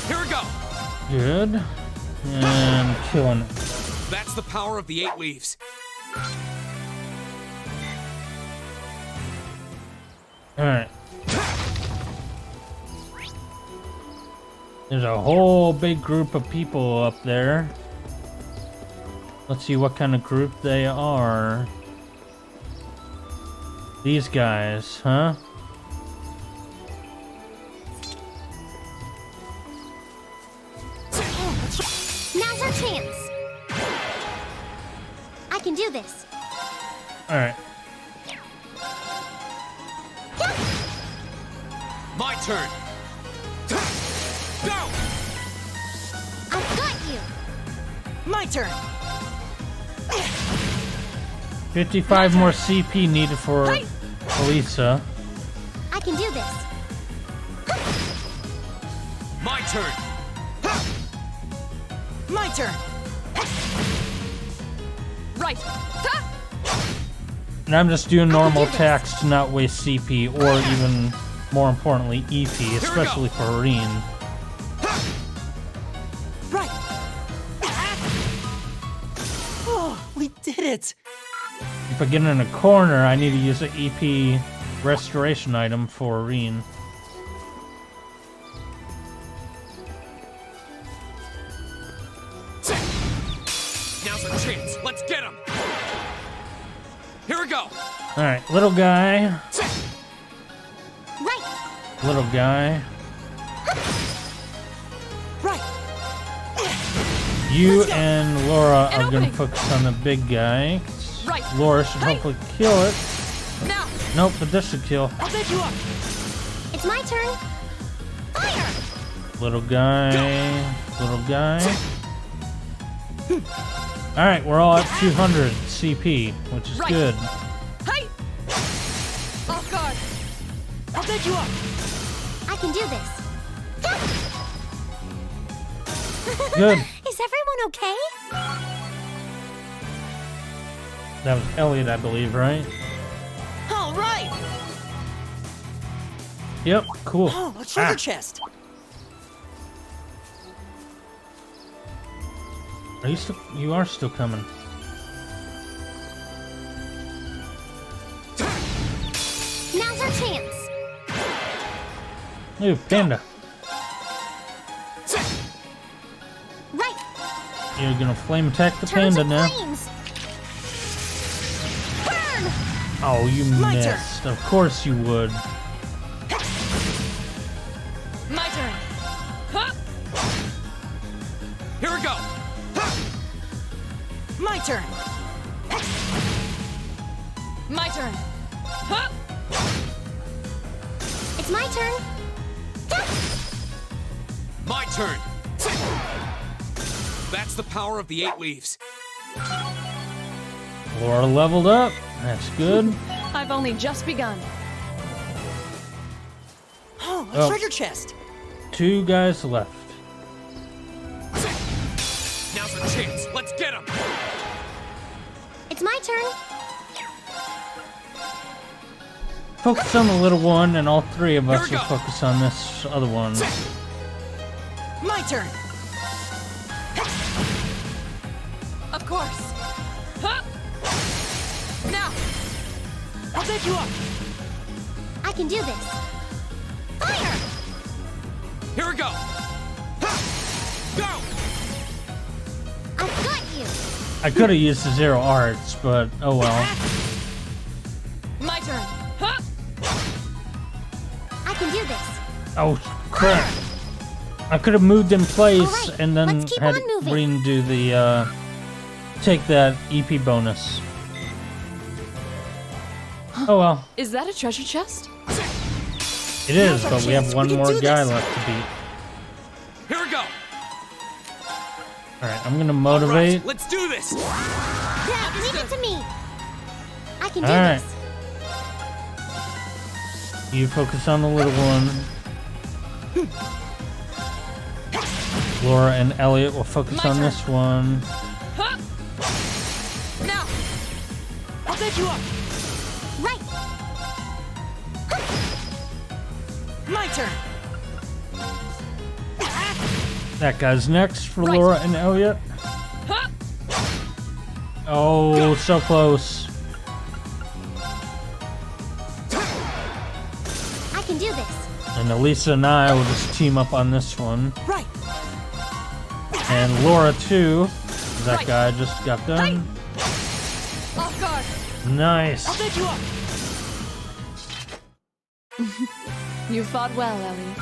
Here we go. Good. And killing it. That's the power of the 8 leaves. Alright. There's a whole big group of people up there. Let's see what kind of group they are. These guys, huh? Now's our chance. I can do this. Alright. My turn. Go! I've got you. My turn. 55 more CP needed for Elisa. I can do this. My turn. My turn. Right. And I'm just doing normal do this. attacks to not waste CP, or even more importantly, EP, especially for Reen. Right. Oh, we did it. If I get in a corner, I need to use an EP restoration item for Reen. Now's our chance. Let's get him. Here we go. Alright, little guy. Right. Little guy. Right. You Let's go. and Laura An are going opening. to focus on the big guy. Right. Laura should Hey. hopefully kill it. Now. Nope, but this should kill. I'll bet you up. It's It's my turn. Fire! Little guy. Little guy. Alright, we're all at 200 CP, which is good. Hey! Off guard! I'll take you up. I can do this. Good. Is everyone okay? That was Elliot, I believe, right? All right. Yep, cool. Oh, a treasure chest. Are you still? You are still coming. Now's our chance. Ooh, panda. Right. You're gonna flame attack the Turn panda to now. flames. Burn! Oh, you My turn. missed. Of course you would. My turn. Huh? Here we go. My turn. My turn. Huh? It's my turn. My turn. That's the power of the 8 leaves. Laura leveled up. That's good. I've only just begun. Oh, a Oh. treasure chest. 2 guys left. Now's our chance. Let's get him. It's my turn. Focus on the little one, and all 3 of us Here will we go. focus on this other one. My turn. Of course. Huh? Now! I'll take you up. I can do this. Fire! Here we go. Go. I've got you. I could have used the 0 arts, but oh well. My turn. Huh? I can do this. Oh crap! I could have moved in place Alright, and then let's keep had on moving. redo the take that EP bonus. Oh well, Is that a treasure chest? it is, Now's our but we have chance. one We can more do guy this. left to beat. Here we go. All right, I'm gonna Right, motivate. let's do this. Yeah, leave it to me. I can do All right. this. You focus on the little one. Laura and Elliot will focus My on turn. this one. Huh? Now! I'll take you up. Right. My turn. That guy's next for Right. Laura and Elliot. Huh? Oh, so close. I can do this. And Elisa and I will just team up on this one. Right. And Laura too. That Right. guy just got done. Off guard! Nice. I'll take you up. You fought well, Ellie.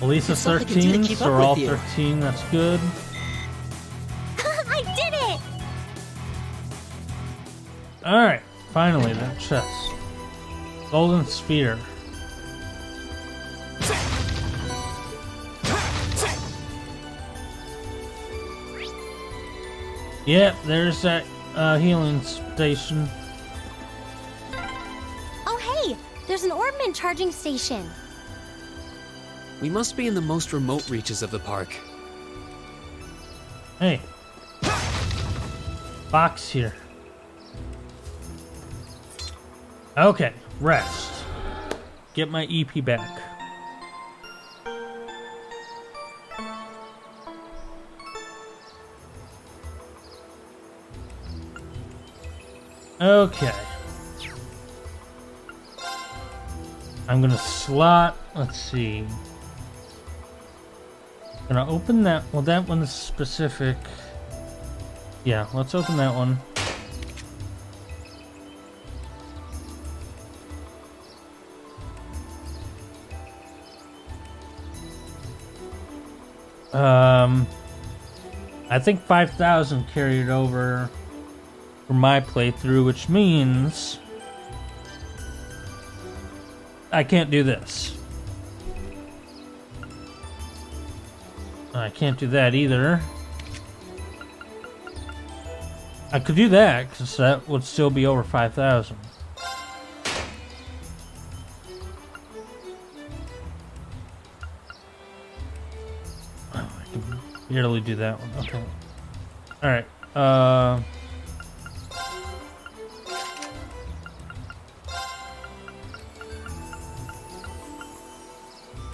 Elisa's It's something I can do to 13, keep so up we're all with you. 13. That's good. I did it. All right, finally that chest. Golden sphere. Yep, there's that healing station. Oh, hey, there's an Orbman charging station. We must be in the most remote reaches of the park. Hey. Box here. Okay, rest. Get my EP back. Okay. I'm gonna slot, let's see. Gonna open that, well that one is specific. Yeah, let's open that one. I think 5,000 carried over for my playthrough, which means I can't do this. I can't do that either. I could do that, because that would still be over 5,000. Oh, I can barely do that one. Okay. Alright.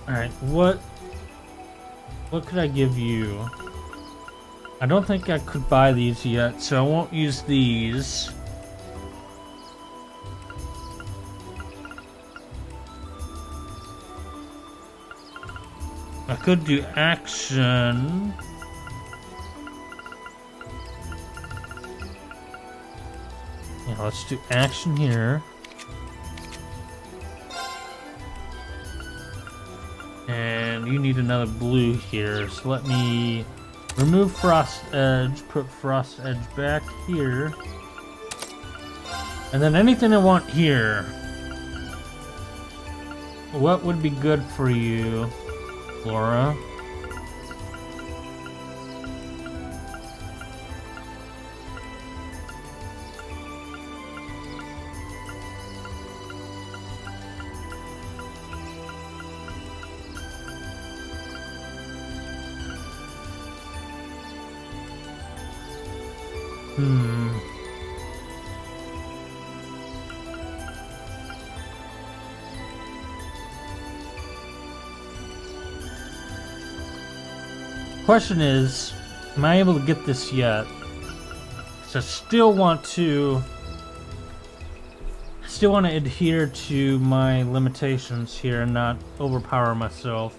Alright, what could I give you? I don't think I could buy these yet, so I won't use these. I could do action. Yeah, let's do action here. And you need another blue here, so let me remove Frost Edge, put Frost Edge back here. And then anything I want here. What would be good for you, Laura? Question is, am I able to get this yet? So I still want to adhere to my limitations here and not overpower myself.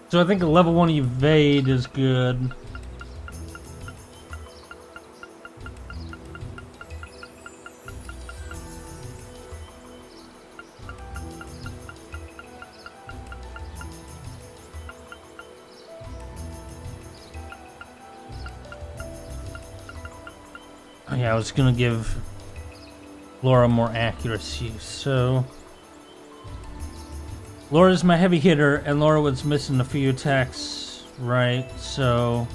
So I think a level 1 evade is good. Yeah, I was gonna give Laura more accuracy, so Laura's my heavy hitter, and Laura was missing a few attacks, right? So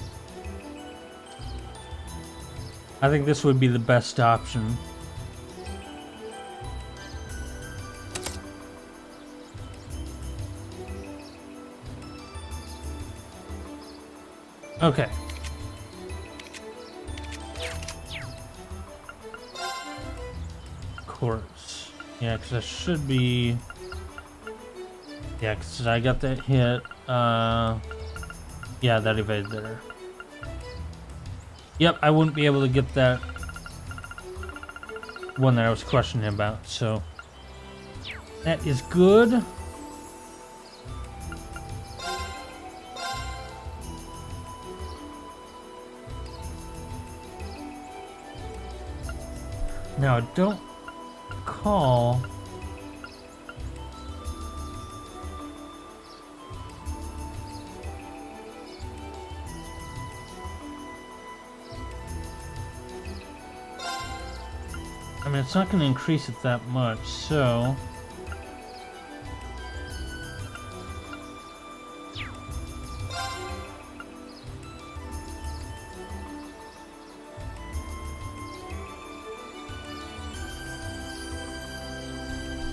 I think this would be the best option. Okay. Course. Yeah, because I should be... Yeah, because I got that hit. Yeah, that evaded there. Yep, I wouldn't be able to get that one that I was questioning about, so... That is good. Now, I don't recall... I mean, it's not going to increase it that much, so...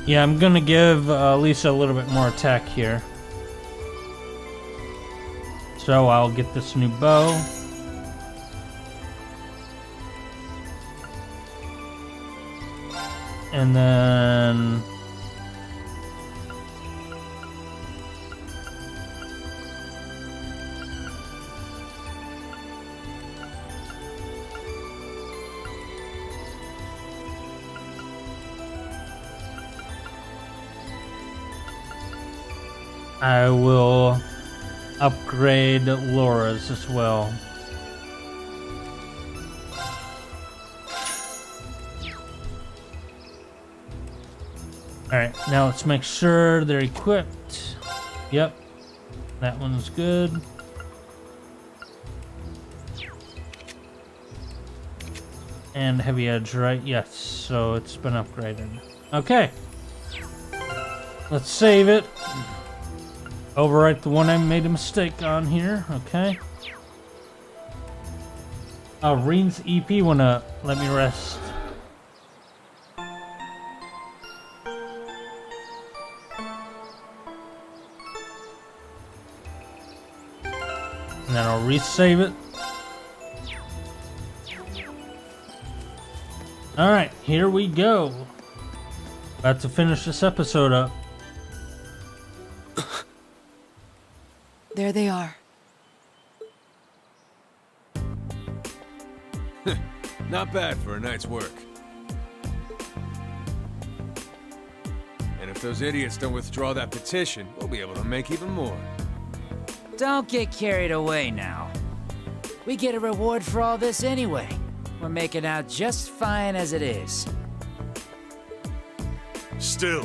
Yeah, I'm gonna give Lisa a little bit more attack here. So I'll get this new bow. And then... I will upgrade Laura's as well. Alright, now let's make sure they're equipped. Yep, that one's good. And heavy edge, right? Yes, so it's been upgraded. Okay. Let's save it. Overwrite the one I made a mistake on here. Okay. Reen's EP wanna let me rest. And then I'll resave it. Alright, here we go. About to finish this episode up. There they are. Not bad for a night's work. And if those idiots don't withdraw that petition, we'll be able to make even more. Don't get carried away now. We get a reward for all this anyway. We're making out just fine as it is. Still,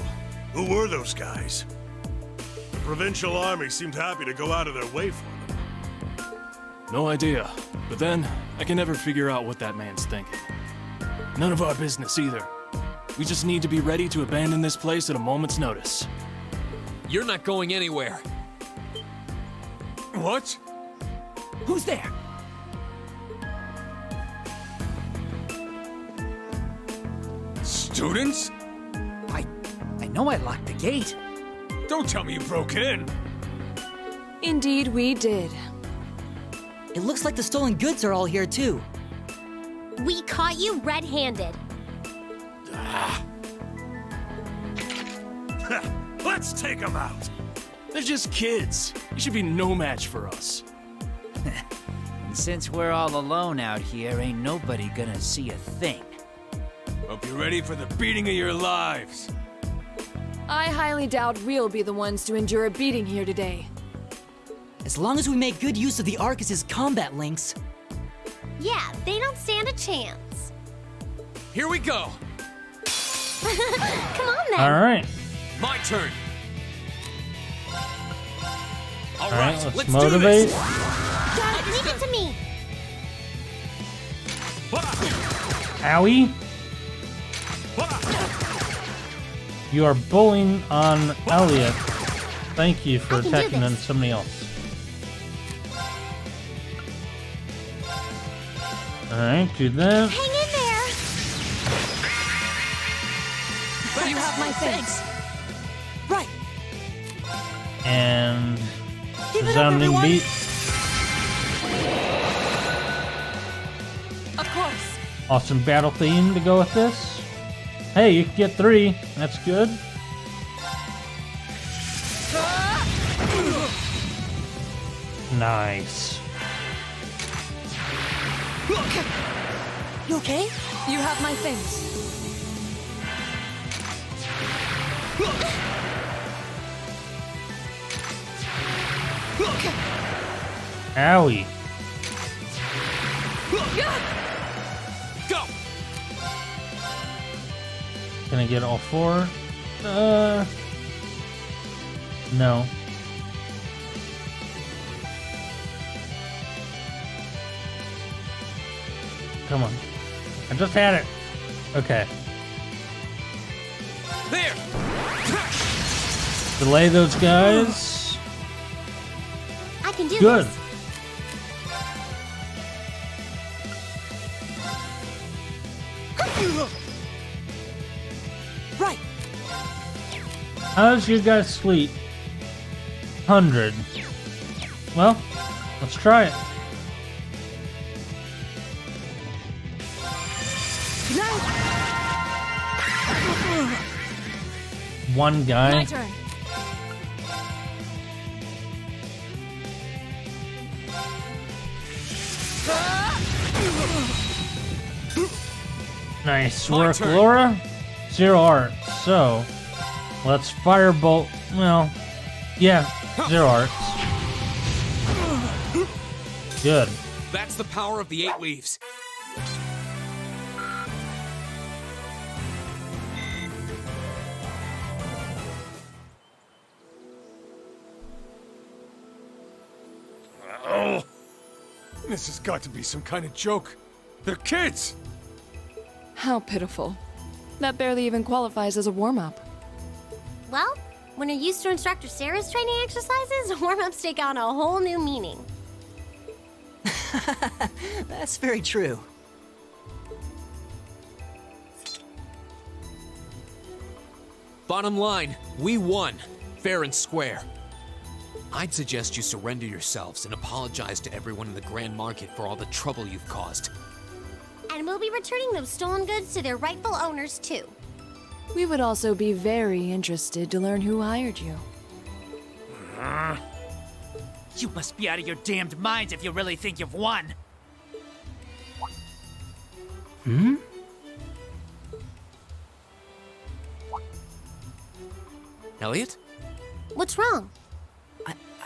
who were those guys? The Provincial Army seemed happy to go out of their way for them. No idea. But then, I can never figure out what that man's thinking. None of our business either. We just need to be ready to abandon this place at a moment's notice. You're not going anywhere. What? Who's there? Students? I know I locked the gate. Don't tell me you broke in. Indeed, we did. It looks like the stolen goods are all here too. We caught you red-handed. Let's take them out! They're just kids. You should be no match for us. And since we're all alone out here, ain't nobody gonna see a thing. Hope you're ready for the beating of your lives. I highly doubt we'll be the ones to endure a beating here today. As long as we make good use of the Arcus's combat links. Yeah, they don't stand a chance. Here we go. Come on then. Alright. My turn. All Alright, right, let's do motivate. this. Got it, leave it to me. Owie. You are bullying on Elliot. Thank you for I can do attacking on this. somebody else. Alright, do that. Hang in there. You have my thanks. Right. And Give it up, resounding everyone. beat. Of course. Awesome battle theme to go with this. Hey, you can get 3. That's good. Nice. You okay? You have my thanks. Owie. Go. Can I get all 4? No. Come on. I just had it. Okay. There. Delay those guys. I can do Good. this. Right. How's your guys' sleep? 100. Well, let's try it. One guy. My turn. Nice My work, turn. Laura. 0 art. So, let's firebolt. Well, yeah, 0 arts. Good. That's the power of the 8 leaves. Oh, this has got to be some kind of joke. They're kids! How pitiful. That barely even qualifies as a warm-up. Well, when you're used to Instructor Sarah's training exercises, warm-ups take on a whole new meaning. That's very true. Bottom line, we won. Fair and square. I'd suggest you surrender yourselves and apologize to everyone in the Grand Market for all the trouble you've caused. And we'll be returning those stolen goods to their rightful owners, too. We would also be very interested to learn who hired you. You must be out of your damned minds if you really think you've won. Elliot? What's wrong?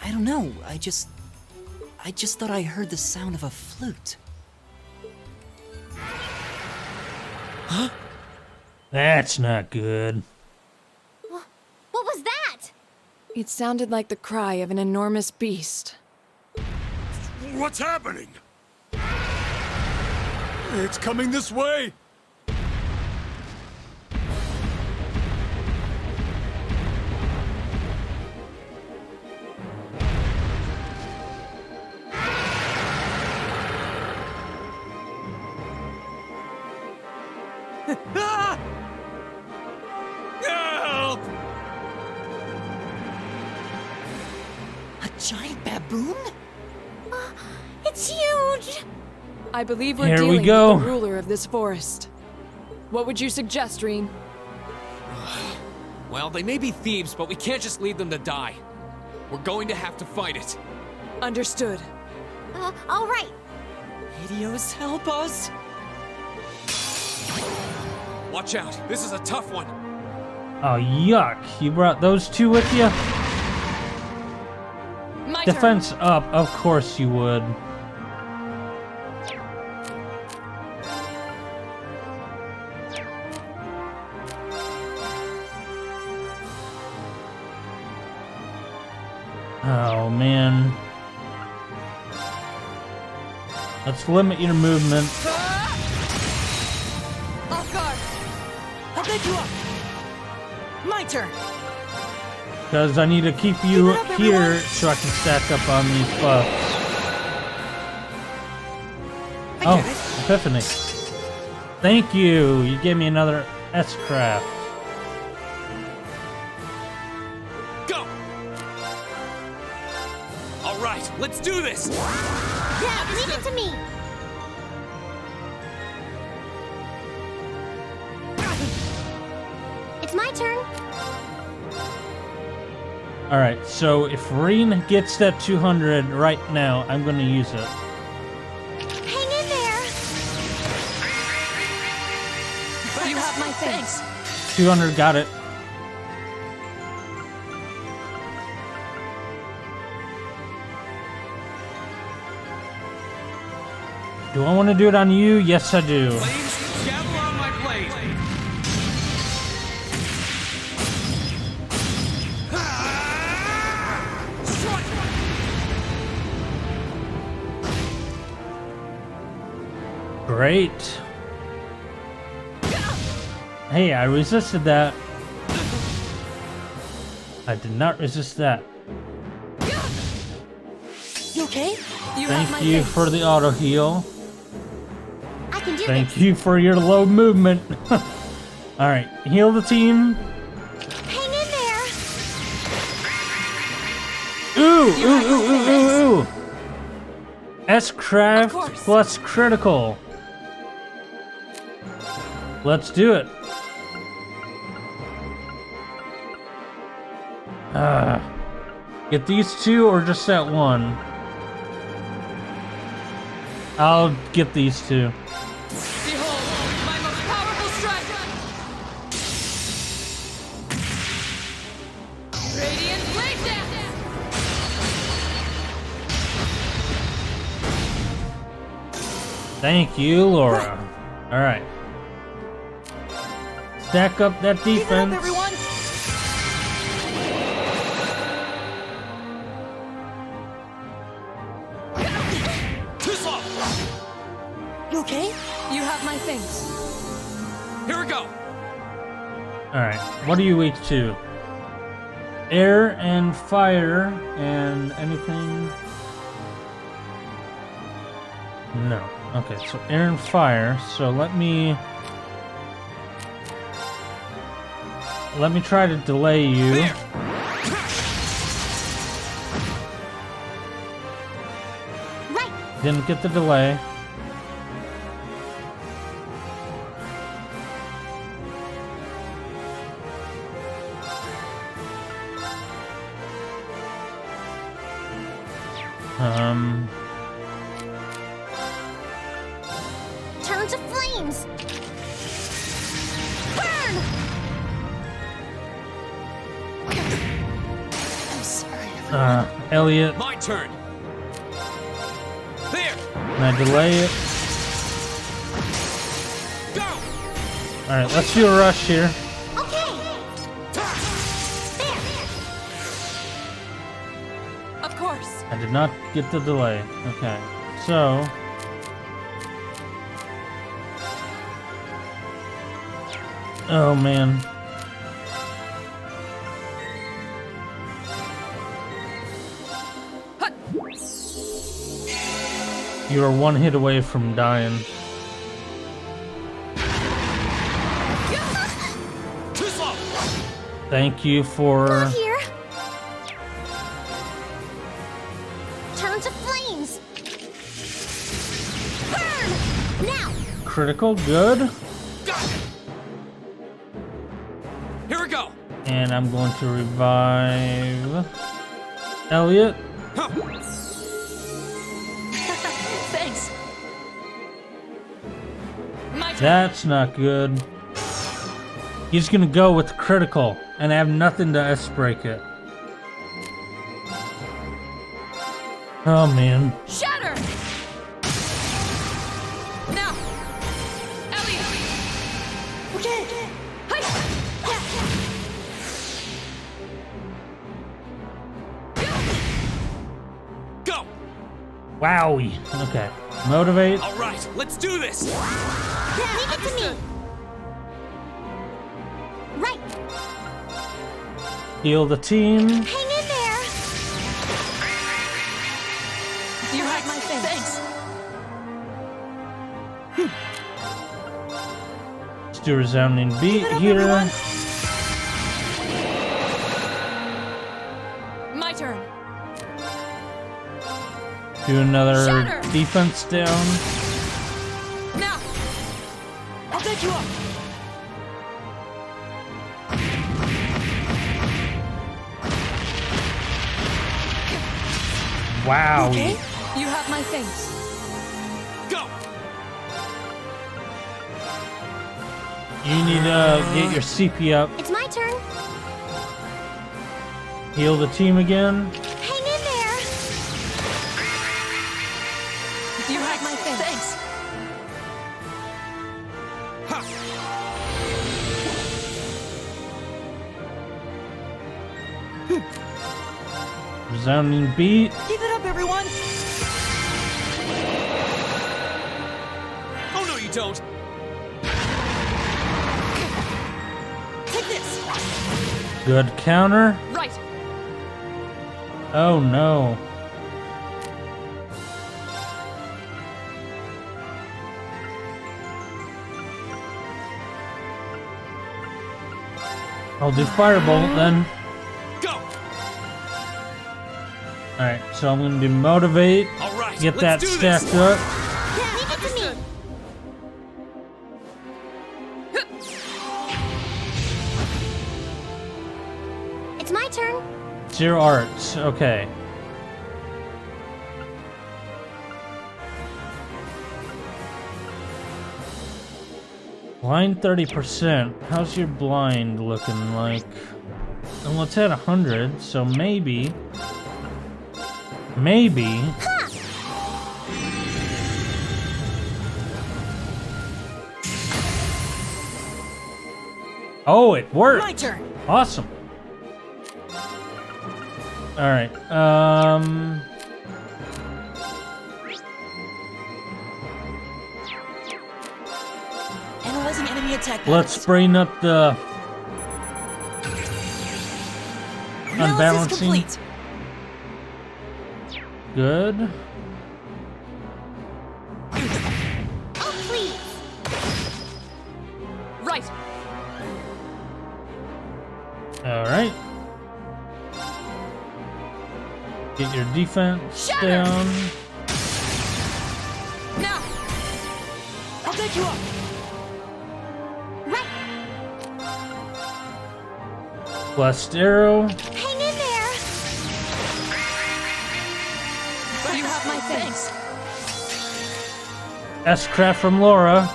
I don't know. I just thought I heard the sound of a flute. Huh? That's not good. What was that? It sounded like the cry of an enormous beast. What's happening? It's coming this way! Help! A giant baboon? It's huge! I believe we're Here we dealing go. with the ruler of this forest. What would you suggest, Reen? Well, they may be thieves, but we can't just leave them to die. We're going to have to fight it. Understood. All right. Helios, help us! Watch out, this is a tough one. Oh, yuck. You brought those two with you? My Defense up. Of course you would. Oh, man. Let's limit your movement. Off guard. I'll get you up! My turn! Because I need to keep you Keep it up, here everyone. so I can stack up on these buffs. I Oh, get it. Epiphany. Thank you. You gave me another S-craft. Go! All right, let's do this! Yeah, leave it to me. It's my turn. Alright, so if Reen gets that 200 right now, I'm going to use it. Hang in there. You have my thanks. 200, got it. Do I want to do it on you? Yes, I do. Flames, gavel on my blade! Great. Hey, I resisted that. I did not resist that. You okay? You have my Thank you thanks. for the auto heal. I can do Thank this. you for your low movement. Alright, heal the team. Hang in there. Ooh. S-craft Of course. plus critical. Let's do it. Get these two or just that one? I'll get these two. Behold, my most powerful strike! Radiant blade dance! Thank you, Laura. Alright. Stack up that Keep it up, defense. everyone! Too slow! You okay? You have my thanks. Here we go! Alright, what are you weak to? Air and fire and anything? No. Okay, so air and fire. So let me try to delay you. Right. Didn't get the delay. Turn to flames. Burn. I'm sorry. Elliot, My turn. There. can I delay it? Go. Alright, let's do a rush here. Okay. There. Of course. I did not get the delay. Okay, so oh man. You are one hit away from dying. Too slow. Thank you for Not here. Turn to flames. Burn. Now. critical. Good. Got it. Here we go. And I'm going to revive Elliot. Huh. Thanks. My turn. That's not good. He's gonna go with the critical, and I have nothing to S-break it. Oh man. Shatter. Now. Elliot. Okay. Go. Wowie. Okay. Motivate. All right, let's do this. Leave it to me. Right. Heal the team. Hang in there. You had my thanks. Let's do a resounding beat here. My turn. Do another Shatter. defense down. Now. I'll back you up. Wow. Okay. You have my thanks. Go. You need to get your CP up. It's my turn. Heal the team again. Hang in there. You had my thanks. Ha. Resounding beat. Keep it up, everyone! Oh no, you don't. Take this. Good counter. Right. Oh no. I'll do Firebolt then. Go. Alright, so I'm gonna do Motivate. All right, Get that let's do stacked this. up. Leave it to me. It's my turn. Zero arts. Okay. Blind 30%. How's your blind looking like? Well, it's at 100, so maybe. Maybe. Oh, it worked. My turn! Awesome. All right. Analyzing enemy attack Let's patterns. bring up the unbalancing. Complete. Good. Oh, please. Right. All right. Get your defense down. Now. I'll pick you up. Right. Blessed arrow. Hang in there. You have my thanks. S-craft from Laura.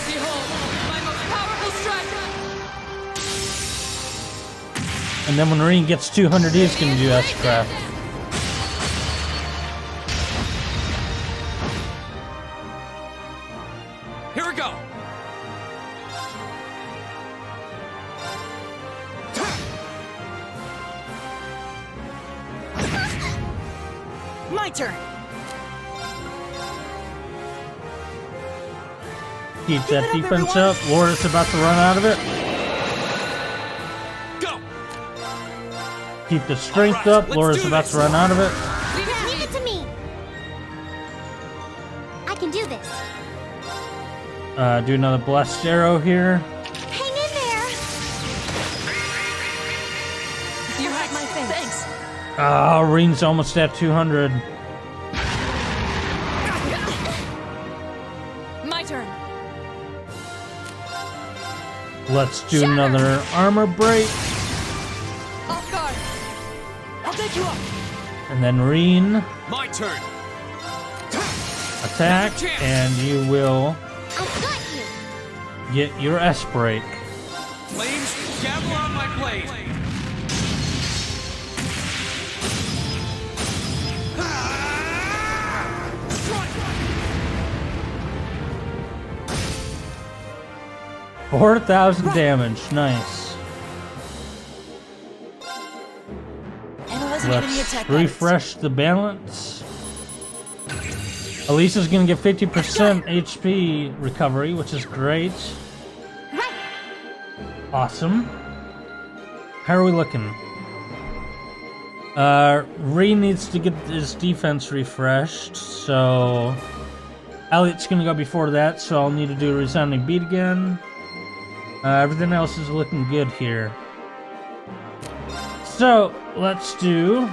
Behold, my most powerful strike. And then when Reen gets 200, he's going to do S-craft. Here we go. My turn. Keep that defense up. Laura's about to run out of it. Go. Keep the strength up. Laura's about to run out of it. Leave it to me. I can do this. Do another blessed arrow here. Hang in there. You have my thanks. Ah, Reen's almost at 200. My turn. Let's do another armor break. Off guard. I'll pick you up. And then Reen My turn. attack. And you will I've got you. get your S break. Flames, gather on my blade. 4,000 damage. Nice. Analyzing enemy Let's attack patterns. refresh the balance. Elisa's gonna get 50% HP recovery, which is great. Right. Awesome. How are we looking? Reen needs to get his defense refreshed, so Elliot's gonna go before that, so I'll need to do a resounding beat again. Everything else is looking good here. So let's do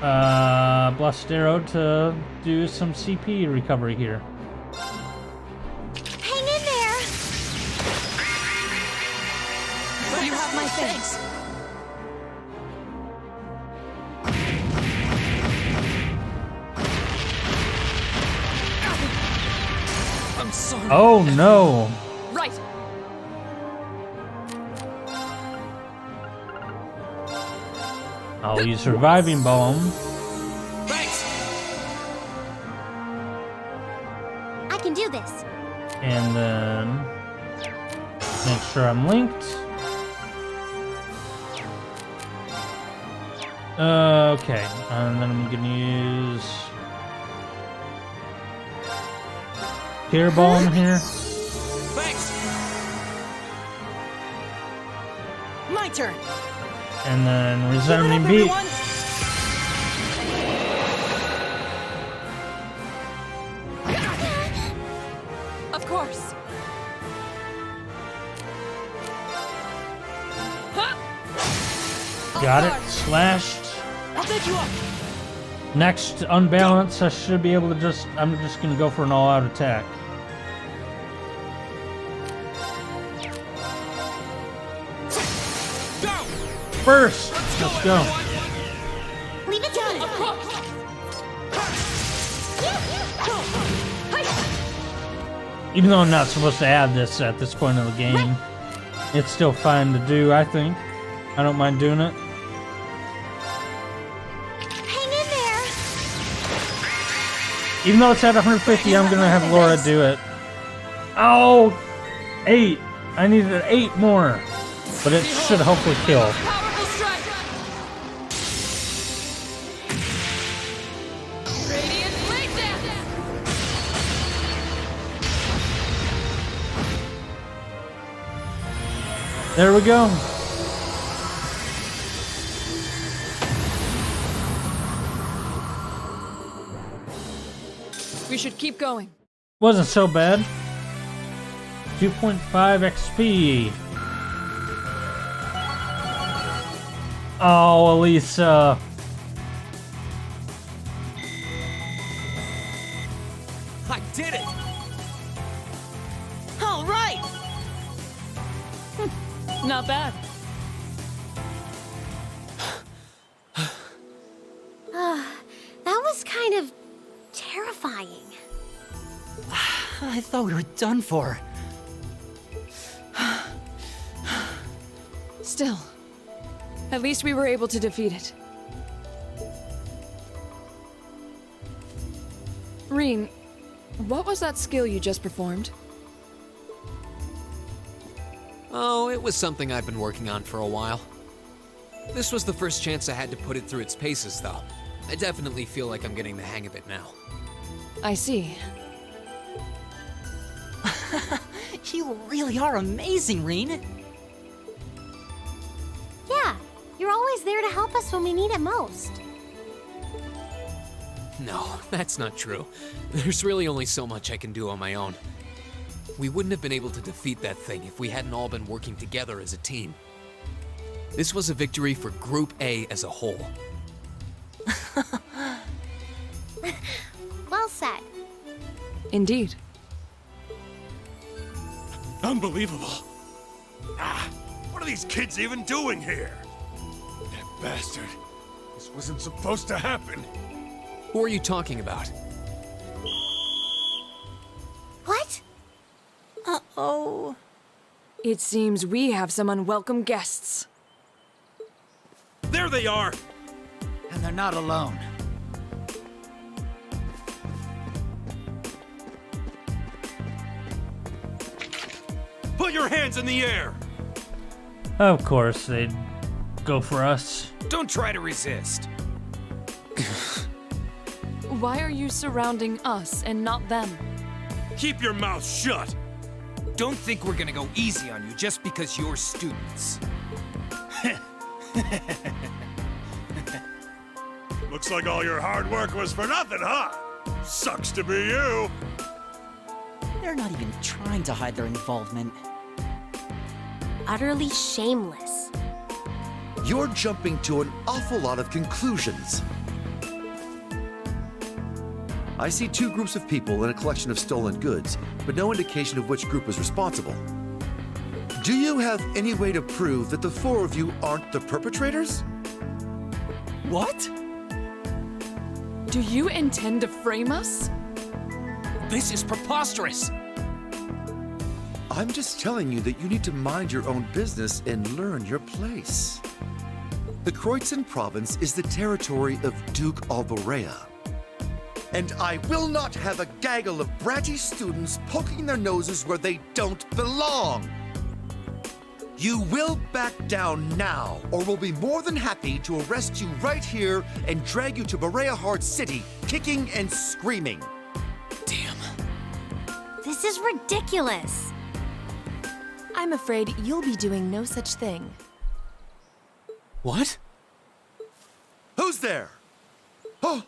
Blessed Arrow to do some CP recovery here. Hang in there. You have my thanks. I'm sorry. Oh no! Right. I'll use Reviving Balm. Thanks. I can do this. And then make sure I'm linked. Okay, and then I'm gonna use Tear Balm here. Thanks. My turn. And then Resounding Give it up, Beat. everyone. Of course. Got it. Slashed. I'll pick you up. Next unbalance, I should be able to I'm just gonna go for an all-out attack. Go. First, let's go. Leave it to me. Of course. Even though I'm not supposed to add this at this point of the game, it's still fine to do, I think. I don't mind doing it. Hang in there. Even though it's at 150, I'm gonna have Laura do it. Oh, 8. I needed 8 more. But it should hopefully kill. Powerful strike. Radiant blade dance. There we go. We should keep going. Wasn't so bad. 2.5 XP. Oh, Elisa. I did it! All right! Not bad. That was kind of terrifying. I thought we were done for. Still, at least we were able to defeat it. Reen, what was that skill you just performed? Oh, it was something I've been working on for a while. This was the first chance I had to put it through its paces, though. I definitely feel like I'm getting the hang of it now. I see. You really are amazing, Reen. Yeah, you're always there to help us when we need it most. No, that's not true. There's really only so much I can do on my own. We wouldn't have been able to defeat that thing if we hadn't all been working together as a team. This was a victory for Group A as a whole. Well said. Indeed. Unbelievable. What are these kids even doing here? That bastard. This wasn't supposed to happen. Who are you talking about? What? Uh-oh. It seems we have some unwelcome guests. There they are! And they're not alone. Put your hands in the air! Of course, they'd go for us. Don't try to resist. Why are you surrounding us and not them? Keep your mouth shut! Don't think we're gonna go easy on you just because you're students. Looks like all your hard work was for nothing, huh? Sucks to be you! They're not even trying to hide their involvement. Utterly shameless. You're jumping to an awful lot of conclusions. I see two groups of people and a collection of stolen goods, but no indication of which group was responsible. Do you have any way to prove that the four of you aren't the perpetrators? What? Do you intend to frame us? This is preposterous. I'm just telling you that you need to mind your own business and learn your place. The Kreuzin province is the territory of Duke Alborea. And I will not have a gaggle of bratty students poking their noses where they don't belong. You will back down now, or we'll be more than happy to arrest you right here and drag you to Berea Hard City, kicking and screaming. Damn. This is ridiculous. I'm afraid you'll be doing no such thing. What? Who's there? Oh!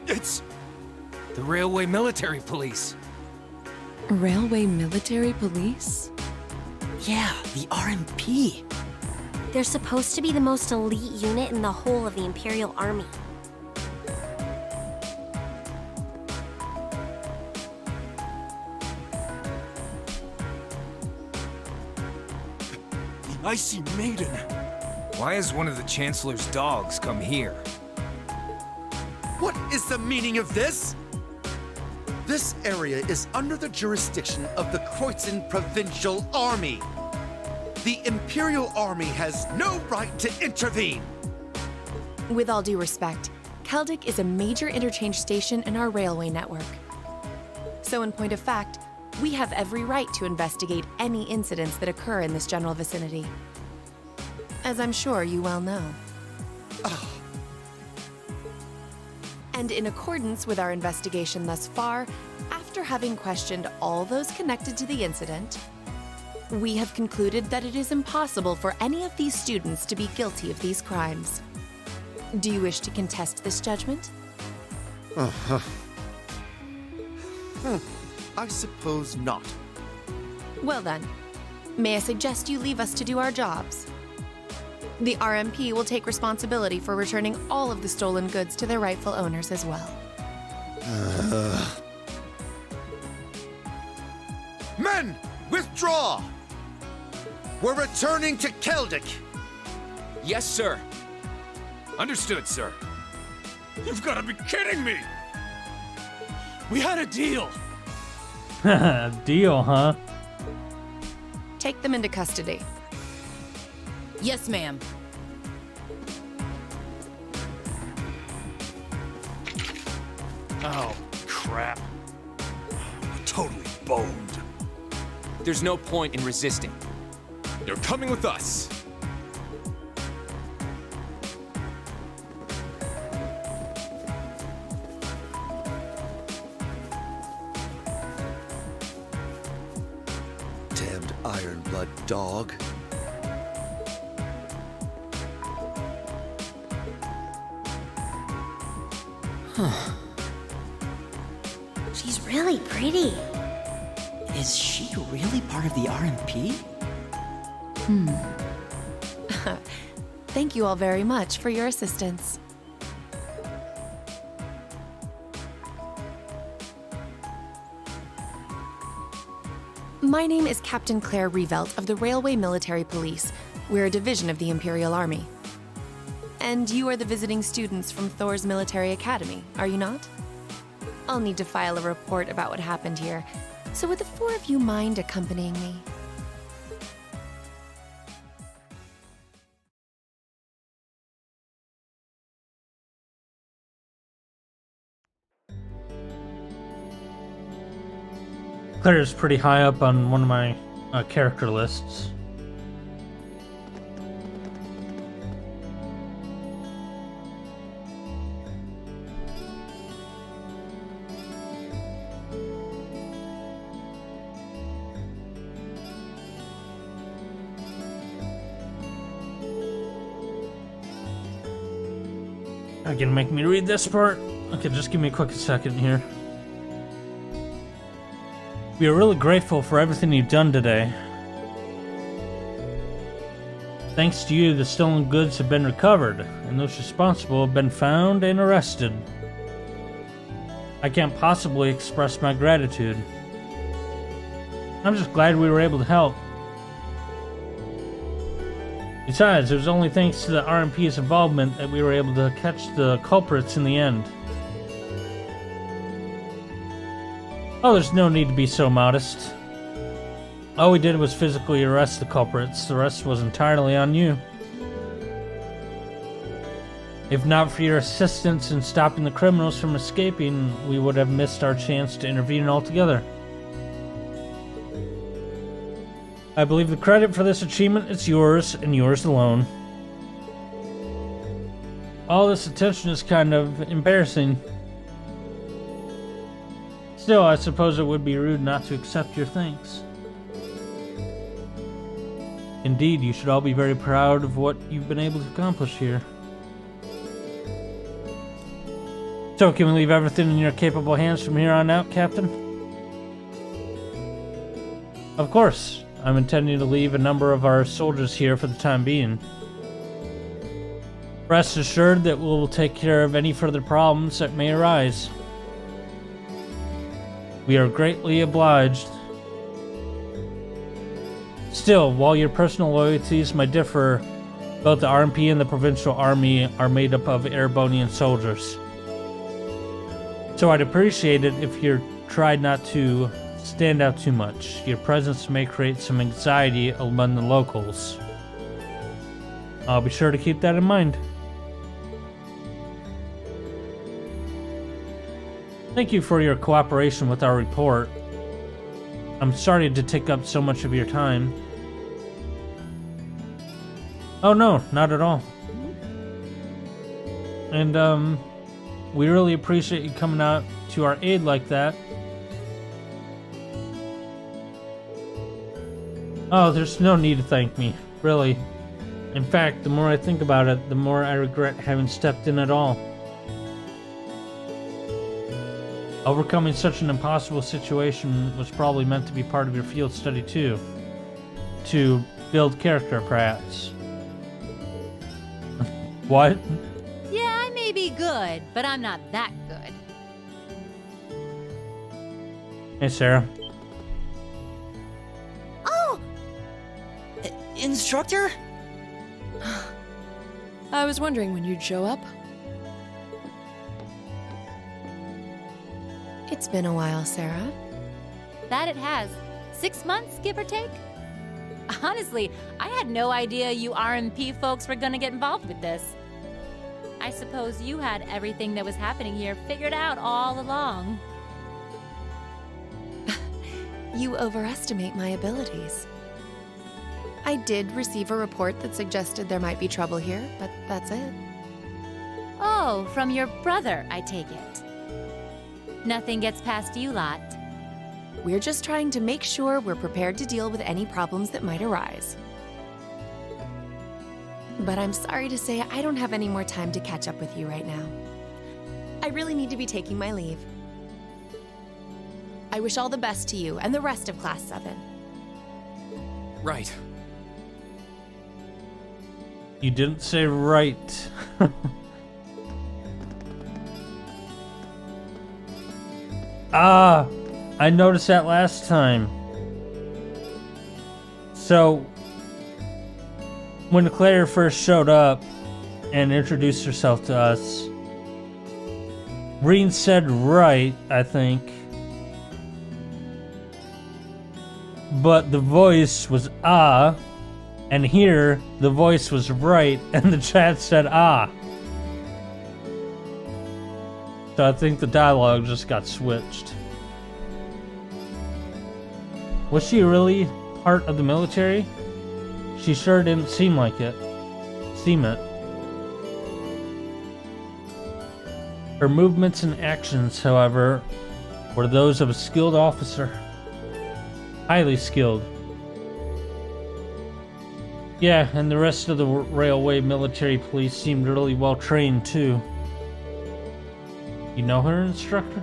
It's the Railway Military Police. Railway Military Police? Yeah, the RMP. They're supposed to be the most elite unit in the whole of the Imperial Army. The Icy Maiden. Why has one of the Chancellor's dogs come here? What is the meaning of this? This area is under the jurisdiction of the Kreuzin Provincial Army. The Imperial Army has no right to intervene. With all due respect, Celdic is a major interchange station in our railway network. So in point of fact, we have every right to investigate any incidents that occur in this general vicinity. As I'm sure you well know. And in accordance with our investigation thus far, after having questioned all those connected to the incident, we have concluded that it is impossible for any of these students to be guilty of these crimes. Do you wish to contest this judgment? I suppose not. Well then, may I suggest you leave us to do our jobs? The RMP will take responsibility for returning all of the stolen goods to their rightful owners as well. Men, withdraw! We're returning to Celdic. Yes, sir. Understood, sir. You've got to be kidding me! We had a deal. Deal, huh? Take them into custody. Yes, ma'am. Oh, crap. We're totally boned. There's no point in resisting. You're coming with us. Damned Ironblood dog. She's really pretty. Is she really part of the RMP? Thank you all very much for your assistance. My name is Captain Claire Revelt of the Railway Military Police. We're a division of the Imperial Army. And you are the visiting students from Thor's Military Academy, are you not? I'll need to file a report about what happened here, so would the four of you mind accompanying me? Claire's pretty high up on one of my character lists. Are you gonna make me read this part? Okay, just give me a quick second here. We are really grateful for everything you've done today. Thanks to you, the stolen goods have been recovered, and those responsible have been found and arrested. I can't possibly express my gratitude. I'm just glad we were able to help. Besides, it was only thanks to the RMP's involvement that we were able to catch the culprits in the end. Oh, there's no need to be so modest. All we did was physically arrest the culprits. The rest was entirely on you. If not for your assistance in stopping the criminals from escaping, we would have missed our chance to intervene altogether. I believe the credit for this achievement is yours, and yours alone. All this attention is kind of embarrassing. Still, I suppose it would be rude not to accept your thanks. Indeed, you should all be very proud of what you've been able to accomplish here. So, can we leave everything in your capable hands from here on out, Captain? Of course. I'm intending to leave a number of our soldiers here for the time being. Rest assured that we'll take care of any further problems that may arise. We are greatly obliged. Still, while your personal loyalties might differ, both the RMP and the Provincial Army are made up of Erebonian soldiers. So I'd appreciate it if you tried not to stand out too much. Your presence may create some anxiety among the locals. I'll be sure to keep that in mind. Thank you for your cooperation with our report. I'm sorry to take up so much of your time. Oh no, not at all. And We really appreciate you coming out to our aid like that. Oh, there's no need to thank me, really. In fact, the more I think about it, the more I regret having stepped in at all. Overcoming such an impossible situation was probably meant to be part of your field study too. To build character, perhaps. What? Yeah, I may be good, but I'm not that good. Hey, Sarah. Oh! Instructor? I was wondering when you'd show up. It's been a while, Sarah. That it has. 6 months, give or take? Honestly, I had no idea you RMP folks were gonna get involved with this. I suppose you had everything that was happening here figured out all along. You overestimate my abilities. I did receive a report that suggested there might be trouble here, but that's it. Oh, from your brother, I take it. Nothing gets past you lot. We're just trying to make sure we're prepared to deal with any problems that might arise. But I'm sorry to say I don't have any more time to catch up with you right now. I really need to be taking my leave. I wish all the best to you and the rest of Class 7. Right. You didn't say right. Ah, I noticed that last time. So, when Claire first showed up and introduced herself to us, Reen said right, I think. But the voice was ah, and here the voice was right, and the chat said ah. So I think the dialogue just got switched. Was she really part of the military? She sure didn't seem like it. Her movements and actions, however, were those of a skilled officer. Highly skilled. Yeah, and the rest of the railway military police seemed really well trained too. You know her, instructor?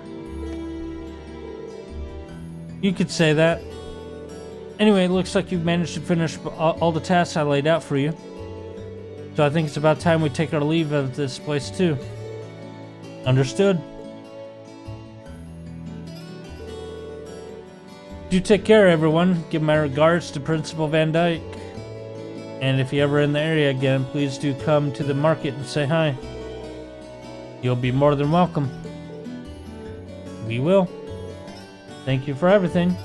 You could say that. Anyway, it looks like you've managed to finish all the tasks I laid out for you. So I think it's about time we take our leave of this place too. Understood. Do take care, everyone. Give my regards to Principal Van Dyke. And if you're ever in the area again, please do come to the market and say hi. You'll be more than welcome. We will. Thank you for everything.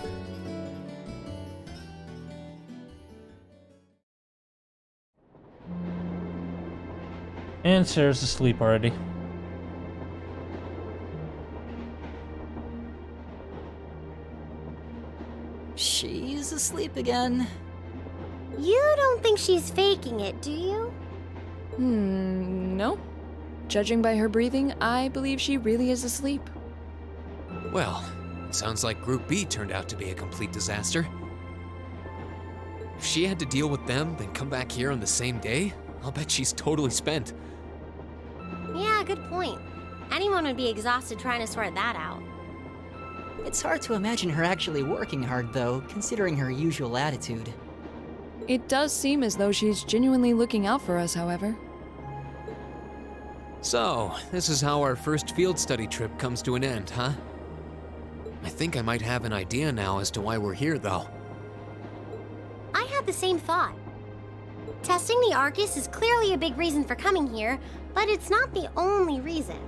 And Sarah's asleep already. She's asleep again. You don't think she's faking it, do you? No. Judging by her breathing, I believe she really is asleep. Well, sounds like Group B turned out to be a complete disaster. If she had to deal with them, then come back here on the same day, I'll bet she's totally spent. Yeah, good point. Anyone would be exhausted trying to sort that out. It's hard to imagine her actually working hard, though, considering her usual attitude. It does seem as though she's genuinely looking out for us, however. So, this is how our first field study trip comes to an end, huh? I think I might have an idea now as to why we're here, though. I had the same thought. Testing the Arcus is clearly a big reason for coming here, but it's not the only reason.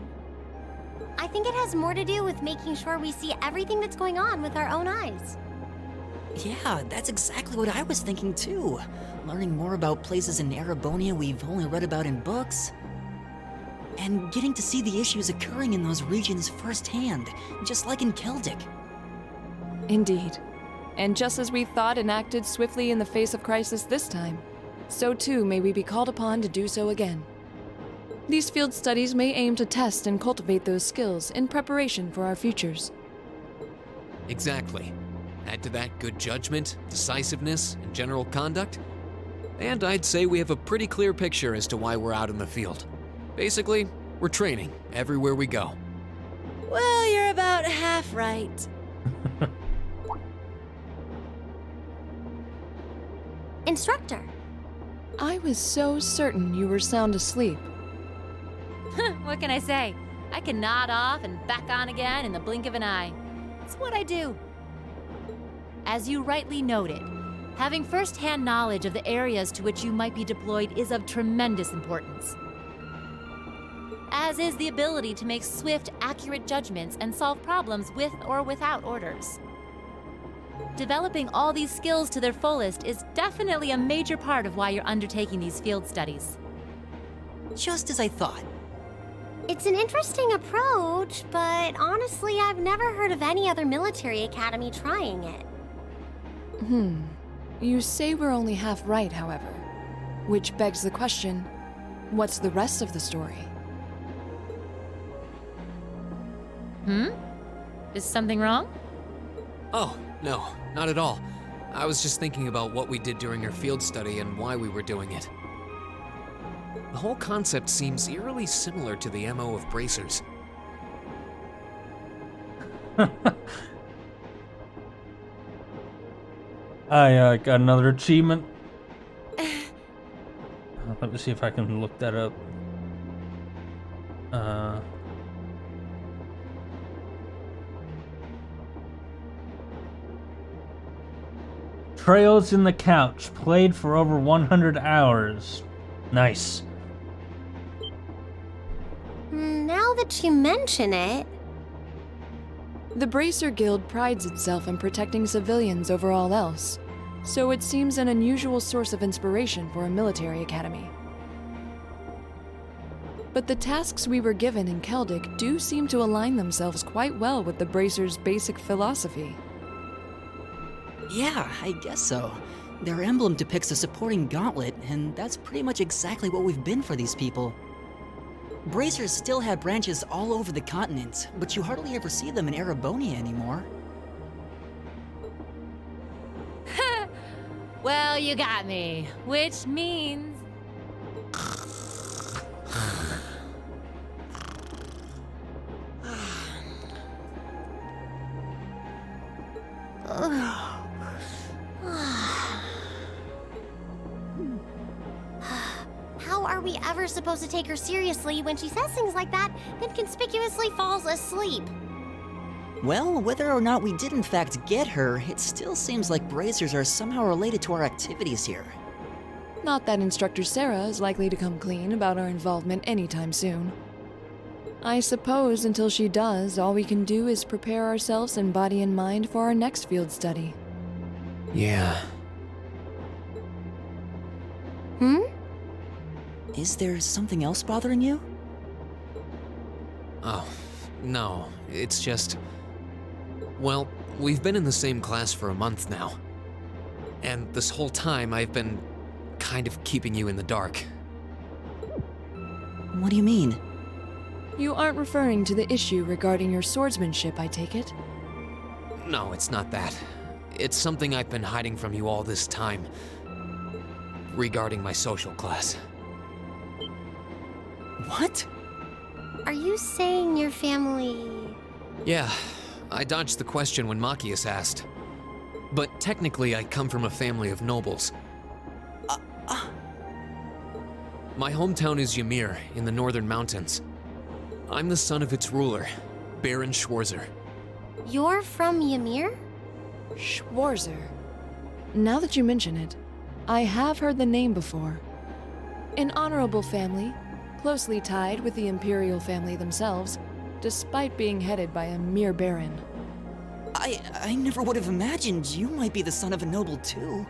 I think it has more to do with making sure we see everything that's going on with our own eyes. Yeah, that's exactly what I was thinking too. Learning more about places in Erebonia we've only read about in books. And getting to see the issues occurring in those regions firsthand, just like in Celdic. Indeed. And just as we thought and acted swiftly in the face of crisis this time, so too may we be called upon to do so again. These field studies may aim to test and cultivate those skills in preparation for our futures. Exactly. Add to that good judgment, decisiveness, and general conduct, and I'd say we have a pretty clear picture as to why we're out in the field. Basically, we're training everywhere we go. Well, you're about half right. Instructor. I was so certain you were sound asleep. What can I say? I can nod off and back on again in the blink of an eye. It's what I do. As you rightly noted, having first-hand knowledge of the areas to which you might be deployed is of tremendous importance. As is the ability to make swift, accurate judgments and solve problems with or without orders. Developing all these skills to their fullest is definitely a major part of why you're undertaking these field studies. Just as I thought. It's an interesting approach, but honestly, I've never heard of any other military academy trying it. You say we're only half right, however. Which begs the question, what's the rest of the story? Is something wrong? Oh, no, not at all. I was just thinking about what we did during our field study and why we were doing it. The whole concept seems eerily similar to the MO of bracers. I got another achievement. Let me see if I can look that up. Trails in the Couch, played for over 100 hours. Nice. Now that you mention it... The Bracer Guild prides itself in protecting civilians over all else, so it seems an unusual source of inspiration for a military academy. But the tasks we were given in Celdic do seem to align themselves quite well with the Bracer's basic philosophy. Yeah, I guess so. Their emblem depicts a supporting gauntlet, and that's pretty much exactly what we've been for these people. Bracers still have branches all over the continent, but you hardly ever see them in Erebonia anymore. Well, you got me. Which means... How are we ever supposed to take her seriously when she says things like that, then conspicuously falls asleep? Well, whether or not we did in fact get her, it still seems like bracers are somehow related to our activities here. Not that Instructor Sarah is likely to come clean about our involvement anytime soon. I suppose until she does, all we can do is prepare ourselves in body and mind for our next field study. Yeah. Is there something else bothering you? Oh, no, it's just... Well, we've been in the same class for a month now. And this whole time I've been kind of keeping you in the dark. What do you mean? You aren't referring to the issue regarding your swordsmanship, I take it? No, it's not that. It's something I've been hiding from you all this time. Regarding my social class. What? Are you saying your family... Yeah, I dodged the question when Machias asked. But technically I come from a family of nobles. My hometown is Ymir, in the northern mountains. I'm the son of its ruler, Baron Schwarzer. You're from Ymir? Schwarzer. Now that you mention it, I have heard the name before. An honorable family, closely tied with the imperial family themselves, despite being headed by a mere baron. I never would have imagined you might be the son of a noble too.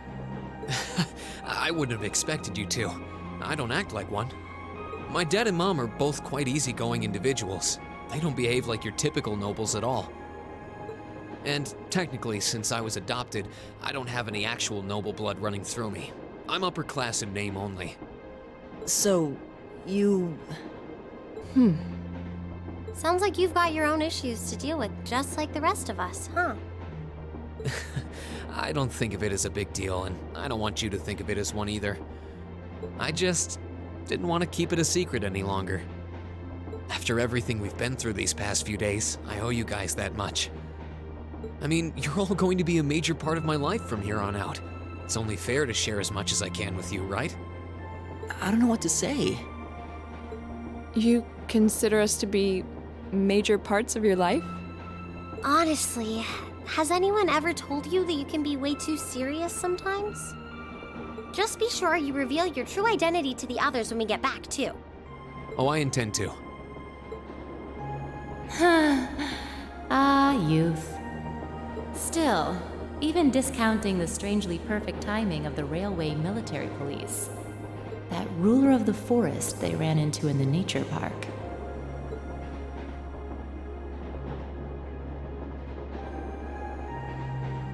I wouldn't have expected you to. I don't act like one. My dad and mom are both quite easygoing individuals. They don't behave like your typical nobles at all. And technically, since I was adopted, I don't have any actual noble blood running through me. I'm upper class in name only. So, you... Sounds like you've got your own issues to deal with, just like the rest of us, huh? I don't think of it as a big deal, and I don't want you to think of it as one either. I just didn't want to keep it a secret any longer. After everything we've been through these past few days, I owe you guys that much. I mean, you're all going to be a major part of my life from here on out. It's only fair to share as much as I can with you, right? I don't know what to say. You consider us to be major parts of your life? Honestly, has anyone ever told you that you can be way too serious sometimes? Just be sure you reveal your true identity to the others when we get back, too. Oh, I intend to. Ah, youth. Still, even discounting the strangely perfect timing of the railway military police, that ruler of the forest they ran into in the nature park.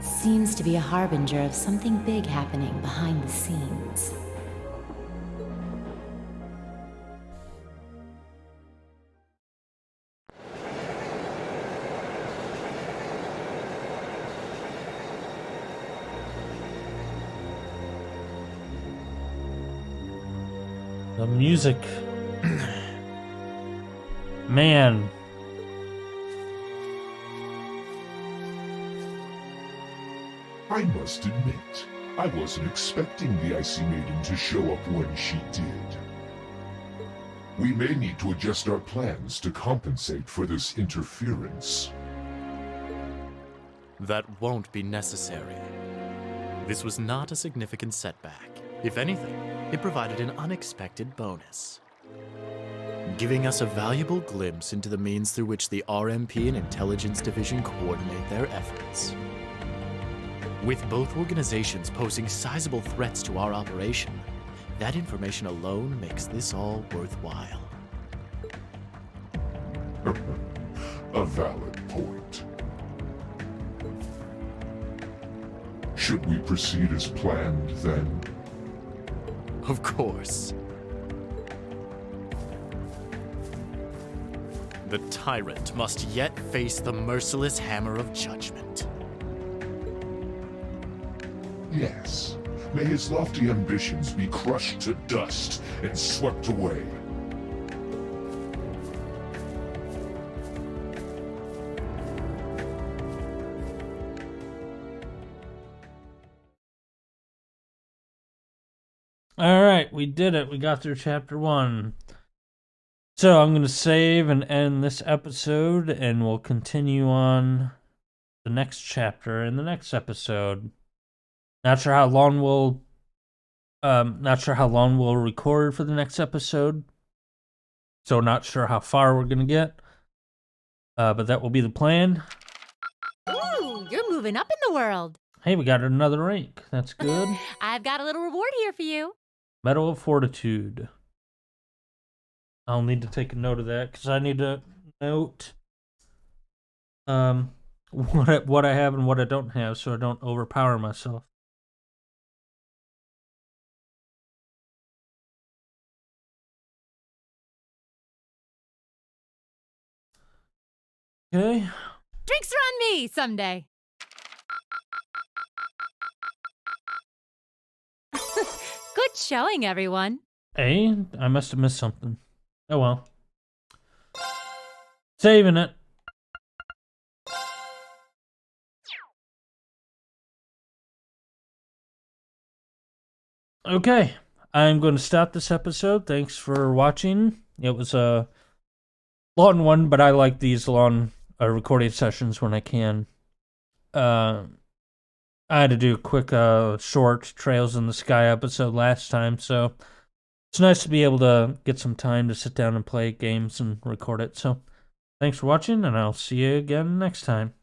Seems to be a harbinger of something big happening behind the scenes. The music. Man. I must admit, I wasn't expecting the Icy Maiden to show up when she did. We may need to adjust our plans to compensate for this interference. That won't be necessary. This was not a significant setback. If anything, it provided an unexpected bonus, giving us a valuable glimpse into the means through which the RMP and Intelligence Division coordinate their efforts. With both organizations posing sizable threats to our operation, that information alone makes this all worthwhile. A valid point. Should we proceed as planned, then? Of course. The tyrant must yet face the merciless hammer of judgment. Yes. May his lofty ambitions be crushed to dust and swept away. Alright, we did it. We got through chapter 1. So I'm going to save and end this episode, and we'll continue on the next chapter in the next episode. Not sure how long we'll record for the next episode. So not sure how far we're going to get. But that will be the plan. Ooh, you're moving up in the world. Hey, we got another rank. That's good. I've got a little reward here for you. Medal of Fortitude. I'll need to take a note of that because I need to note what I have and what I don't have so I don't overpower myself. Okay. Drinks are on me someday. Good showing, everyone. Hey, I must have missed something. Oh well. Saving it. Okay, I'm going to stop this episode. Thanks for watching. It was a long one, but I like these long recording sessions when I can. I had to do a quick, short Trails in the Sky episode last time, so it's nice to be able to get some time to sit down and play games and record it. So, thanks for watching, and I'll see you again next time.